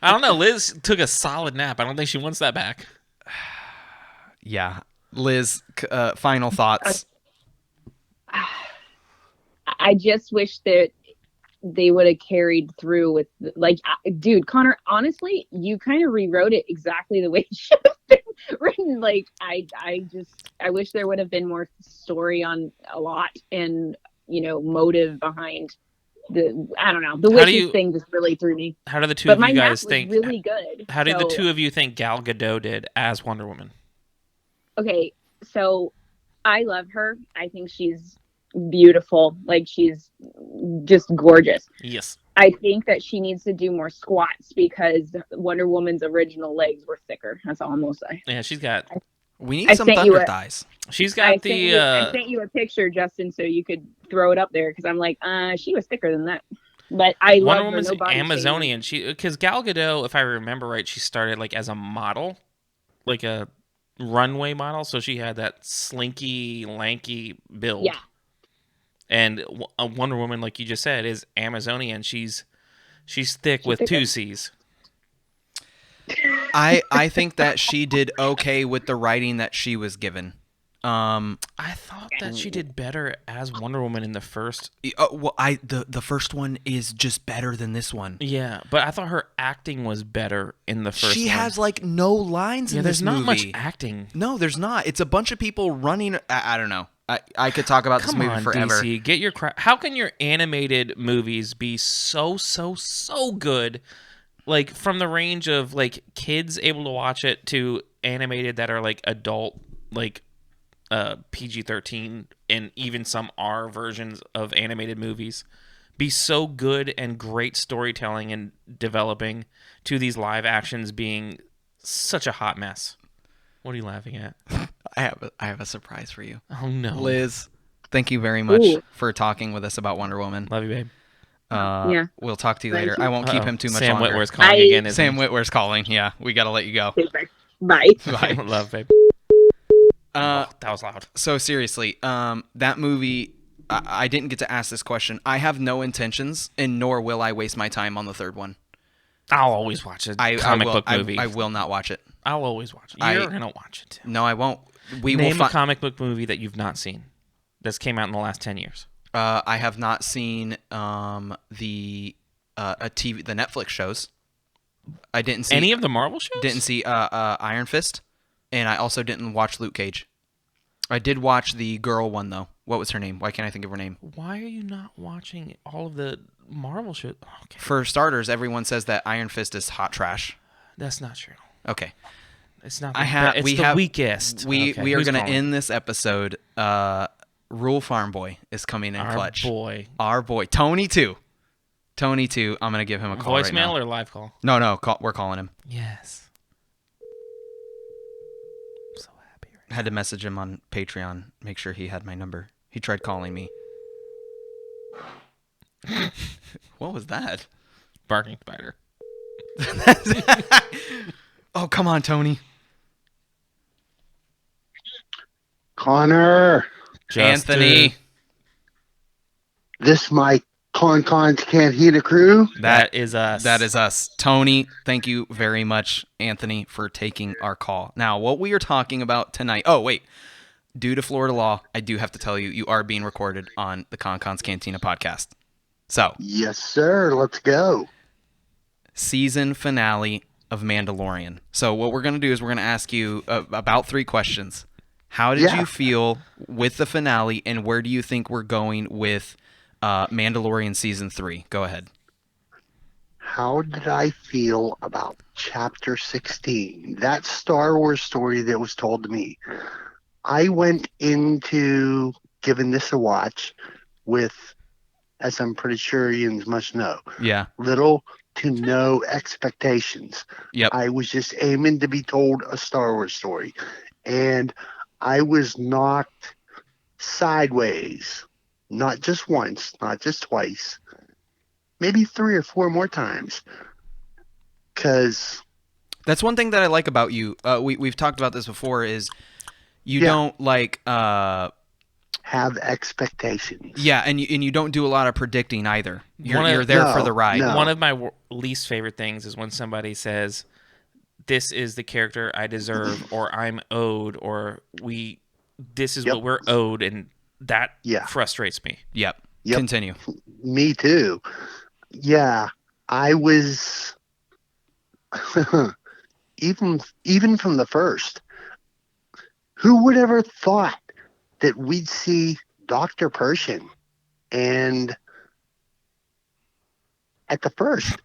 I don't know. Liz took a solid nap. I don't think she wants that back. Yeah. Liz, final thoughts. I just wish that they would have carried through with, like, dude, Connor, honestly, you kind of rewrote it exactly the way it should have been written. Like, I wish there would have been more story on a lot and, motive behind I don't know. The wishes thing just really threw me. How do the two of you guys think? Really good. How did the two of you think Gal Gadot did as Wonder Woman? Okay, so I love her. I think she's beautiful. Like, she's just gorgeous. Yes. I think that she needs to do more squats because Wonder Woman's original legs were thicker. That's all I'm gonna say. Yeah, she's got. We need some thunder thighs. She's got I sent you a picture, Justin, so you could throw it up there because I'm like, she was thicker than that. But I love Wonder Woman's Amazonian. Because Gal Gadot, if I remember right, she started like as a model, like a runway model. So she had that slinky, lanky build. Yeah. And Wonder Woman, like you just said, is Amazonian. She's She's thick with two C's. I think that she did okay with the writing that she was given. I thought that she did better as Wonder Woman in the first. The first one is just better than this one. Yeah, but I thought her acting was better in the first. She one. has like no lines in this movie. There's not much acting. No, there's not. It's a bunch of people running. I don't know. I could talk about this movie forever. DC, get your crap. How can your animated movies be so good? Like from the range of like kids able to watch it to animated that are like adult, like PG-13 and even some R versions of animated movies be so good and great storytelling and developing to these live actions being such a hot mess. What are you laughing at? I have a surprise for you. Oh no. Liz, thank you very much for talking with us about Wonder Woman. Love you, babe. Yeah. We'll talk to you later. I won't keep him too much Sam longer. Witwer's calling again. Sam Witwer's calling. Yeah, we got to let you go. Bye. Bye. Love, babe. That was loud. So seriously, that movie, I didn't get to ask this question. I have no intentions, and nor will I waste my time on the third one. I'll always watch a comic book movie. I will not watch it. I'll always watch it. You're going to watch it too. No, I won't. Name a comic book movie that you've not seen that's came out in the last 10 years. I have not seen the Netflix shows. I didn't see any of the Marvel shows. Didn't see Iron Fist, and I also didn't watch Luke Cage. I did watch the girl one though. What was her name? Why can't I think of her name? Why are you not watching all of the Marvel shows? Okay. For starters, everyone says that Iron Fist is hot trash. That's not true. Okay. It's not. It's the weakest. We are going to end this episode. Rule Farm Boy is coming in clutch. Our boy. Tony too. I'm going to give him a call right now. Voicemail or live call? No. We're calling him. Yes. I'm so happy. I had to message him on Patreon. Make sure he had my number. He tried calling me. What was that? Barking spider. Oh, come on, Tony. Connor. Anthony. This my Konkon's Cantina crew? That is us. That is us. Tony, thank you very much, Anthony, for taking our call. Now, what we are talking about tonight... Oh, wait. Due to Florida law, I do have to tell you, you are being recorded on the Konkon's Cantina podcast. So... Yes, sir. Let's go. Season finale of Mandalorian. So what we're going to do is we're going to ask you about 3 questions. How did you feel with the finale, and where do you think we're going with Mandalorian Season 3? Go ahead. How did I feel about Chapter 16? That Star Wars story that was told to me. I went into giving this a watch with, as I'm pretty sure Ian must know, little to no expectations. Yep. I was just aiming to be told a Star Wars story. And I was knocked sideways, not just once, not just twice, maybe 3 or 4 more times. Because that's one thing that I like about you. We've talked about this before. Is you don't like have expectations. Yeah, and you don't do a lot of predicting either. You're there for the ride. No. One of my least favorite things is when somebody says, "This is the character I deserve," or "I'm owed," or this is what we're owed, and that frustrates me. Yep. Continue. Me too. Yeah, I was even from the first. Who would ever thought that we'd see Dr. Pershing, and at the first,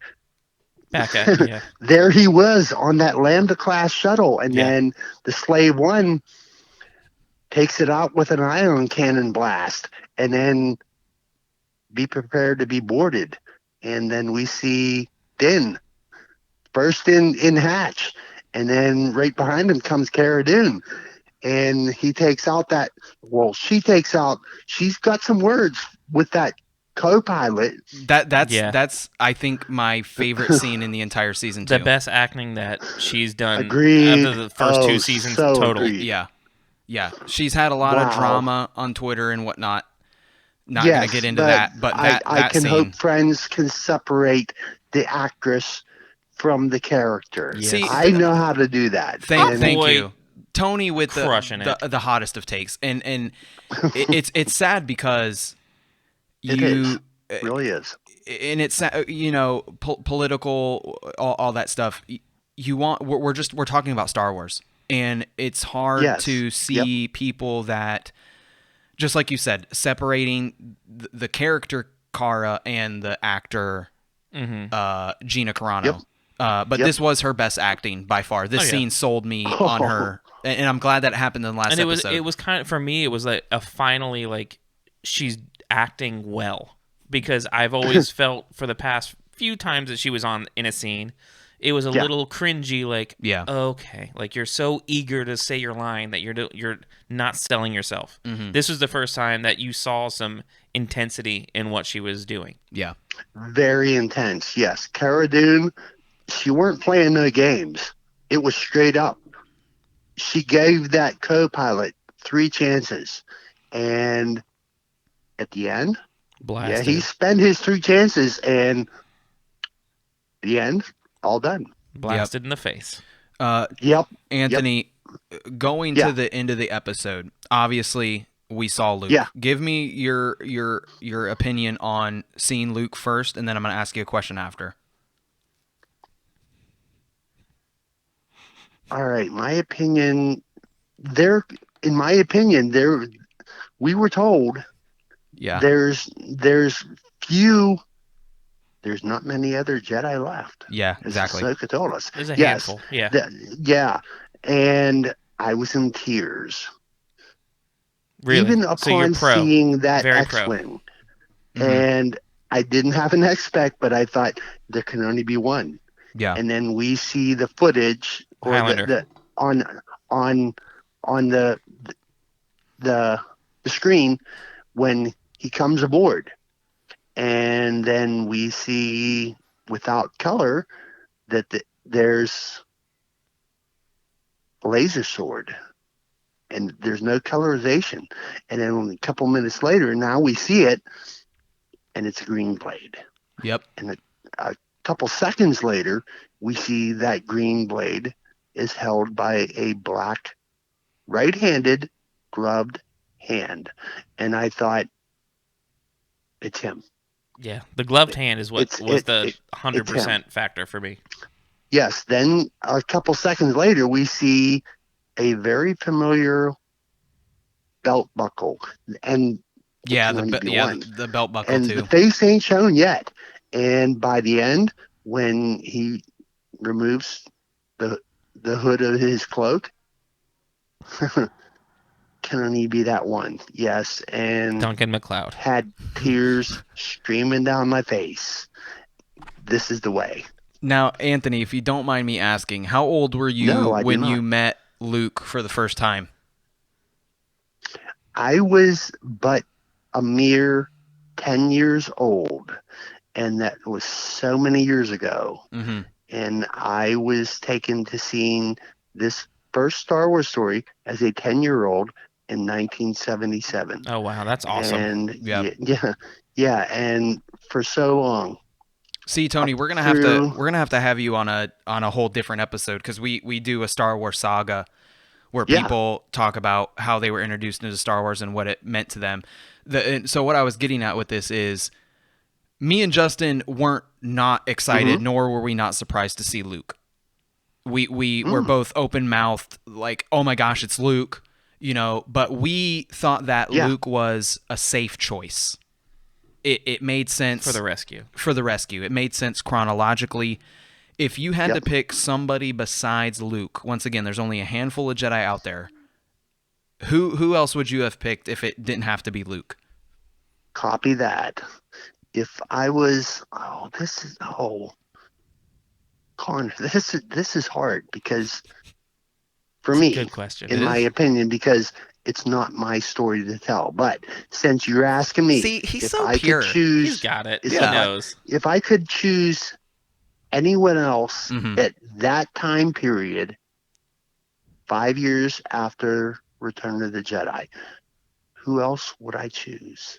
there he was on that Lambda-class shuttle, and then the Slave One takes it out with an ion cannon blast, and then be prepared to be boarded. And then we see Din first in hatch, and then right behind him comes Cara Dune. And he takes out she's got some words with that co-pilot. That's I think my favorite scene in the entire season 2. The best acting that she's done Agreed. after the first 2 seasons total. Agreed. Yeah. She's had a lot of drama on Twitter and whatnot. Not going to get into that, but I can scene. hope friends can separate the actress from the character. Yes. See, I know how to do that. Thank boy, you, Tony, with crushing the hottest of takes, and it's sad because It really is. and it's political, all that stuff. We're talking about Star Wars, and it's hard to see people that, just like you said, separating the character Cara and the actor Gina Carano. But this was her best acting by far. This scene sold me on her, and I'm glad that it happened in the last episode. It was kind of, for me, it was like a finally, like, she's acting well, because I've always felt for the past few times that she was in a scene, it was a little cringy, like, okay, like, you're so eager to say your line that you're not selling yourself. This was the first time that you saw some intensity in what she was doing. Yeah. Very intense, yes. Cara Dune, she weren't playing no games. It was straight up. She gave that co-pilot 3 chances, and at the end, blasted. he spent his 3 chances, and the end, all done. Blasted in the face. Anthony, going to the end of the episode, obviously we saw Luke. Give me your opinion on seeing Luke first, and then I'm going to ask you a question after. All right, my opinion. We were told. Yeah. There's not many other Jedi left. Yeah, exactly. Ahsoka told us. There's a handful. And I was in tears. Really? Even upon seeing that X-wing, and I didn't have an X-spec, but I thought there can only be one. Yeah. And then we see the footage on the screen when he comes aboard, and then we see without color that there's a laser sword, and there's no colorization. And then a couple minutes later, now we see it, and it's a green blade. Yep. And a couple seconds later, we see that green blade is held by a black, right-handed, gloved hand. And I thought, it's him. Yeah, the gloved hand is what was the 100% factor for me. Yes. Then a couple seconds later, we see a very familiar belt buckle, and the belt buckle and too. the face ain't shown yet. And by the end, when he removes the hood of his cloak, can only be that one. Yes, and Duncan MacLeod had tears streaming down my face. This is the way. Now, Anthony, if you don't mind me asking, how old were you when you met Luke for the first time? I was but a mere 10 years old, and that was so many years ago. And I was taken to seeing this first Star Wars story as a 10-year-old in 1977. Oh wow, that's awesome. And and for so long. See, Tony, we're gonna have to have you on a whole different episode, because we do a Star Wars saga where people talk about how they were introduced into Star Wars and what it meant to them. So what I was getting at with this is, me and Justin weren't not excited, nor were we not surprised to see Luke. We were both open mouthed, like, oh my gosh, it's Luke, but we thought that Luke was a safe choice. It made sense for the rescue. It made sense chronologically. If you had to pick somebody besides Luke, once again, there's only a handful of Jedi out there. Who else would you have picked if it didn't have to be Luke? Copy that. If I was, Connor, this is hard, because for me, good question. In my opinion, because it's not my story to tell. But since you're asking me, see, he's if so I pure. could choose, he's got it. He knows. If I could choose anyone else at that time period, 5 years after Return of the Jedi, who else would I choose?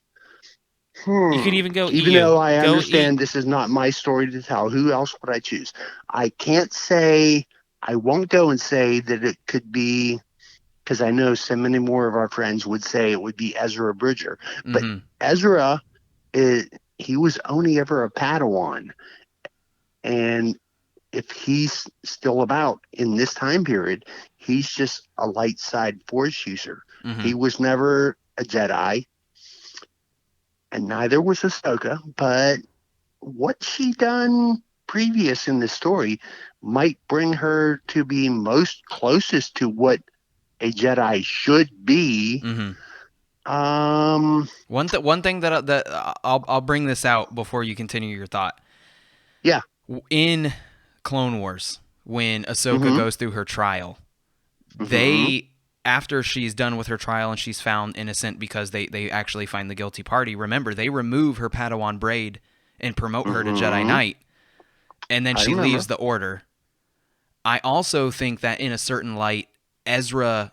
You could even go Even EU. though I Go understand this is not my story to tell, who else would I choose? I can't say, I won't go and say that it could be, because I know so many more of our friends would say it would be Ezra Bridger. But Ezra, he was only ever a Padawan. And if he's still about in this time period, he's just a light side Force user. He was never a Jedi, and neither was Ahsoka. But what she done previous in the story might bring her to be most closest to what a Jedi should be. One thing that I'll bring this out before you continue your thought. Yeah. In Clone Wars, when Ahsoka goes through her trial, they, after she's done with her trial and she's found innocent because they actually find the guilty party, remember, they remove her Padawan braid and promote her to Jedi Knight, and then she leaves the Order. I also think that in a certain light, Ezra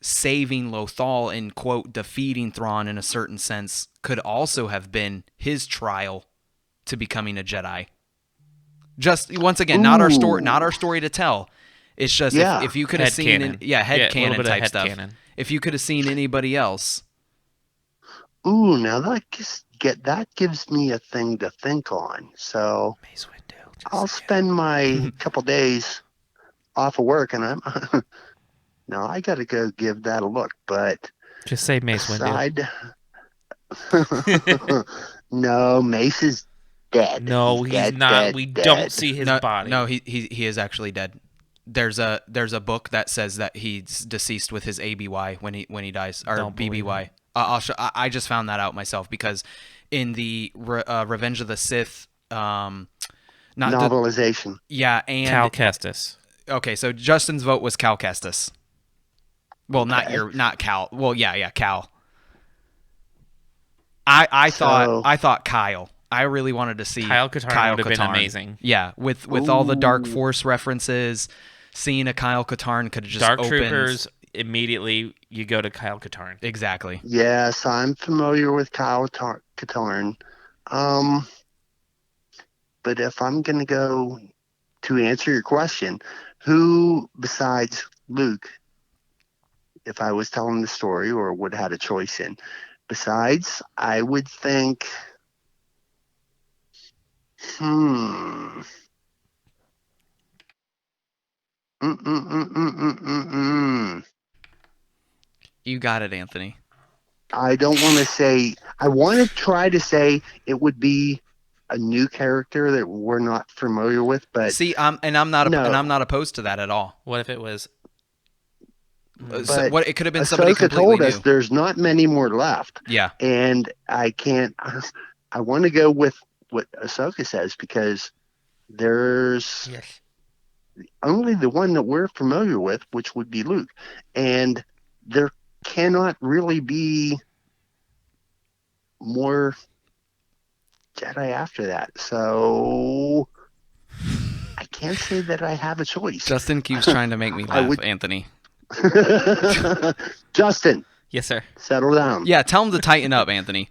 saving Lothal and, quote, defeating Thrawn in a certain sense could also have been his trial to becoming a Jedi. Just once again, not our story to tell. It's just if you could have seen head canon type stuff. If you could have seen anybody else. Ooh, now that gives me a thing to think on. So I'll spend my couple days off of work, and I'm now I got to go give that a look. But just say Mace Windu. No, Mace is dead. No, he's not. Dead, we dead. don't see his body. No, he is actually dead. There's a book that says that he's deceased with his ABY when he dies, or BBY. I just found that out myself because in the Revenge of the Sith novelization. And Cal Kestis. Okay, so Justin's vote was Cal Kestis. Well, not Cal. Well, Cal. I thought Kyle. I really wanted to see Kyle Katarn would have been amazing. Yeah, with all the Dark Force references, seeing a Kyle Katarn could have just Dark opened... Troopers, immediately you go to Kyle Katarn. Exactly. Yes, I'm familiar with Kyle Katarn. But if I'm going to go to answer your question, who besides Luke, if I was telling the story or would have had a choice in, besides, I would think... You got it, Anthony. I don't want to say. I want to try to say it would be a new character that we're not familiar with, but see, I'm not opposed to that at all. What if it was? It could have been somebody Ahsoka completely told us new. There's not many more left. Yeah, and I can't. I want to go with what Ahsoka says because there's only the one that we're familiar with, which would be Luke, and there cannot really be more Jedi after that. So I can't say that I have a choice. Justin keeps trying to make me laugh, Anthony. Justin. Yes, sir. Settle down. Yeah, tell him to tighten up, Anthony.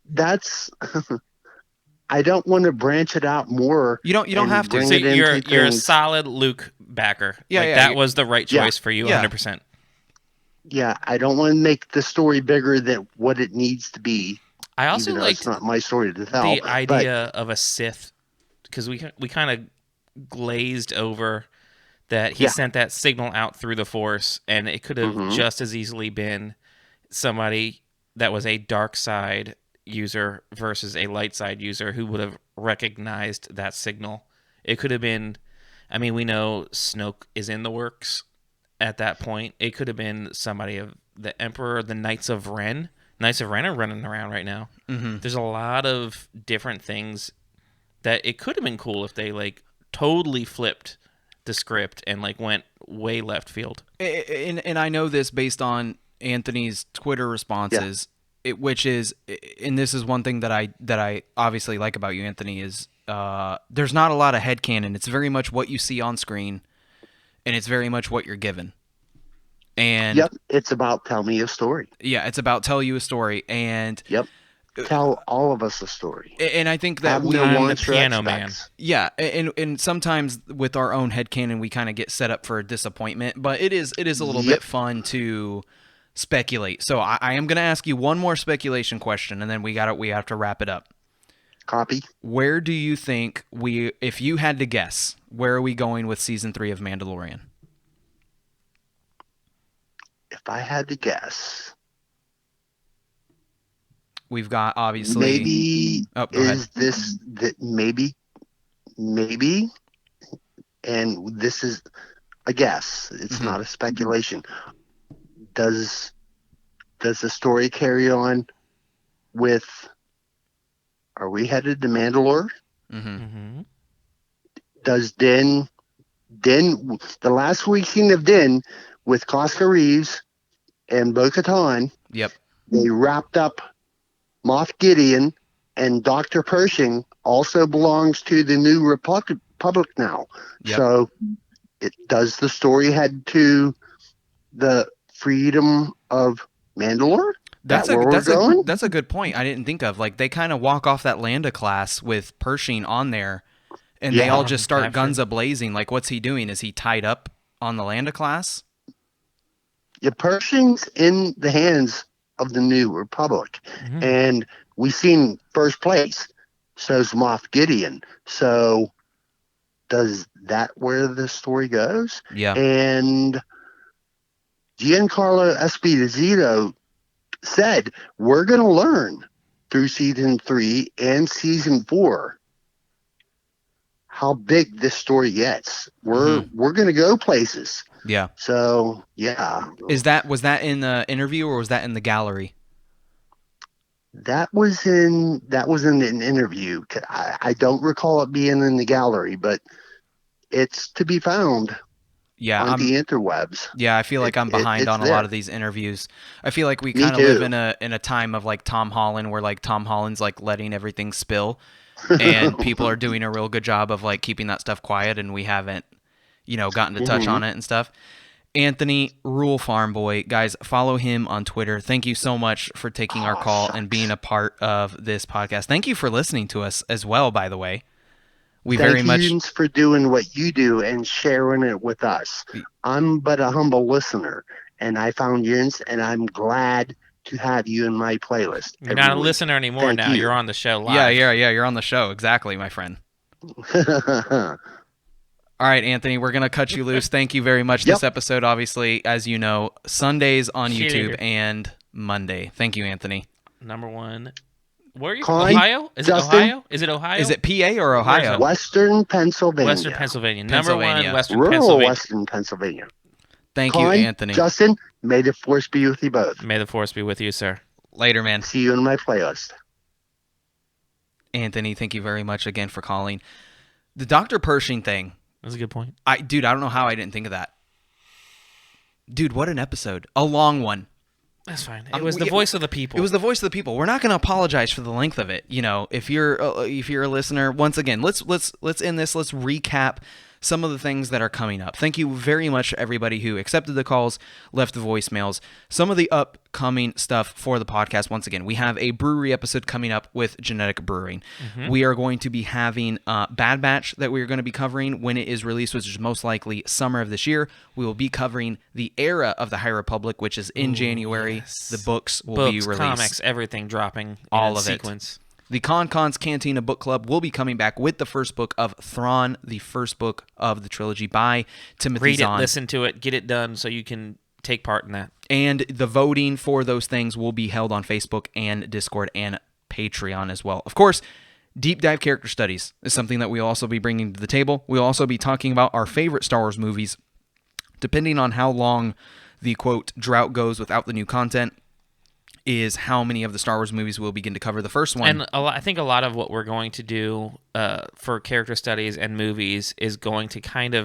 That's... I don't want to branch it out more. You don't have to. So you're a solid Luke backer. Yeah, that was the right choice for you, 100%. Yeah, I don't want to make the story bigger than what it needs to be. I also like it's not my story to tell. The idea of a Sith, because we kind of glazed over that he sent that signal out through the Force, and it could have just as easily been somebody that was a dark side user versus a light side user who would have recognized that signal. It could have been, I mean, we know Snoke is in the works at that point. It could have been somebody of the Emperor, the Knights of Ren. Knights of Ren are running around right now. There's a lot of different things that it could have been cool if they totally flipped the script and went way left field. And I know this based on Anthony's Twitter responses. Which is, and this is one thing that I obviously like about you, Anthony, is there's not a lot of headcanon. It's very much what you see on screen, and it's very much what you're given. And yep, it's about tell me a story. Yeah, it's about tell you a story. And yep, tell all of us a story. And I think that Have no I'm the wants or piano man. expects. Yeah, and sometimes with our own headcanon, we kind of get set up for a disappointment. But it is a little bit fun to speculate. So I am going to ask you one more speculation question, and then we have to wrap it up. Copy. Where do you think if you had to guess, where are we going with season 3 of Mandalorian? If I had to guess, we've got obviously maybe maybe, and this is a guess. It's not a speculation. Does the story carry on with? Are we headed to Mandalore? Does Din the last we've seen of Din with Costa Reeves and Bo-Katan? Yep. They wrapped up Moff Gideon, and Dr. Pershing also belongs to the New Republic now. Yep. So, does the story head to the freedom of Mandalore? That's a good point. I didn't think of. Like, they kind of walk off that Landa class with Pershing on there, and they all just start guns a-blazing. Like, what's he doing? Is he tied up on the Landa class? Yeah, Pershing's in the hands of the New Republic, and we've seen first place. So's Moff Gideon. So, does that where the story goes? Yeah. And Giancarlo Esposito said, we're going to learn through season 3 and season 4 how big this story gets. We're going to go places. Yeah. So, yeah. Was that in the interview or was that in the gallery? That was in an interview. I don't recall it being in the gallery, but it's to be found. Yeah, on the interwebs. Yeah, I feel like I'm behind on a lot of these interviews. I feel like we kind of live in a time of like Tom Holland, where like Tom Holland's like letting everything spill, and people are doing a real good job of like keeping that stuff quiet, and we haven't, gotten to touch on it and stuff. Anthony, Rule Farm Boy, guys, follow him on Twitter. Thank you so much for taking our call and being a part of this podcast. Thank you for listening to us as well, by the way. Thank you for doing what you do and sharing it with us. I'm but a humble listener, and I found you, and I'm glad to have you in my playlist. You're not a listener anymore now. You're on the show live. Yeah, you're on the show. Exactly, my friend. All right, Anthony, we're going to cut you loose. Thank you very much. This episode, obviously, as you know, Sundays on YouTube and Monday. Thank you, Anthony. Number one. Where are you from? Ohio? Is it Ohio? Is it Ohio? Is it PA or Ohio? Western Pennsylvania. Western Pennsylvania. Number one, Western Rural Pennsylvania. Western Pennsylvania. Thank you, Anthony. Justin, may the force be with you both. May the force be with you, sir. Later, man. See you in my playlist. Anthony, thank you very much again for calling. The Dr. Pershing thing. That's a good point. I don't know how I didn't think of that. Dude, what an episode. A long one. That's fine. It was the voice of the people. It was the voice of the people. We're not going to apologize for the length of it. If you're a listener, once again, let's end this. Let's recap some of the things that are coming up. Thank you very much to everybody who accepted the calls, left the voicemails. Some of the upcoming stuff for the podcast. Once again, we have a brewery episode coming up with Genetic Brewing. We are going to be having Bad Batch that we're going to be covering when it is released, which is most likely summer of this year. We will be covering the era of the High Republic, which is in January. Yes. The books will be released. Comics, everything dropping all of sequence. The Konkon's Cantina Book Club will be coming back with the first book of Thrawn, the first book of the trilogy by Timothy Zahn. Read it, listen to it, get it done so you can take part in that. And the voting for those things will be held on Facebook and Discord and Patreon as well. Of course, Deep Dive Character Studies is something that we'll also be bringing to the table. We'll also be talking about our favorite Star Wars movies, depending on how long the, quote, drought goes without the new content. Is how many of the Star Wars movies we'll begin to cover. The first one. And I think a lot of what we're going to do for character studies and movies is going to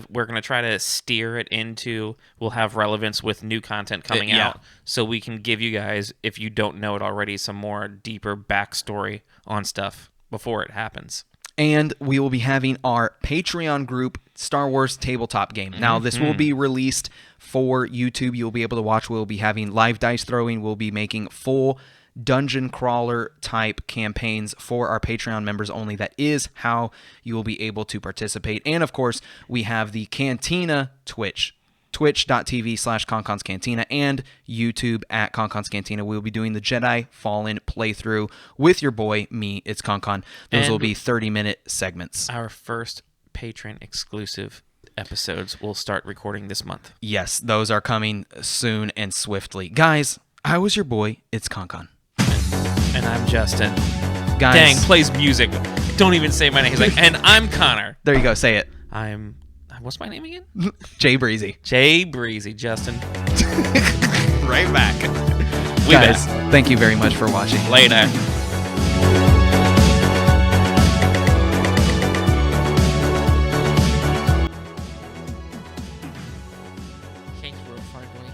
we're going to try to steer it into, we'll have relevance with new content coming out, so we can give you guys, if you don't know it already, some more deeper backstory on stuff before it happens. And we will be having our Patreon group Star Wars tabletop game. Now, this will be released for YouTube. You'll be able to watch. We'll be having live dice throwing. We'll be making full dungeon crawler type campaigns for our Patreon members only. That is how you will be able to participate. And of course, we have the Cantina twitch.tv/Konkons Cantina, and YouTube at Konkons Cantina. We'll be doing the Jedi Fallen playthrough with your boy, me, it's Konkon. Those will be 30-minute segments. Our first patron exclusive episodes will start recording this month. Yes, those are coming soon and swiftly. Guys, I was your boy, it's Konkon. And I'm Justin. Guys, Dang, plays music. Don't even say my name. He's like, and I'm Connor. There you go, say it. What's my name again? Jay Breezy. Jay Breezy, Justin. Right back. Guys, thank you very much for watching. Later. Thanks, real fine boy.